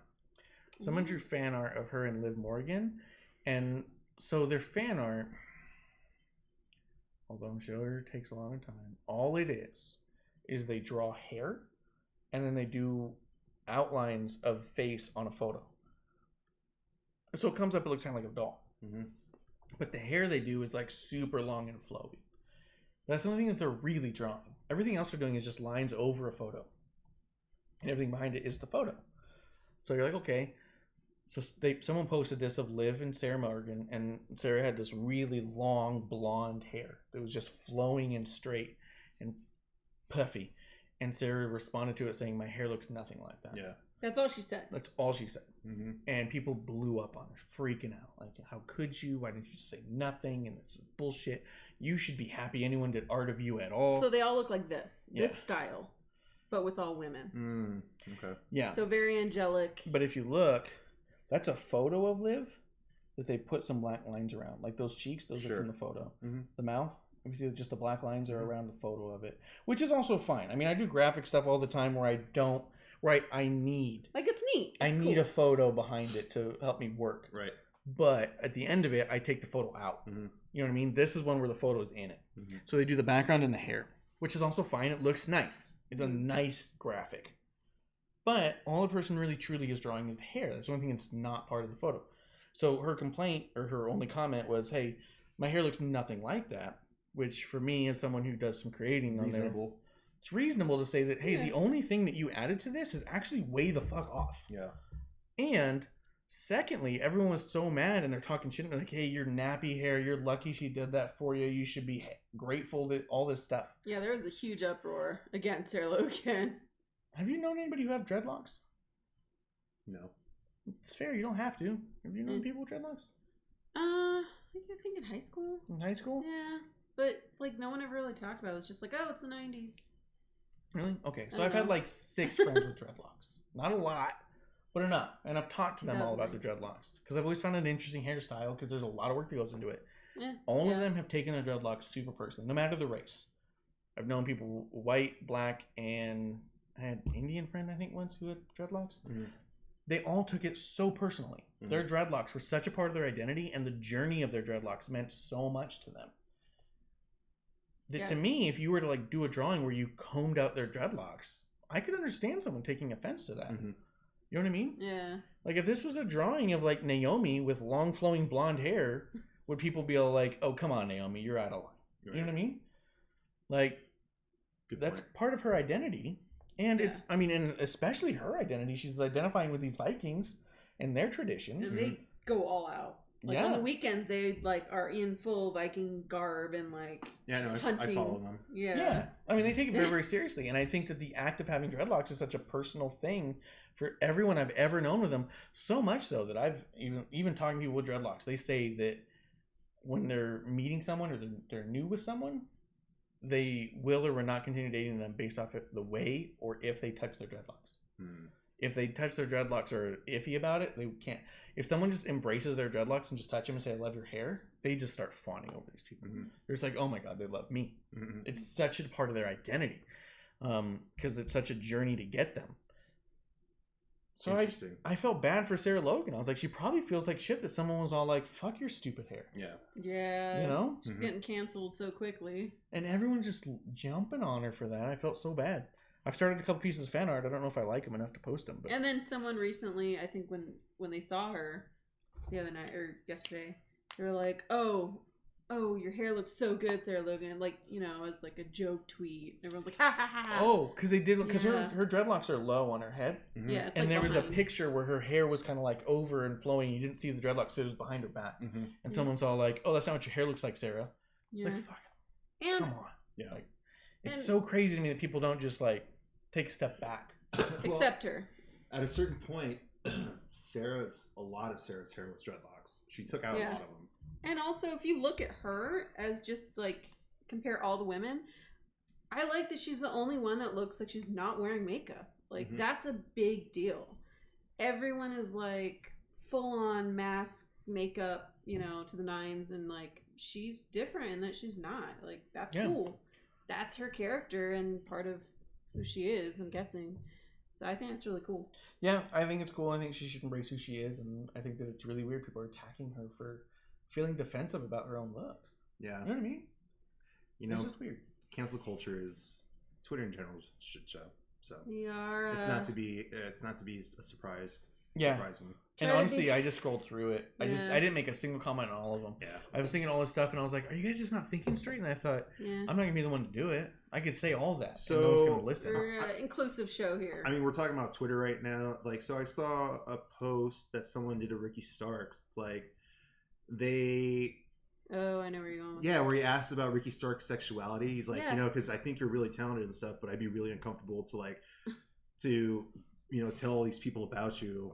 Someone drew fan art of her and Liv Morgan. And so their fan art, although I'm sure it takes a lot of time, all it is they draw hair and then they do outlines of face on a photo. So it comes up, it looks kind of like a doll. But the hair they do is like super long and flowy. That's the only thing that they're really drawing. Everything else they're doing is just lines over a photo. And everything behind it is the photo. So you're like, okay. So someone posted this of Liv and Sarah Morgan, and Sarah had this really long blonde hair that was just flowing and straight and puffy. And Sarah responded to it saying, my hair looks nothing like that. Yeah. That's all she said. That's all she said. And people blew up on her, freaking out. Like, how could you? Why didn't you just say nothing? And this is bullshit. You should be happy anyone did art of you at all. So they all look like this. Yeah. This style. But with all women. Okay. Yeah. So very angelic. But if you look, that's a photo of Liv that they put some black lines around. Like those cheeks, those are from the photo. The mouth, It's either just the black lines or around the photo of it, which is also fine. I mean, I do graphic stuff all the time where I need. Like, it's neat. I need a photo behind it to help me work. Right. But at the end of it, I take the photo out. Mm-hmm. You know what I mean? This is one where the photo is in it. Mm-hmm. So they do the background and the hair, which is also fine. It looks nice. It's a nice graphic. But all the person really truly is drawing is the hair. That's the only thing that's not part of the photo. So her complaint, or her only comment was, hey, my hair looks nothing like that. Which for me, as someone who does some creating on there, it's reasonable to say that, hey, the only thing that you added to this is actually way the fuck off. Yeah. And secondly, everyone was so mad and they're talking shit. They're like, hey, your nappy hair, you're lucky she did that for you. You should be grateful that all this stuff. Yeah, there was a huge uproar against Sarah Logan. Have you known anybody who have dreadlocks? No. It's fair. You don't have to. Have you known people with dreadlocks? I think in high school. In high school? Yeah. But, like, no one ever really talked about it. It was just like, oh, it's the 90s. Really? Okay. So I've had, like, 6 friends with dreadlocks. Not a lot, but enough. And I've talked to them all about their dreadlocks. Because I've always found it an interesting hairstyle because there's a lot of work that goes into it. Yeah. All of them have taken their dreadlocks super personally, no matter the race. I've known people white, black, and I had an Indian friend, I think, once who had dreadlocks. Mm-hmm. They all took it so personally. Mm-hmm. Their dreadlocks were such a part of their identity, and the journey of their dreadlocks meant so much to them. That to me, if you were to like do a drawing where you combed out their dreadlocks, I could understand someone taking offense to that. Mm-hmm. You know what I mean? Yeah. Like if this was a drawing of like Naomi with long flowing blonde hair, would people be all like, "Oh, come on, Naomi, you're out of line." Right. You know what I mean? Like that's part of her identity, and it's and especially her identity. She's identifying with these Vikings and their traditions. And they go all out. Like on the weekends, they like are in full Viking garb and like hunting. I follow them. Yeah. I mean, they take it very, very seriously, and I think that the act of having dreadlocks is such a personal thing for everyone I've ever known with them. So much so that I've even talking to people with dreadlocks, they say that when they're meeting someone or they're new with someone, they will or will not continue dating them based off of the way or if they touch their dreadlocks. Hmm. If they touch their dreadlocks or are iffy about it, they can't. If someone just embraces their dreadlocks and just touch them and say, I love your hair, they just start fawning over these people. Mm-hmm. They're just like, oh my God, they love me. Mm-hmm. It's such a part of their identity because it's such a journey to get them. So I felt bad for Sarah Logan. I was like, she probably feels like shit that someone was all like, fuck your stupid hair. Yeah. Yeah. You know? She's getting canceled so quickly. And everyone's just jumping on her for that. I felt so bad. I've started a couple pieces of fan art. I don't know if I like them enough to post them. But. And then someone recently, I think when they saw her the other night or yesterday, they were like, oh, your hair looks so good, Sarah Logan. Like, as like a joke tweet. Everyone's like, ha ha ha. Oh, because they did, because her dreadlocks are low on her head. Mm-hmm. Yeah, it's and like there was a picture where her hair was kind of like over and flowing. You didn't see the dreadlocks, so it was behind her back. Mm-hmm. And someone's all like, oh, that's not what your hair looks like, Sarah. Yeah. It's like, fuck. Come on. Yeah. Like, it's so crazy to me that people don't just like take a step back. Accept her. At a certain point, a lot of Sarah's hair was dreadlocks. She took out a lot of them. And also, if you look at her as just like compare all the women, I like that she's the only one that looks like she's not wearing makeup. Like that's a big deal. Everyone is like full on mask makeup, to the nines, and like she's different in that she's not. Like that's cool. That's her character and part of who she is, I'm guessing. So I think it's really cool. Yeah, I think it's cool. I think she should embrace who she is, and I think that it's really weird people are attacking her for feeling defensive about her own looks. Yeah. You know what I mean? It's just weird. Cancel culture is Twitter in general is just a shit show. So it's not to be a surprise. Yeah. Surprising. And honestly, I just scrolled through it. I didn't make a single comment on all of them. Yeah. I was thinking all this stuff, and I was like, "Are you guys just not thinking straight?" And I thought, I'm not gonna be the one to do it. I could say all that, so and no one's gonna listen. We're an inclusive show here. I mean, we're talking about Twitter right now. Like, so I saw a post that someone did of Ricky Starks. It's like Oh, I know where you're going with this. Where he asked about Ricky Stark's sexuality. He's like, because I think you're really talented and stuff, but I'd be really uncomfortable to tell all these people about you,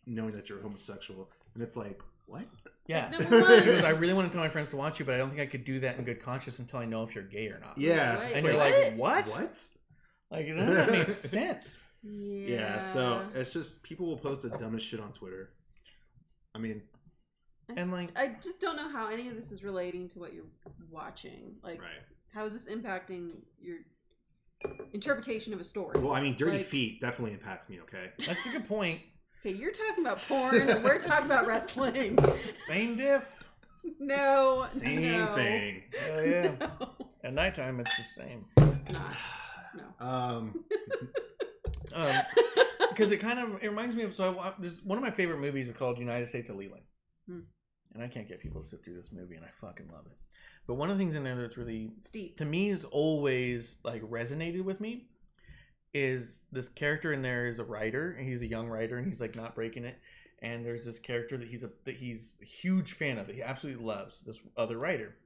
knowing that you're homosexual. And it's like, what? Yeah. Because I really want to tell my friends to watch you, but I don't think I could do that in good conscience until I know if you're gay or not. Yeah. And you're like, what? What? Like, none of that makes sense. Yeah. So it's just people will post the dumbest shit on Twitter. I mean, And like, I just don't know how any of this is relating to what you're watching. Like, how is this impacting your interpretation of a story? Well, I mean, Dirty Feet definitely impacts me. Okay, that's a good point. Okay, you're talking about porn, and we're talking about wrestling. Same diff. No, same thing. Hell yeah. No. At nighttime, it's the same. It's not. No. Because it reminds me of, this one of my favorite movies is called United States of Leland. And I can't get people to sit through this movie, and I fucking love it. But one of the things in there that's really, deep to me, is always like resonated with me is this character in there is a writer, and he's a young writer, and he's like not breaking it. And there's this character that he's a huge fan of, that he absolutely loves, this other writer.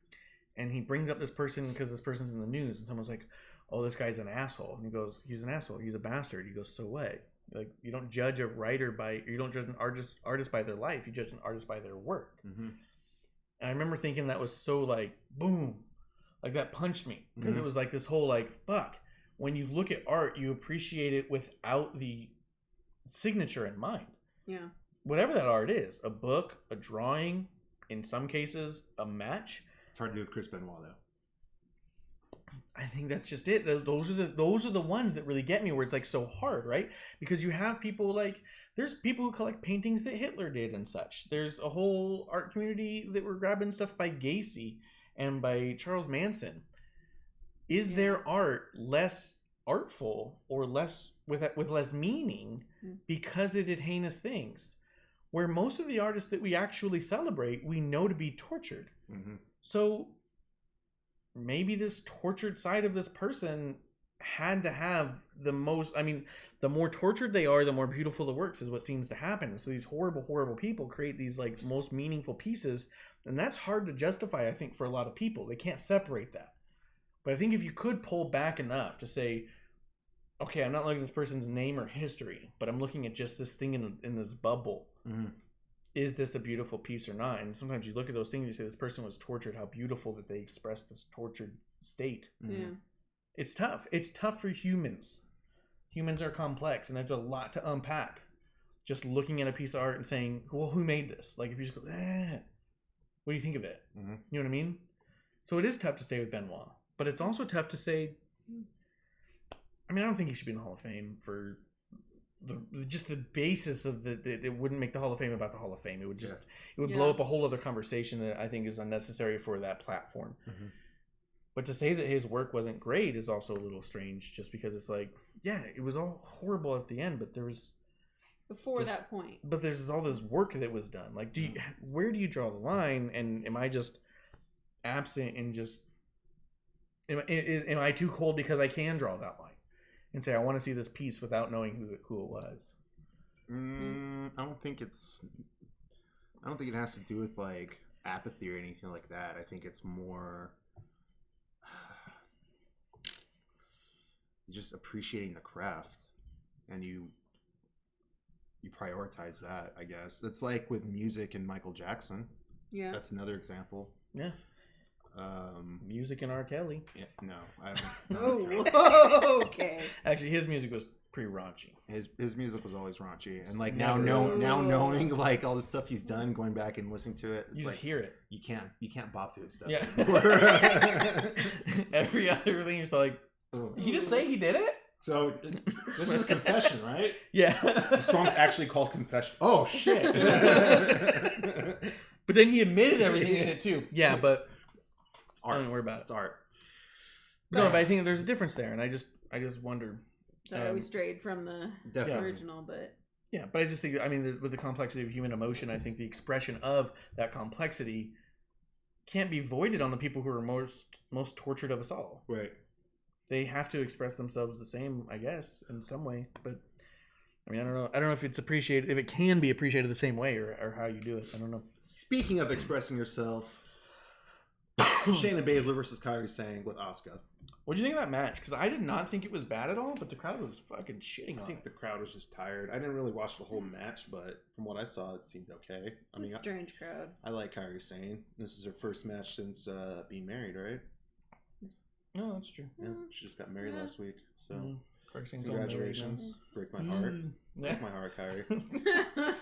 And he brings up this person because this person's in the news, and someone's like, oh, this guy's an asshole. And he goes, he's an asshole. He's a bastard. He goes, so what? Like, you don't judge a writer you don't judge an artist by their life. You judge an artist by their work. Mm-hmm. And I remember thinking that was so like, boom, like that punched me. Because it was like this whole like, fuck. When you look at art, you appreciate it without the signature in mind. Yeah. Whatever that art is, a book, a drawing, in some cases, a match. It's hard to do with Chris Benoit, though. I think that's just it. Those are the ones that really get me, where it's like so hard, right? Because you have people like, there's people who collect paintings that Hitler did and such. There's a whole art community that were grabbing stuff by Gacy and by Charles Manson. Is their art less artful or less with less meaning because it did heinous things? Where most of the artists that we actually celebrate, we know to be tortured. Mm-hmm. So maybe this tortured side of this person had to have the most, I mean, the more tortured they are, the more beautiful the works is what seems to happen. So these horrible, horrible people create these like most meaningful pieces. And that's hard to justify, I think, for a lot of people. They can't separate that. But I think if you could pull back enough to say, okay, I'm not looking at this person's name or history, but I'm looking at just this thing in this bubble. Mm-hmm. Is this a beautiful piece or not? And sometimes you look at those things and you say, this person was tortured. How beautiful that they expressed this tortured state. Mm-hmm. Yeah. It's tough. It's tough for humans. Humans are complex, and it's a lot to unpack. Just looking at a piece of art and saying, well, who made this? Like, if you just go, what do you think of it? Mm-hmm. You know what I mean? So it is tough to say with Benoit. But it's also tough to say, I mean, I don't think he should be in the Hall of Fame for just the basis of it wouldn't make the Hall of Fame about the Hall of Fame. It would just it would blow up a whole other conversation that I think is unnecessary for that platform. Mm-hmm. But to say that his work wasn't great is also a little strange, just because it's like, yeah, it was all horrible at the end, but there was that point. But there's all this work that was done. Like, where do you draw the line? And am I just absent and just am I too cold because I can draw that line and say I want to see this piece without knowing who it was? I don't think it has to do with like apathy or anything like that. I think it's more just appreciating the craft, and you prioritize that. I guess it's like with music and Michael Jackson. Yeah, that's another example. Yeah. Music and R. Kelly. Yeah, no, I haven't. Oh, okay. Actually, his music was pretty raunchy. His music was always raunchy, and like now knowing like all the stuff he's done, going back and listening to it, it's you just like, hear it. You can't bop to his stuff. Yeah. Every other thing, you're just like, did he just say he did it? So this is Confession, right? Yeah. The song's actually called Confession. Oh shit. But then he admitted everything in it too. Yeah, but it's art. Don't worry about it. It's art. No, but I think there's a difference there, and I just wonder. Sorry, we strayed from the original, but yeah, but I just think, I mean, with the complexity of human emotion, I think the expression of that complexity can't be voided on the people who are most tortured of us all. Right. They have to express themselves the same, I guess, in some way. But I mean, I don't know if it's appreciated, if it can be appreciated the same way, or how you do it. I don't know. Speaking of expressing yourself, Shayna Baszler versus Kairi Sane with Asuka. What do you think of that match? Because I did not think it was bad at all, but the crowd was fucking shitting on it. I think the crowd was just tired. I didn't really watch the whole match, but from what I saw, it seemed okay. It's a strange crowd. I like Kairi Sane. This is her first match since being married, right? No, that's true. Yeah, she just got married last week. So Congratulations. Break my heart. Break my heart, Kyrie.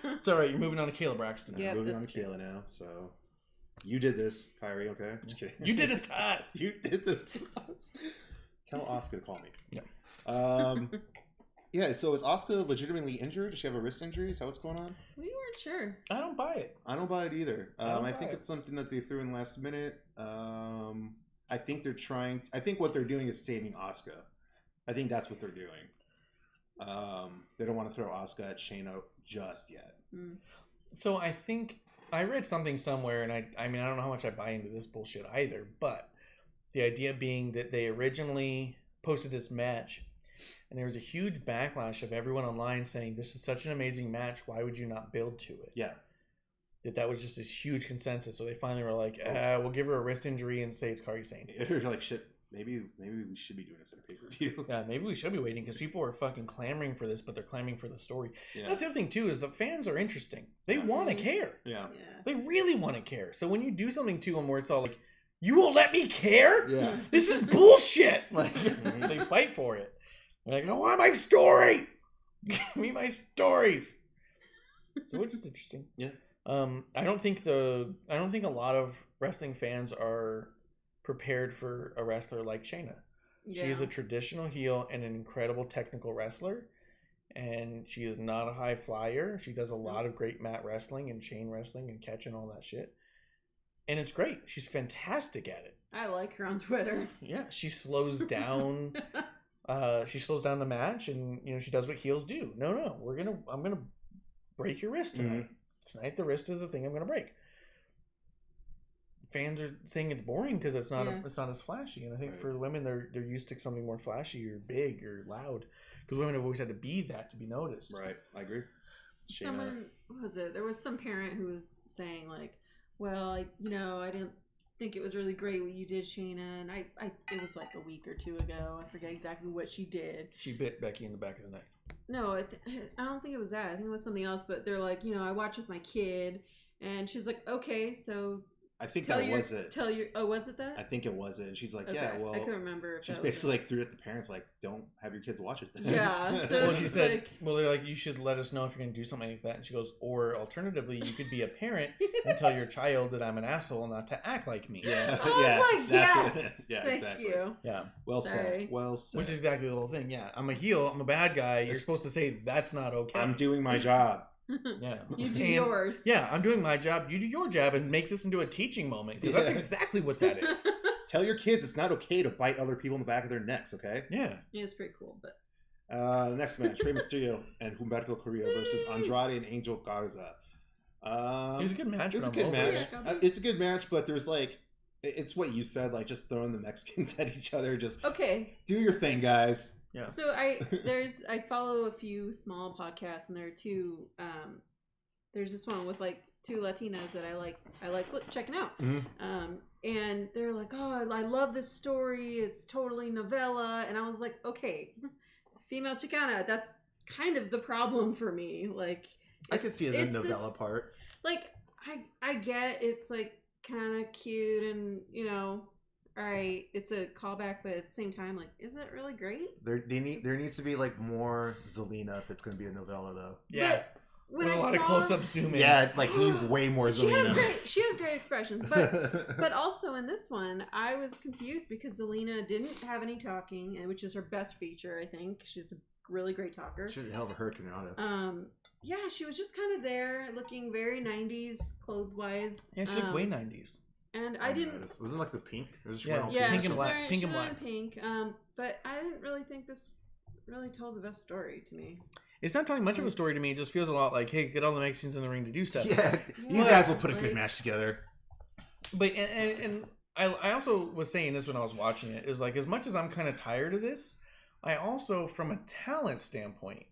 It's all right. You're moving on to Kayla Braxton. Yeah, moving on to Kayla now. So you did this, Kyrie. Okay, just kidding. You did this to us. You did this to us. Tell Oscar to call me. Yeah. Yeah. So is Oscar legitimately injured? Does she have a wrist injury? Is that what's going on? We weren't sure. I don't buy it. I don't buy it either. I think it's something that they threw in last minute. I think they're trying. I think what they're doing is saving Oscar. I think that's what they're doing. They don't want to throw Asuka at Shayna just yet. So I think I read something somewhere, and I mean I don't know how much I buy into this bullshit either, but the idea being that they originally posted this match, and there was a huge backlash of everyone online saying this is such an amazing match. Why would you not build to it? Yeah. That was just this huge consensus. So they finally were like, we'll give her a wrist injury and say it's Kairi Sane. They're like, shit. Maybe we should be doing this at a pay-per-view. Yeah, maybe we should be waiting because people are fucking clamoring for this, but they're clamoring for the story. Yeah. That's the other thing, too, is the fans are interesting. They want to care. Yeah. They really want to care. So when you do something to them where it's all like, you won't let me care? Yeah. This is bullshit. Like, they fight for it. They're like, I want my story. Give me my stories. So which is interesting. Yeah. I don't think a lot of wrestling fans are prepared for a wrestler like Shayna. Yeah. She is a traditional heel and an incredible technical wrestler, and she is not a high flyer. She does a lot of great mat wrestling and chain wrestling and catching all that shit, and it's great. She's fantastic at it. I like her on Twitter. Yeah, she slows down. She slows down the match, and she does what heels do. No, I'm gonna break your wrist tonight. Tonight the wrist is the thing I'm gonna break. Fans are saying it's boring because it's not as flashy, and I think for the women they're used to something more flashy or big or loud because women have always had to be that to be noticed. Right, I agree. Someone was it? There was some parent who was saying like, "Well, I didn't think it was really great what you did, Shayna." And I it was like a week or two ago. I forget exactly what she did. She bit Becky in the back of the neck. No, I don't think it was that. I think it was something else. But they're like, I watch with my kid, and she's like, "Okay, so." I think that was it. Was it that? I think it was it. And she's like, okay. yeah, well. I couldn't remember. She's basically like threw it at the parents, like, don't have your kids watch it then. Yeah. So well, she said, they're like, you should let us know if you're going to do something like that. And she goes, or alternatively, you could be a parent and tell your child that I'm an asshole not to act like me. Yeah. I was like, yes. Yeah, Thank exactly. you. Yeah. Well said. Well said. Which is exactly the whole thing. Yeah. I'm a heel. I'm a bad guy. You're supposed to say that's not okay. I'm doing my job. Yeah. You do yours. Yeah, I'm doing my job. You do your job and make this into a teaching moment because that's exactly what that is. Tell your kids it's not okay to bite other people in the back of their necks, okay? Yeah. Yeah, it's pretty cool, but... Next match, Rey Mysterio and Humberto Carrillo versus Andrade and Angel Garza. It was a good match. It's a good match. It's a good match, but there's like... It's what you said, like just throwing the Mexicans at each other. Just do your thing, guys. Yeah. So I follow a few small podcasts, and there are two. There's this one with like two Latinas that I like checking out. Mm-hmm. And they're like, "Oh, I love this story. It's totally novella." And I was like, "Okay, female Chicana. That's kind of the problem for me. Like, I could see the novella part. Like, I get it's like kind of cute, and all right, it's a callback, but at the same time, like, is it really great? There needs to be like more Zelina if it's going to be a novella, though. Yeah, with a lot of close-up zoom in. Yeah, like need way more Zelina. She has great expressions, but also in this one, I was confused because Zelina didn't have any talking, which is her best feature, I think. She's a really great talker. She's a hell of a hurricane auto. Yeah, she was just kind of there, looking very 90s clothes-wise. Yeah, she looked way 90s. And I didn't. Wasn't it like the pink? It was pink and black. Pink and black. Pink. But I didn't really think this really told the best story to me. It's not telling much of a story to me. It just feels a lot like, hey, get all the Mexicans in the ring to do stuff. Yeah, these guys will put a good match together. But and I also was saying this when I was watching it is like as much as I'm kind of tired of this, I also from a talent standpoint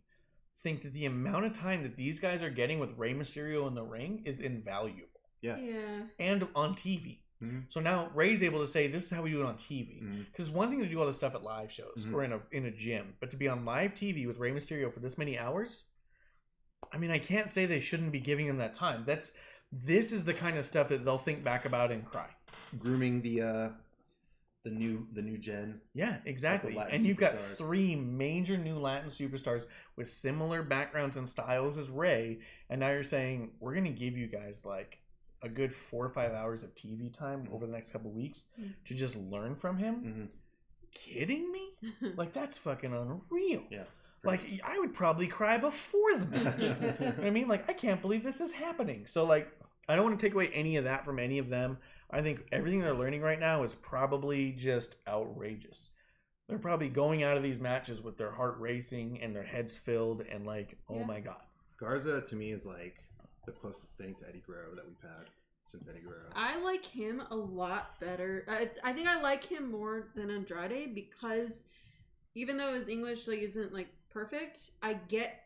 think that the amount of time that these guys are getting with Rey Mysterio in the ring is invaluable. Yeah. And on TV. Mm-hmm. So now Ray's able to say, this is how we do it on TV. Because it's one thing to do all this stuff at live shows or in a gym. But to be on live TV with Rey Mysterio for this many hours, I mean, I can't say they shouldn't be giving him that time. This is the kind of stuff that they'll think back about and cry. Grooming the the new gen. Yeah, exactly. And you've got 3 major new Latin superstars with similar backgrounds and styles as Ray, and now you're saying we're gonna give you guys like a good 4 or 5 hours of TV time over the next couple weeks to just learn from him. Kidding me? Like, that's fucking unreal. Yeah. Like, I would probably cry before the match. You know what I mean? Like, I can't believe this is happening. So, like, I don't want to take away any of that from any of them. I think everything they're learning right now is probably just outrageous. They're probably going out of these matches with their heart racing and their heads filled and like, oh my God. Garza, to me, is like the closest thing to Eddie Guerrero that we've had since Eddie Guerrero. I like him a lot better. I think I like him more than Andrade because even though his English like isn't like perfect, I get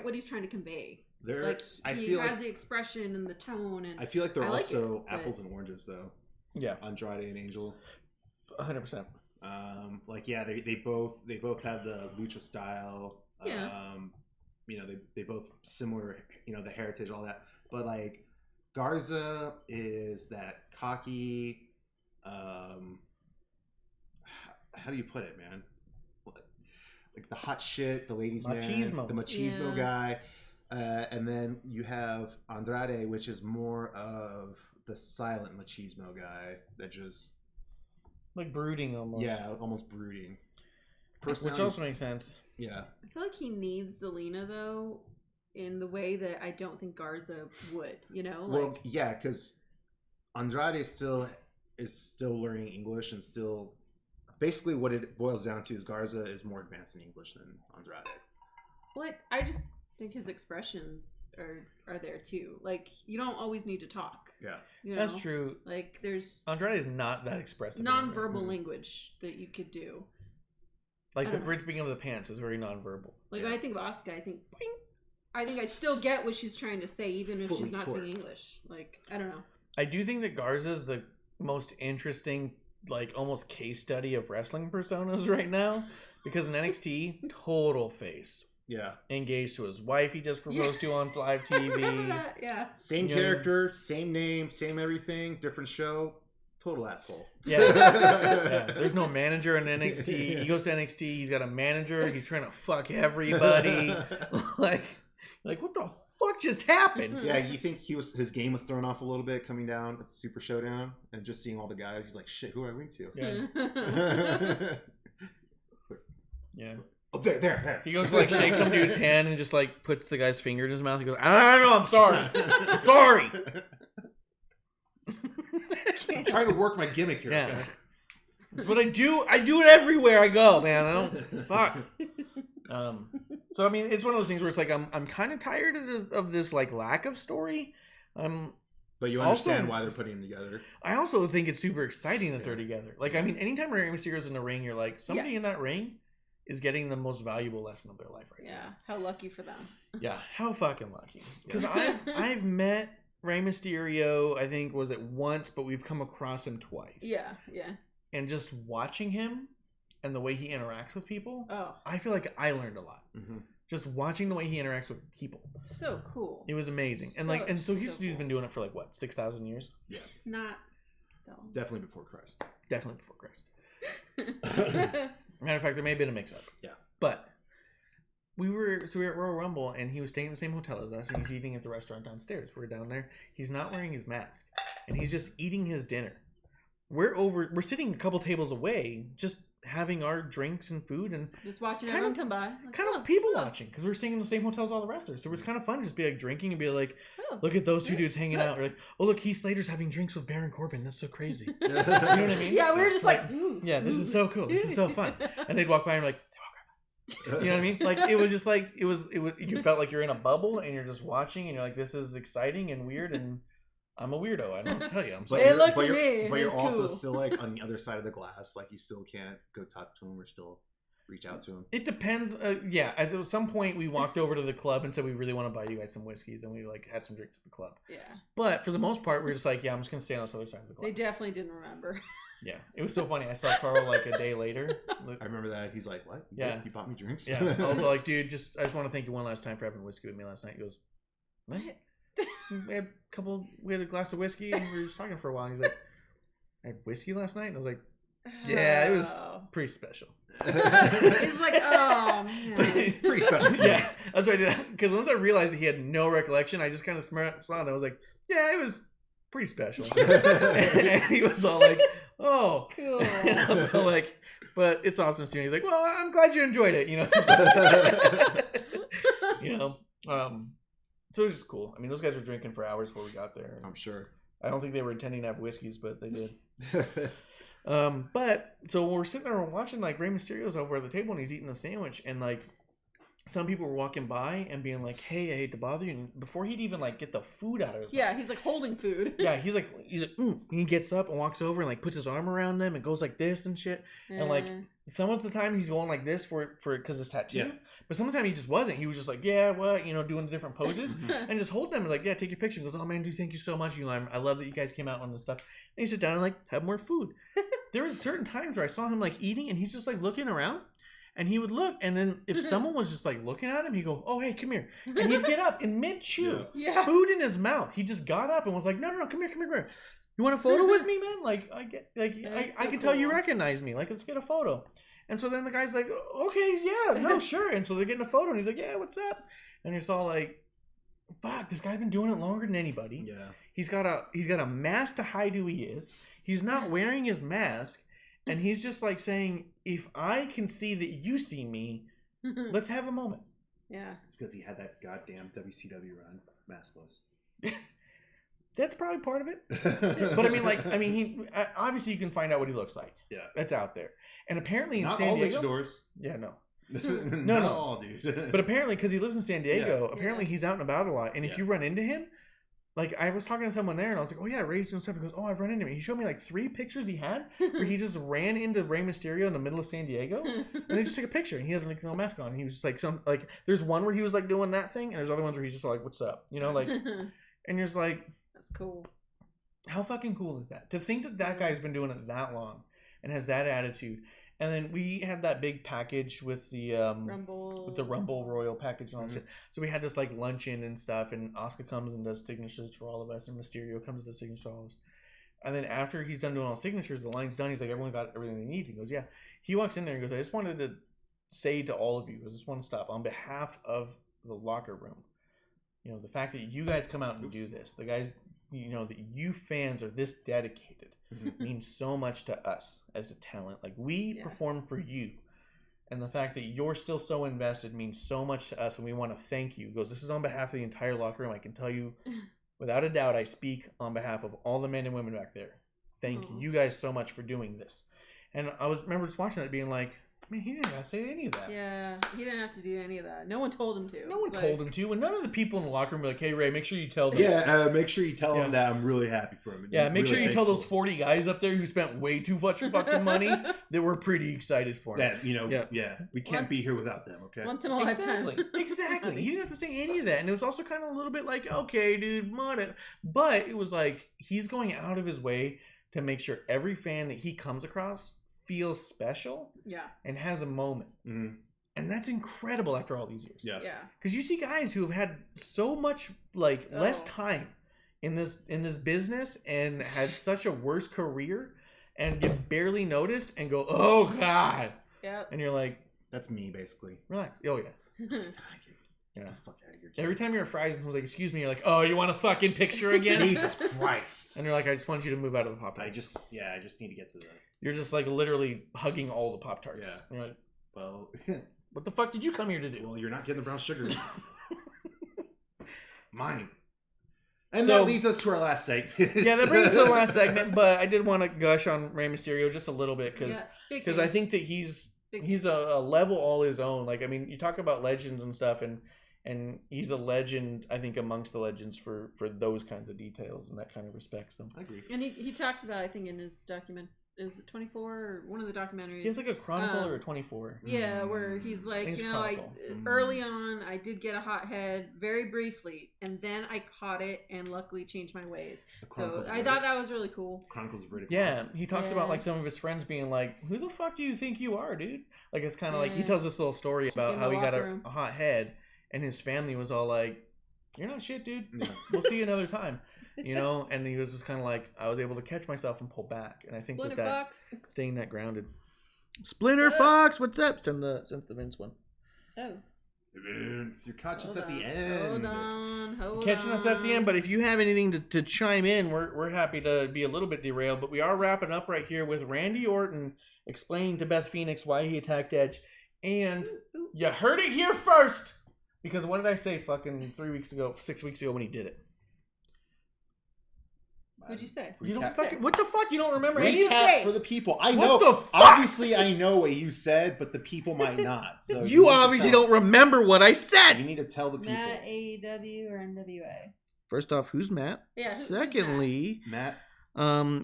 what he's trying to convey. Like he has the expression and the tone, and I feel like they're also apples and oranges though. Yeah, Andrade and Angel, 100%. Like they both have the lucha style. Yeah. You know, they both similar. You know, the heritage, all that. But like Garza is that cocky. How do you put it, man? Like the hot shit, the ladies' machismo. Man, the machismo guy. And then you have Andrade, which is more of the silent machismo guy that just like brooding almost. Yeah, almost brooding. Which also makes sense. Yeah. I feel like he needs Zelina though, in the way that I don't think Garza would. You know. Well, yeah, because Andrade is still learning English and still basically what it boils down to is Garza is more advanced in English than Andrade. What I just think his expressions are there too. Like you don't always need to talk. Yeah, you know? That's true. Like there's Andrade is not that expressive. Non-verbal language that you could do. Like the ripping of the pants is very non-verbal. Like when I think of Asuka, I think I still get what she's trying to say, even if she's not speaking English. Like I don't know. I do think that Garza's the most interesting, like almost case study of wrestling personas right now, because in NXT, total face. Yeah. Engaged to his wife he just proposed to on live TV. Yeah. Same character, same name, same everything, different show. Total asshole. Yeah. Yeah. There's no manager in NXT. He goes to NXT, he's got a manager, he's trying to fuck everybody. like what the fuck just happened? Yeah, you think his game was thrown off a little bit coming down at the Super Showdown and just seeing all the guys, he's like, shit, who do I wink to? Yeah. Yeah. Oh, there. He goes to like shake some dude's hand and just like puts the guy's finger in his mouth. He goes, I don't know, I'm sorry. I'm sorry. I'm trying to work my gimmick here. Yeah. Okay? That's what I do. I do it everywhere I go, man. I don't fuck. So I mean, it's one of those things where it's like I'm kind of tired of this like lack of story. But you understand why they're putting them together. I also think it's super exciting that they're together. Like I mean, anytime Rey Mysterio's in the ring, you're like somebody in that ring is getting the most valuable lesson of their life right now. Yeah, how lucky for them. Yeah, how fucking lucky. Because I've met Rey Mysterio, I think, was it once, but we've come across him twice. Yeah. And just watching him and the way he interacts with people, I feel like I learned a lot. Mm-hmm. Just watching the way he interacts with people. So cool. It was amazing. And so he's been doing it for like, what, 6,000 years? Yeah. Not though. Definitely before Christ. Matter of fact, there may have been a mix-up. Yeah. But we were at Royal Rumble, and he was staying in the same hotel as us, and he's eating at the restaurant downstairs. We're down there. He's not wearing his mask, and he's just eating his dinner. We're sitting a couple tables away, just having our drinks and food, and just watching everyone come by. Like, kind of people watching, because we're staying in the same hotel as all the wrestlers. So it was kind of fun to just be like drinking and be like, look at those two dudes hanging out. We're like, oh look, Heath Slater's having drinks with Baron Corbin. That's so crazy. You know what I mean? Yeah, we were just like yeah, this is so cool. This is so fun. And they'd walk by and be like, you know what I mean? Like it was just like it was. You felt like you're in a bubble and you're just watching and you're like, this is exciting and weird and. I'm a weirdo. I don't tell you. I'm sorry. But you're also still like on the other side of the glass. Like you still can't go talk to him or still reach out to him. It depends. Yeah. At some point, we walked over to the club and said we really want to buy you guys some whiskeys, and we like had some drinks at the club. Yeah. But for the most part, we were just like, yeah, I'm just gonna stay on this other side of the glass. They definitely didn't remember. Yeah, it was so funny. I saw Carl like a day later. I remember that. He's like, "What? You bought me drinks?" Yeah. I was like, "Dude, I just want to thank you one last time for having whiskey with me last night." He goes, "What?" We had a glass of whiskey and we were just talking for a while. And he's like, I had whiskey last night? And I was like, Yeah, it was pretty special. It's like, oh man, pretty special. Yeah, that's what I did. Because once I realized that he had no recollection, I just kind of smiled. I was like, yeah, it was pretty special. And he was all like, oh, cool. And I was all like, but it's awesome seeing. He's like, well, I'm glad you enjoyed it. So it was just cool. I mean, those guys were drinking for hours before we got there. I'm sure. I don't think they were intending to have whiskeys, but they did. But so we're sitting there watching like Rey Mysterio's over at the table and he's eating a sandwich, and like some people were walking by and being like, "Hey, I hate to bother you." And before he'd even like get the food out of his mouth. He's like holding food. Yeah, he's like, he gets up and walks over and like puts his arm around them and goes like this and shit. And like some of the time he's going like this for because his tattoo. Yeah. But sometimes he just wasn't. He was just like, yeah, what, doing the different poses and just hold them and like, yeah, take your picture. He goes, oh man, dude, thank you so much. I love that you guys came out on this stuff. And he sit down and like have more food. There was certain times where I saw him like eating and he's just like looking around. And he would look, and then if someone was just like looking at him, he'd go, "Oh, hey, come here!" And he'd get up in mid-chew, food in his mouth. He just got up and was like, "No, come here. You want a photo with me, man? Like, I can tell you recognize me. Like, let's get a photo." And so then the guy's like, "Okay, yeah, no, sure." And so they're getting a photo, and he's like, "Yeah, what's up?" And it's all like, "Fuck, this guy's been doing it longer than anybody. Yeah, he's got a mask to hide who he is. He's not wearing his mask." And he's just like saying, if I can see that you see me, let's have a moment. Yeah. It's because he had that goddamn WCW run, maskless. That's probably part of it. But he obviously you can find out what he looks like. Yeah. That's out there. And apparently in San Diego. Not all luchadors. Yeah, no. No, all, dude. But apparently, because he lives in San Diego, apparently he's out and about a lot. And if you run into him, like, I was talking to someone there, and I was like, oh, yeah, Ray's doing stuff. He goes, oh, I've run into him. He showed me, like, 3 pictures he had where he just ran into Rey Mysterio in the middle of San Diego, and they just took a picture, and he had, like, no mask on. And he was just, like, there's one where he was, like, doing that thing, and there's other ones where he's just, like, what's up? And you're just like... That's cool. How fucking cool is that? To think that guy's been doing it that long and has that attitude. And then we had that big package with the Rumble Royal package and all that shit. So we had this like luncheon and stuff, and Asuka comes and does signatures for all of us, and Mysterio comes and does signatures for all of us. And then after he's done doing all the signatures, the line's done. He's like, everyone got everything they need. He goes, yeah. He walks in there and goes, I just wanted to say to all of you, I just want to stop on behalf of the locker room. The fact that you guys come out and do this, the guys, that you fans are this dedicated. Means so much to us as a talent. Like, we perform for you, and the fact that you're still so invested means so much to us, and we want to thank you. He goes, this is on behalf of the entire locker room. I can tell you without a doubt, I speak on behalf of all the men and women back there. Thank you guys so much for doing this. And I remember just watching it being like, man, he didn't have to say any of that. Yeah, he didn't have to do any of that. No one told him to. No one told him to. And none of the people in the locker room were like, hey, Ray, make sure you tell them. Yeah, make sure you tell them that I'm really happy for him. Yeah, make sure you tell those 40 guys up there who spent way too much fucking money that we're pretty excited for him. That, we can't be here without them, okay? Once in a lifetime. Exactly. He didn't have to say any of that. And it was also kind of a little bit like, okay, dude, but it was like, he's going out of his way to make sure every fan that he comes across feels special and has a moment. And that's incredible after all these years. Yeah. Because you see guys who have had so much less time in this business and had such a worse career and get barely noticed and go, oh God. Yep. And you're like, that's me basically. Relax. Oh yeah. Get the fuck out of here. Every time you're at Fry's and someone's like, excuse me, you're like, oh, you want a fucking picture again? Jesus Christ. And you're like, I just want you to move out of the Pop-Tarts. I just need to get to that. You're just like literally hugging all the Pop-Tarts. Yeah. You're like, well, what the fuck did you come here to do? Well, you're not getting the brown sugar. Mine. And that leads us to our last segment. Yeah, that brings us to the last segment, but I did want to gush on Rey Mysterio just a little bit because I think that he's a level all his own. Like, I mean, you talk about legends and stuff, and he's a legend, I think, amongst the legends for those kinds of details and that kind of respect. So I agree. And he talks about, I think, in his document, is it 24 or one of the documentaries? He has like a Chronicle or a 24. Yeah, where he's like, early on, I did get a hot head very briefly, and then I caught it and luckily changed my ways. So I thought that was really cool. Chronicles of Riddick. Yeah, he talks about like some of his friends being like, who the fuck do you think you are, dude? Like, it's kind of like, he tells this little story about how he got a hot head, and his family was all like, you're not shit, dude. Yeah. We'll see you another time. you know. And he was just kind of like, I was able to catch myself and pull back, and I think Splinter that Fox. staying that grounded. Splinter Fox, what's up? Since the Vince one. Oh. Vince, you caught us at the end. Hold Catching us at the end, but if you have anything to chime in, we're happy to be a little bit derailed, but we are wrapping up right here with Randy Orton explaining to Beth Phoenix why he attacked Edge, and you heard it here first, because what did I say fucking 6 weeks ago when he did it? What'd you say? You don't fucking, what the fuck? You don't remember? What did you say? For the people. I What know. the fuck? Obviously, I know what you said, but the people might not. So you obviously don't remember what I said. You need to tell the people. Matt, AEW, or NWA? First off, who's Matt? Yeah. Secondly, Matt.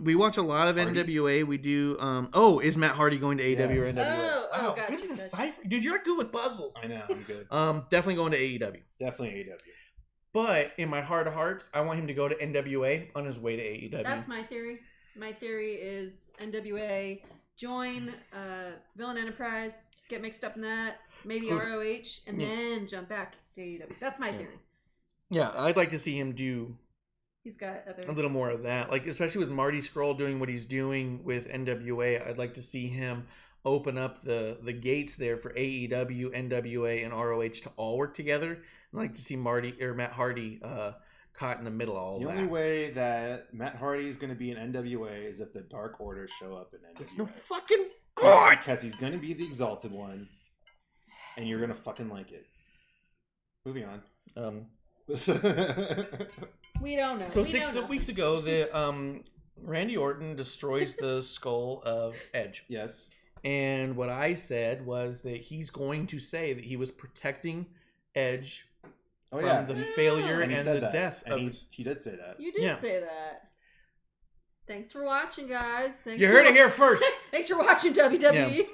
We watch a lot of Hardy? NWA. We do. Is Matt Hardy going to AEW or Yes. NWA? Oh, Wow, gotcha. good to decipher. Dude, you're good with puzzles. I know. I'm good. Definitely going to AEW. Definitely AEW. But in my heart of hearts, I want him to go to NWA on his way to AEW. That's my theory. My theory is NWA, join Villain Enterprise, get mixed up in that, maybe ROH, and then jump back to AEW. That's my theory. Yeah, I'd like to see him do He's got other... a little more of that. Like, especially with Marty Scurll doing what he's doing with NWA, I'd like to see him open up the gates there for AEW, NWA, and ROH to all work together. I'd like to see Matt Hardy caught in the middle of all The that. only way that Matt Hardy is going to be in NWA is if the Dark Order show up in NWA. There's no fucking God! Because he's going to be the Exalted One, and you're going to fucking like it. Moving on. We don't know. So We 6 don't know. weeks ago, the Randy Orton destroys the skull of Edge. Yes. And what I said was that he's going to say that he was protecting Edge from the failure and the death and of... he did say that. You did say that. Thanks for watching, guys. You heard it here first. Thanks for watching WWE.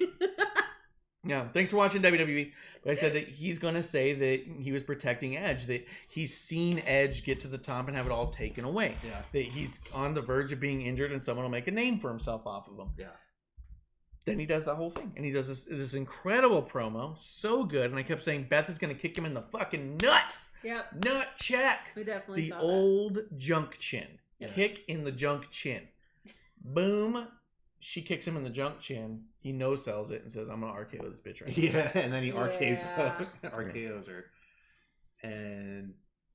Yeah, thanks for watching WWE. But I said that he's going to say that he was protecting Edge, that he's seen Edge get to the top and have it all taken away. Yeah. That he's on the verge of being injured and someone will make a name for himself off of him. Yeah. Then he does the whole thing. And he does this incredible promo. So good. And I kept saying, Beth is going to kick him in the fucking nuts. Yep. Nut check. We definitely The saw old junk chin. Yeah. Kick in the junk chin. Boom. She kicks him in the junk chin. He no-sells it and says, I'm going to RKO this bitch right now. Yeah, and then he Yeah. RKOs her. And...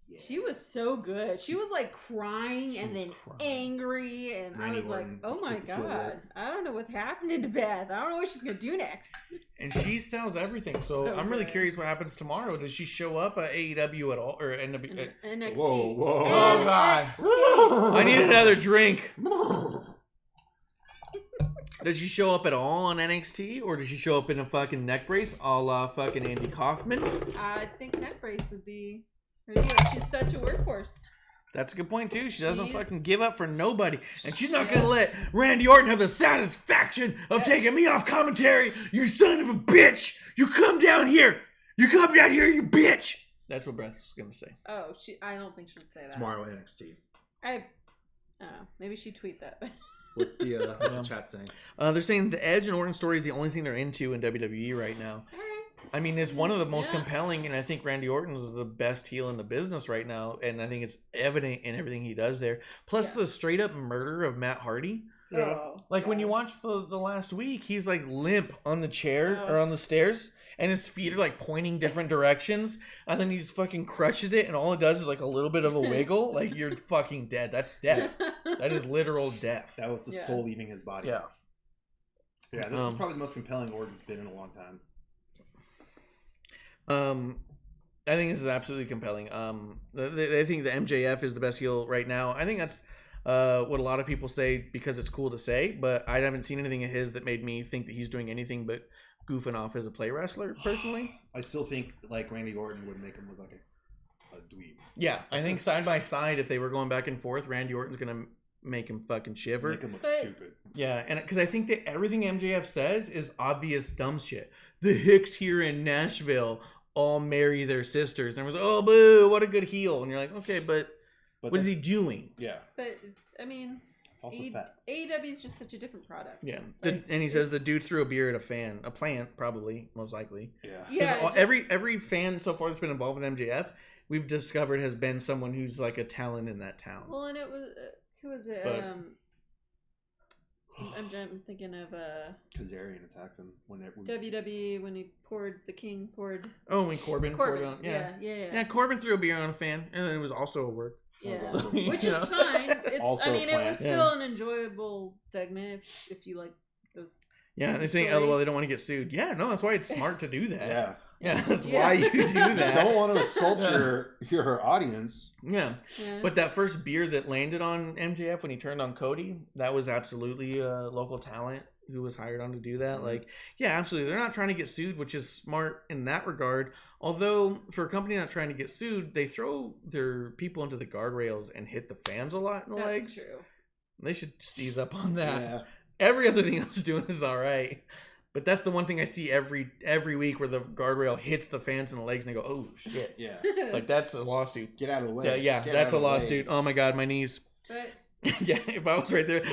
Yeah. She was so good. She was like crying She and was then crying. angry, and Randy I was like, Orton "Oh my with the heel god, whip. I don't know what's happening to Beth. I don't know what she's gonna do next." And she sells everything. So, So I'm really good. curious what happens tomorrow. Does she show up at AEW at all? Or NW? NXT. Whoa. Oh, God. I need another drink. Does she show up at all on NXT? Or does she show up in a fucking neck brace a la fucking Andy Kaufman? I think neck brace would be her deal. She's such a workhorse. That's a good point, too. She doesn't She's- fucking give up for nobody. And she's not Yeah. going to let Randy Orton have the satisfaction of taking me off commentary. You son of a bitch. You come down here. You come down here, you bitch. That's what Brett's going to say. Oh, I don't think she would say that. Tomorrow NXT. I don't know. Maybe she'd tweet that. What's the chat saying? They're saying the Edge and Orton story is the only thing they're into in WWE right now. All right. I mean, it's one of the most Yeah. compelling, and I think Randy Orton is the best heel in the business right now, and I think it's evident in everything he does there. Plus, Yeah. the straight up murder of Matt Hardy. Oh, Like when God. you watch the last week, he's like limp on the chair Oh. or on the stairs, and his feet are like pointing different directions, and then he just fucking crushes it, and all it does is like a little bit of a wiggle. Like you're fucking dead. That's death. That is literal death. That was the Yeah. soul leaving his body. Yeah. Yeah, this is probably the most compelling Orton's been in a long time. I think this is absolutely compelling. I think the MJF is the best heel right now. I think that's what a lot of people say because it's cool to say, but I haven't seen anything of his that made me think that he's doing anything but goofing off as a play wrestler, personally. I still think like Randy Orton would make him look like a dweeb. Yeah, I think side by side, if they were going back and forth, Randy Orton's going to make him fucking shiver. Make him look But- stupid. Yeah, and because I think that everything MJF says is obvious dumb shit. The Hicks here in Nashville all marry their sisters. And everyone's like, oh, boo, what a good heel. And you're like, okay, but what is he that's- doing? Yeah, But I mean, it's also fact. AEW is just such a different product. Yeah, Like, and he says the it's- dude threw a beer at a plant, probably, most likely. Yeah. Yeah. 'Cause every fan so far that's been involved with MJF we've discovered has been someone who's like a talent in that town. Well, and it was who was it? But- I'm thinking of Kazarian attacked him when WWE when he poured. Oh, when Corbin poured on. Yeah, Corbin threw a beer on a fan, and then it was also a work. Yeah, also- which is fine. Also it was planned. still an enjoyable segment if you like those. Yeah, they say, LOL, they don't want to get sued. Yeah, no, that's why it's smart to do that. Yeah. That's why you do that. You don't want to assault your audience. Yeah. But that first beer that landed on MJF when he turned on Cody, that was absolutely a local talent who was hired on to do that. Like, yeah, absolutely. They're not trying to get sued, which is smart in that regard. Although, for a company not trying to get sued, they throw their people into the guardrails and hit the fans a lot in the legs. That's true. They should just ease up on that. Yeah. Every other thing else doing is all right. But that's the one thing I see every week where the guardrail hits the fans in the legs and they go, oh, shit. Yeah. Like, that's a lawsuit. Get out of the way. Yeah, Get that's out a of the way. lawsuit. Oh, my God, my knees. But Yeah, if I was right there. Like,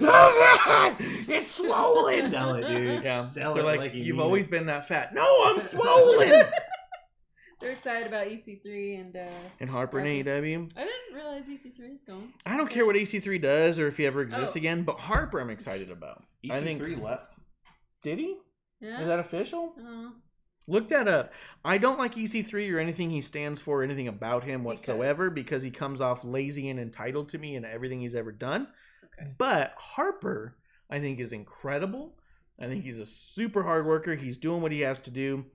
oh, God, it's swollen. Sell it, dude. Yeah, Sell they're it like, you you've mean always it. been that fat. No, I'm swollen. they're excited about EC3 And Harper and AEW. I didn't realize EC3 is gone. I don't care what AC3 does or if he ever exists Oh. again, but Harper I'm excited about. I think. EC3 left. Did he? Yeah. Is that official? Uh, Look that up. I don't like EC3 or anything he stands for, or anything about him whatsoever, because he comes off lazy and entitled to me and everything he's ever done. Okay. But Harper, I think, is incredible. I think he's a super hard worker. He's doing what he has to do.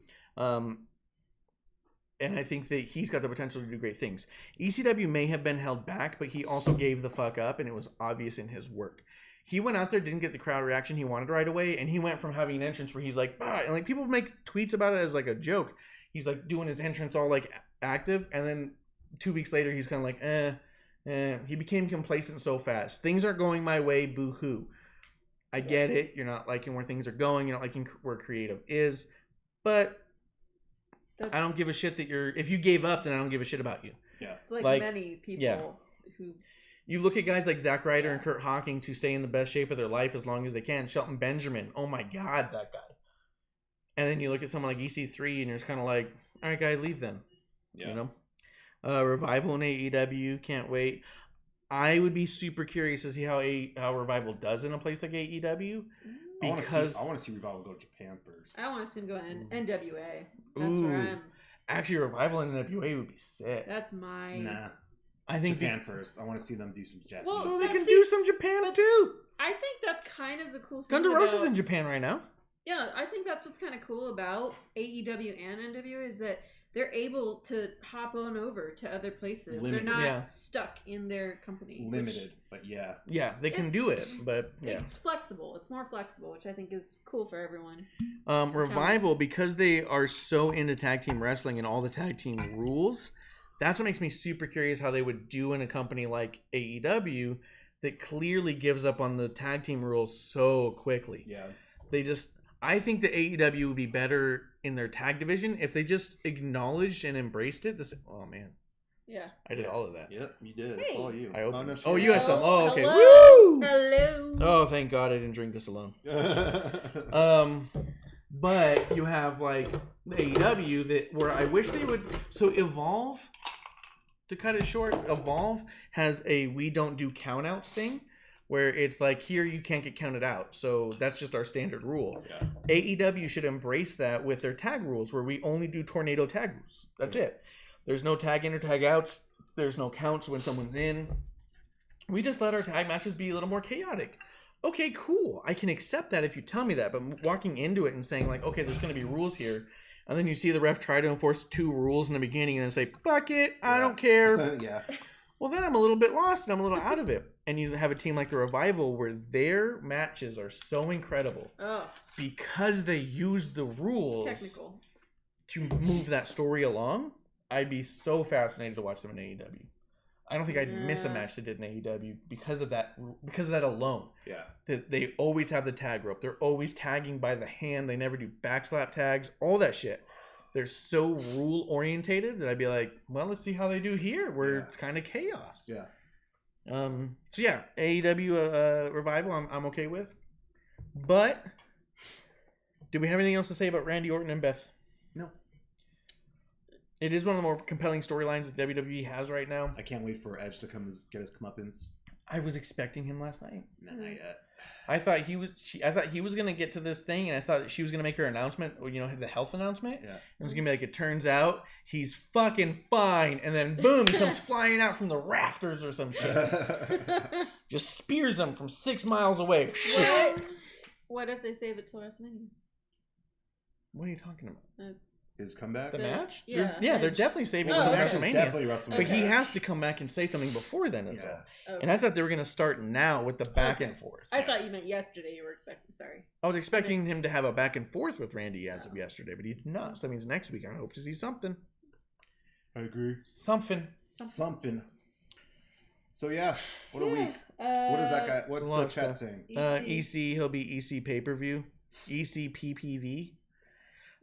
And I think that he's got the potential to do great things. ECW may have been held back, but he also gave the fuck up, and it was obvious in his work. He went out there, didn't get the crowd reaction he wanted right away, and he went from having an entrance where he's like, bah, and like people make tweets about it as like a joke. He's like doing his entrance all like active, and then 2 weeks later he's kind of like, He became complacent so fast. Things aren't going my way, boo-hoo. I get it. You're not liking where things are going. You're not liking where creative is, but I don't give a shit that you're. If you gave up, then I don't give a shit about you. Yeah. It's like many people who. You look at guys like Zack Ryder and Kurt Hawkins who stay in the best shape of their life as long as they can. Shelton Benjamin, oh my God, that guy. And then you look at someone like EC3 and you're just kind of like, all right, guy, leave them. Yeah. You know, Revival in AEW, can't wait. I would be super curious to see how Revival does in a place like AEW. Because I want to see Revival go to Japan first. I want to see him go in NWA. That's where I'm. Actually, Revival in NWA would be sick. That's my. Nah. I think Japan first. I want to see them do some Japanese. Well, so they can do some Japan too. I think that's kind of the cool thing. Thunder Rosa's in Japan right now. Yeah, I think that's what's kind of cool about AEW and NWA is that they're able to hop on over to other places. Limited. They're not Yeah. stuck in their company. Limited, but yeah. Yeah, they can do it, but yeah. It's flexible. It's more flexible, which I think is cool for everyone. Revival, because they are so into tag team wrestling and all the tag team rules, that's what makes me super curious how they would do in a company like AEW that clearly gives up on the tag team rules so quickly. Yeah. I think the AEW would be better in their tag division if they just acknowledged and embraced it. Oh man, Yeah. I did all of that. Yep, you did. Hey. It's all you. I opened. no, Oh, you had some. Oh, okay. Hello. Woo! Hello. Oh, thank God I didn't drink this alone. But you have like AEW that where I wish they would. So Evolve, to cut it short, Evolve has a we don't do countouts thing, where it's like here you can't get counted out. So that's just our standard rule. Yeah. AEW should embrace that with their tag rules, where we only do tornado tag rules. That's it. There's no tag in or tag outs. There's no counts when someone's in. We just let our tag matches be a little more chaotic. Okay, cool. I can accept that if you tell me that. But walking into it and saying like, okay, there's going to be rules here. And then you see the ref try to enforce 2 rules in the beginning and then say, fuck it, I don't care. Yeah. Well, then I'm a little bit lost and I'm a little out of it. And you have a team like the Revival where their matches are so incredible because they use the rules Technical. to move that story along. I'd be so fascinated to watch them in AEW. I don't think I'd miss a match they did in AEW because of that alone. Yeah. That they always have the tag rope. They're always tagging by the hand. They never do backslap tags. All that shit. They're so rule orientated that I'd be like, well, let's see how they do here, where it's kind of chaos. Yeah. So yeah, AEW Revival, I'm okay with. But do we have anything else to say about Randy Orton and Beth? No. It is one of the more compelling storylines that WWE has right now. I can't wait for Edge to get his comeuppance. I was expecting him last night. Nah, not yet. I thought he was gonna get to this thing, and I thought she was gonna make her announcement. You know, the health announcement. Yeah. It was gonna be like, it turns out he's fucking fine, and then boom, he comes flying out from the rafters or some shit. Just spears him from 6 miles away. What if they save it till WrestleMania? What are you talking about? His comeback? The match? Yeah, they're definitely saving it the till match is WrestleMania. definitely WrestleMania. But he has to come back and say something before then. That's all. Okay. And I thought they were going to start now with the back and forth. I thought you meant yesterday. You were expecting. Sorry. I was expecting him to have a back and forth with Randy as of yesterday, but he did not. So that means next week I hope to see something. I agree. Something. So yeah, what a week. What is that guy? What's the chat saying? EC, he'll be EC pay-per-view. EC PPV.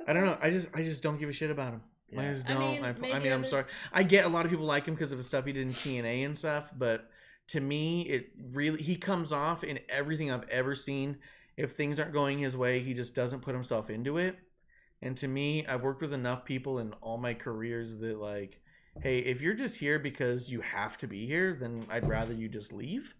Okay. I don't know. I just don't give a shit about him. Yeah. I just don't. I mean, I'm sorry. I get a lot of people like him because of the stuff he did in TNA and stuff, but to me, he comes off in everything I've ever seen. If things aren't going his way, he just doesn't put himself into it. And to me, I've worked with enough people in all my careers that like, hey, if you're just here because you have to be here, then I'd rather you just leave.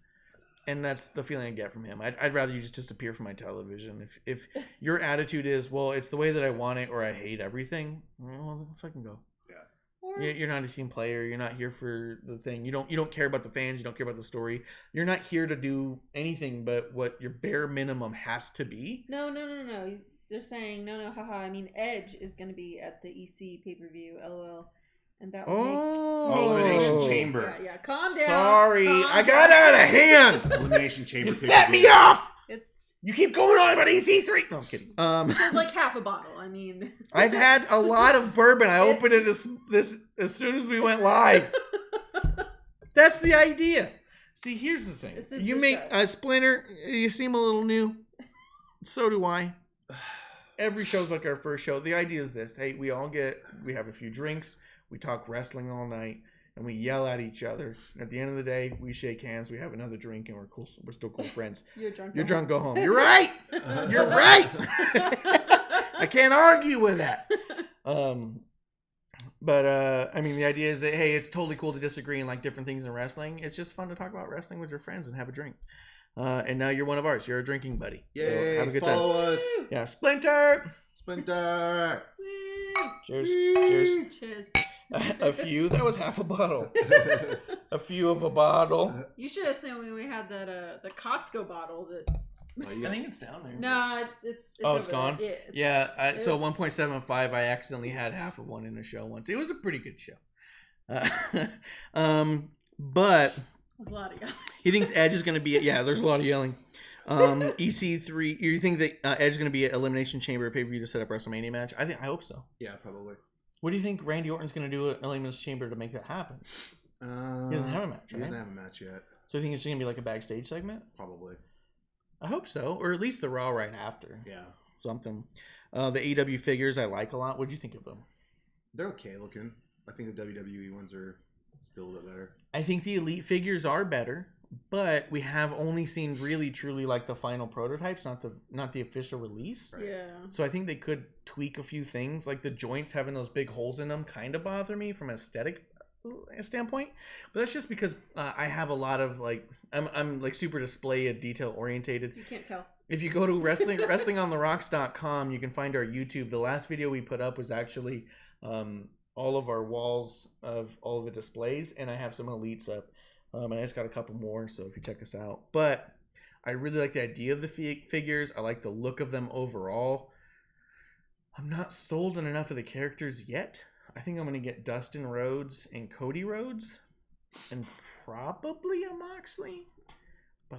And that's the feeling I get from him. I'd rather you just disappear from my television. If your attitude is, well, it's the way that I want it or I hate everything, well, then fucking go. Yeah. You're not a team player. You're not here for the thing. You don't care about the fans. You don't care about the story. You're not here to do anything but what your bare minimum has to be. No. They're saying, no, haha. I mean, Edge is going to be at the EC pay-per-view, LOL. And that would make... Elimination Chamber. Yeah, calm down. Sorry, I got out of hand. Elimination Chamber. You set me off. You keep going on about EC3. No, I'm kidding. It's like half a bottle. I mean, I've had a lot of bourbon. I opened it this as soon as we went live. That's the idea. See, here's the thing. You make a Splinter. You seem a little new. So do I. Every show's like our first show. The idea is this: hey, we have a few drinks. We talk wrestling all night, and we yell at each other. At the end of the day, we shake hands. We have another drink, and we're cool. We're still cool friends. You're drunk. You're drunk. Go home. You're right. You're right. I can't argue with that. But I mean, the idea is that hey, it's totally cool to disagree and like different things in wrestling. It's just fun to talk about wrestling with your friends and have a drink. And now you're one of ours. You're a drinking buddy. Yay! So have a good follow time. us. Yeah, Splinter. Cheers. A few. That was half a bottle. A few of a bottle. You should have seen when we had that the Costco bottle that. I think it's down there. No, it's gone. Yeah, so 1.75. I accidentally had half of one in a show once. It was a pretty good show. But there's a lot of yelling. He thinks Edge is going to be. Yeah, there's a lot of yelling. EC3. You think that Edge is going to be at Elimination Chamber pay-per-view to set up WrestleMania match? I hope so. Yeah, probably. What do you think Randy Orton's going to do at Elimination Chamber to make that happen? He doesn't have a match, right? He doesn't have a match yet. So you think it's going to be like a backstage segment? Probably. I hope so, or at least the Raw right after. Yeah. Something. The AEW figures I like a lot. What do you think of them? They're okay looking. I think the WWE ones are still a bit better. I think the Elite figures are better, but we have only seen really truly like the final prototypes, not the official release. Right. Yeah. So I think they could tweak a few things, like the joints having those big holes in them kind of bother me from an aesthetic standpoint, but that's just because I have a lot of like I'm like super display and detail orientated. You can't tell. If you go to wrestlingontherocks.com, you can find our YouTube. The last video we put up was actually all of our walls of all of the displays, and I have some elites up, and I just got a couple more. So if you check us out, but I really like the idea of the figures. I like the look of them overall. I'm not sold on enough of the characters yet. I think I'm going to get Dustin Rhodes and Cody Rhodes and probably a Moxley. But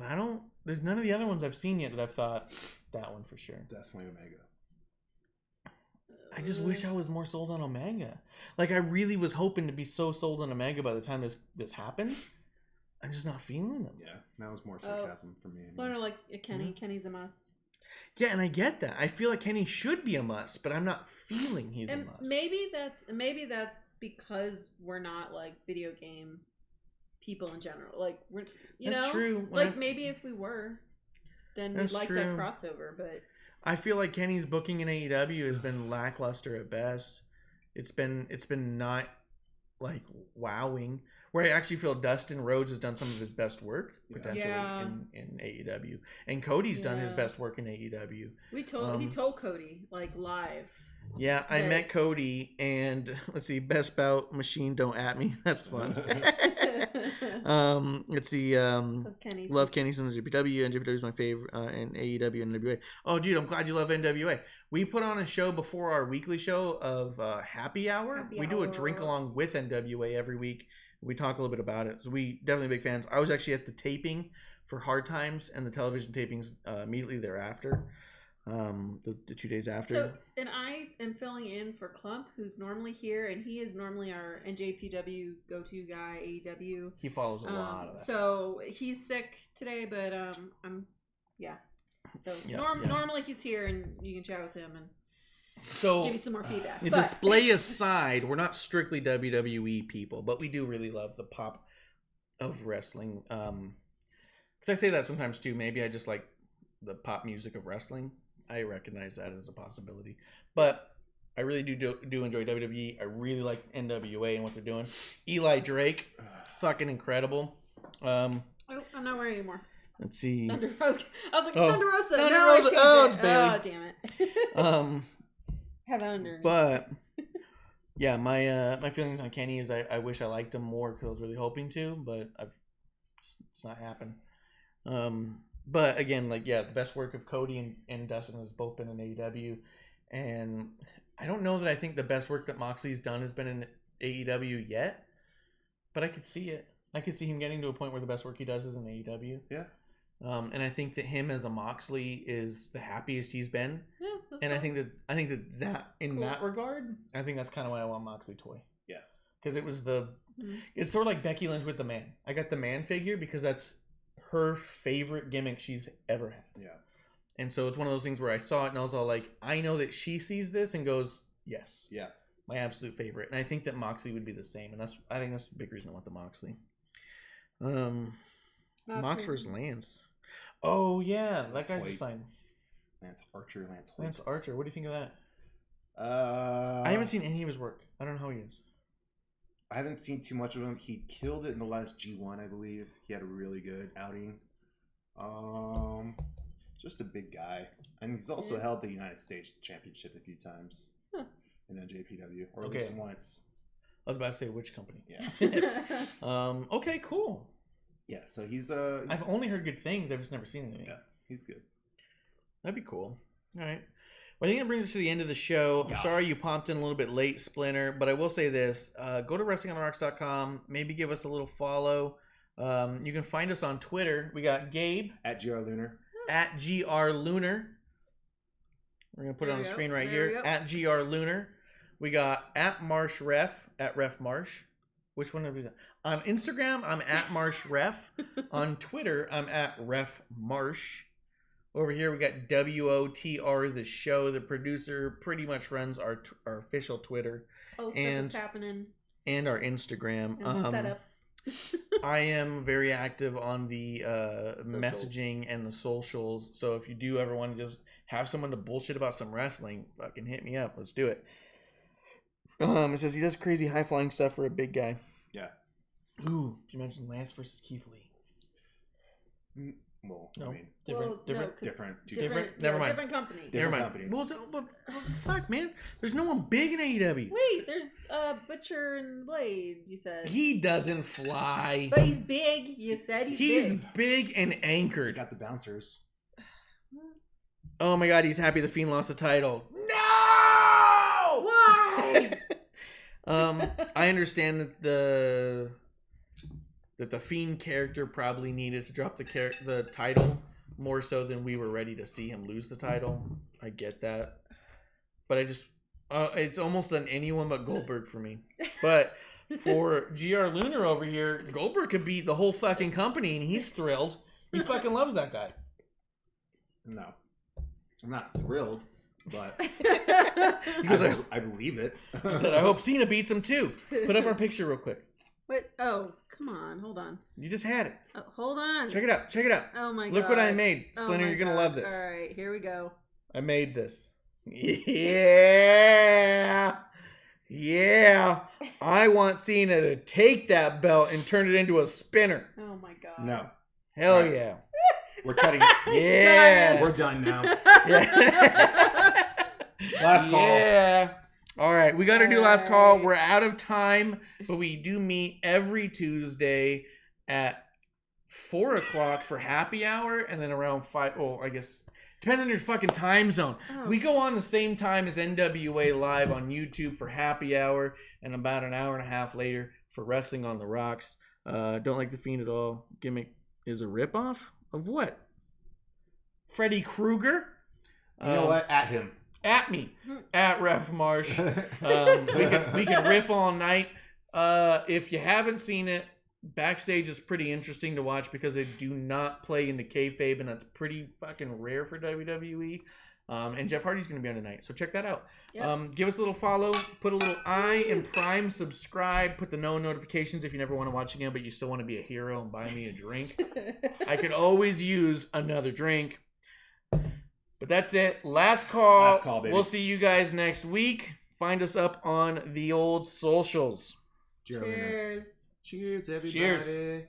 there's none of the other ones I've seen yet that I've thought that one for sure. Definitely Omega. I just wish I was more sold on Omega. Like I really was hoping to be so sold on Omega by the time this happened. I'm just not feeling them. Yeah, that was more sarcasm for me. Splinter likes Kenny. Mm-hmm. Kenny's a must. Yeah, and I get that. I feel like Kenny should be a must, but I'm not feeling he's a must. Maybe that's because we're not like video game people in general. Like we're that's true. Like maybe if we were, then we'd like that crossover. But I feel like Kenny's booking in AEW has been lackluster at best. It's been not like wowing. Where I actually feel Dustin Rhodes has done some of his best work potentially in AEW, and Cody's done his best work in AEW. He told Cody like live. Yeah, I met Cody, and let's see, best bout machine. Don't at me. That's fun. Let's see. Love Kenny from the JPW, and JPW is my favorite, and AEW and NWA. Oh, dude, I'm glad you love NWA. We put on a show before our weekly show of Happy Hour. We do a drink along with NWA every week. We talk a little bit about it. So we definitely big fans. I was actually at the taping for Hard Times and the television tapings immediately thereafter. The 2 days after. So, and I am filling in for Clump, who's normally here, and he is normally our NJPW go-to guy, AEW. He follows a lot of that. So he's sick today, but So normally he's here, and you can chat with him and give you some more feedback. Display aside, we're not strictly WWE people, but we do really love the pop of wrestling. Because I say that sometimes too. Maybe I just like the pop music of wrestling. I recognize that as a possibility, but I really do enjoy WWE. I really like NWA and what they're doing. Eli Drake, fucking incrable. I'm not wearing anymore. Let's see. Thunder Rosa. I was like, Thunder Rosa. Thunder Rosa. Oh, it's Bailey. Oh, damn it. Have underneath. But yeah, my feelings on Kenny is I wish I liked him more because I was really hoping to, but it's not happened. But again, the best work of Cody and Dustin has both been in AEW. And I don't know that I think the best work that Moxley's done has been in AEW yet. But I could see it. I could see him getting to a point where the best work he does is in AEW. Yeah. And I think that him as a Moxley is the happiest he's been. Yeah. And I think that in that regard, I think that's kind of why I want Moxley toy. Yeah. Because it was it's sort of like Becky Lynch with the man. I got the man figure because that's her favorite gimmick she's ever had. Yeah. And so it's one of those things where I saw it and I was all like, I know that she sees this and goes, yes. Yeah. My absolute favorite. And I think that Moxley would be the same. And I think that's the big reason I want the Moxley. Mox versus Lance. Oh yeah, that guy's just signed. Lance Archer. Lance Archer. What do you think of that? I haven't seen any of his work. I don't know how he is. I haven't seen too much of him. He killed it in the last G1, I believe. He had a really good outing. Just a big guy. And he's also held the United States Championship a few times in NJPW, or at least once. I was about to say which company. Yeah. Okay, cool. Yeah, so he's I've only heard good things. I've just never seen anything. Yeah, he's good. That'd be cool. All right. Well, I think that brings us to the end of the show. I'm sorry you popped in a little bit late, Splinter, but I will say this. Go to WrestlingOnTheRocks.com. Maybe give us a little follow. You can find us on Twitter. We got Gabe. At GR Lunar. At GR Lunar. We're going to put it on the screen right here. At GR Lunar. We got at Marsh Ref. At Ref Marsh. Which one have we done? On Instagram, I'm at Marsh Ref. On Twitter, I'm at Ref Marsh. Over here, we got WOTR, the show. The producer pretty much runs our official Twitter. What's happening. And our Instagram. And the setup. I am very active on the messaging and the socials. So if you do ever want to just have someone to bullshit about some wrestling, fucking hit me up. Let's do it. It says he does crazy high-flying stuff for a big guy. Yeah. Ooh, you mentioned Lance versus Keith Lee. Well, no, I mean, different. Never mind. Different company. Never mind. Companies. Well, fuck, man. There's no one big in AEW. Wait, there's Butcher and Blade. You said he doesn't fly, but he's big. You said he's big and anchored. Got the bouncers. Oh my God, he's happy the Fiend lost the title. No! Why? I understand that the Fiend character probably needed to drop the title more so than we were ready to see him lose the title. I get that. But I just... it's almost on anyone but Goldberg for me. But for GR Lunar over here, Goldberg could beat the whole fucking company and he's thrilled. He fucking loves that guy. No. I'm not thrilled, but he goes, I believe it. He said, I hope Cena beats him too. Put up our picture real quick. What? Oh, come on. Hold on. You just had it. Oh, hold on. Check it out. Oh my God. Look what I made. Splinter, you're going to love this. All right, here we go. I made this. Yeah. Yeah, I want Cena to take that belt and turn it into a spinner. Oh my god. No. Hell Right. yeah. We're cutting. Yeah. We're done now. Yeah. Last call. Yeah. All right, we got to do last call. We're out of time, but we do meet every Tuesday at 4 o'clock for happy hour, and then around 5. Oh, I guess depends on your fucking time zone. Oh. We go on the same time as NWA Live on YouTube for happy hour, and about an hour and a half later for Wrestling on the Rocks. Don't Like the Fiend at All gimmick is a ripoff of what? Freddy Krueger. You know what? At him. At me, at Ref Marsh. We can riff all night. If you haven't seen it, backstage is pretty interesting to watch because they do not play into kayfabe, and that's pretty fucking rare for WWE. And Jeff Hardy's going to be on tonight, so check that out. Yep. Give us a little follow, put a little I in Prime, subscribe, put the no notifications if you never want to watch again, but you still want to be a hero and buy me a drink. I could always use another drink. But that's it. Last call. Last call, baby. We'll see you guys next week. Find us up on the old socials. Cheers. Cheers, everybody. Cheers.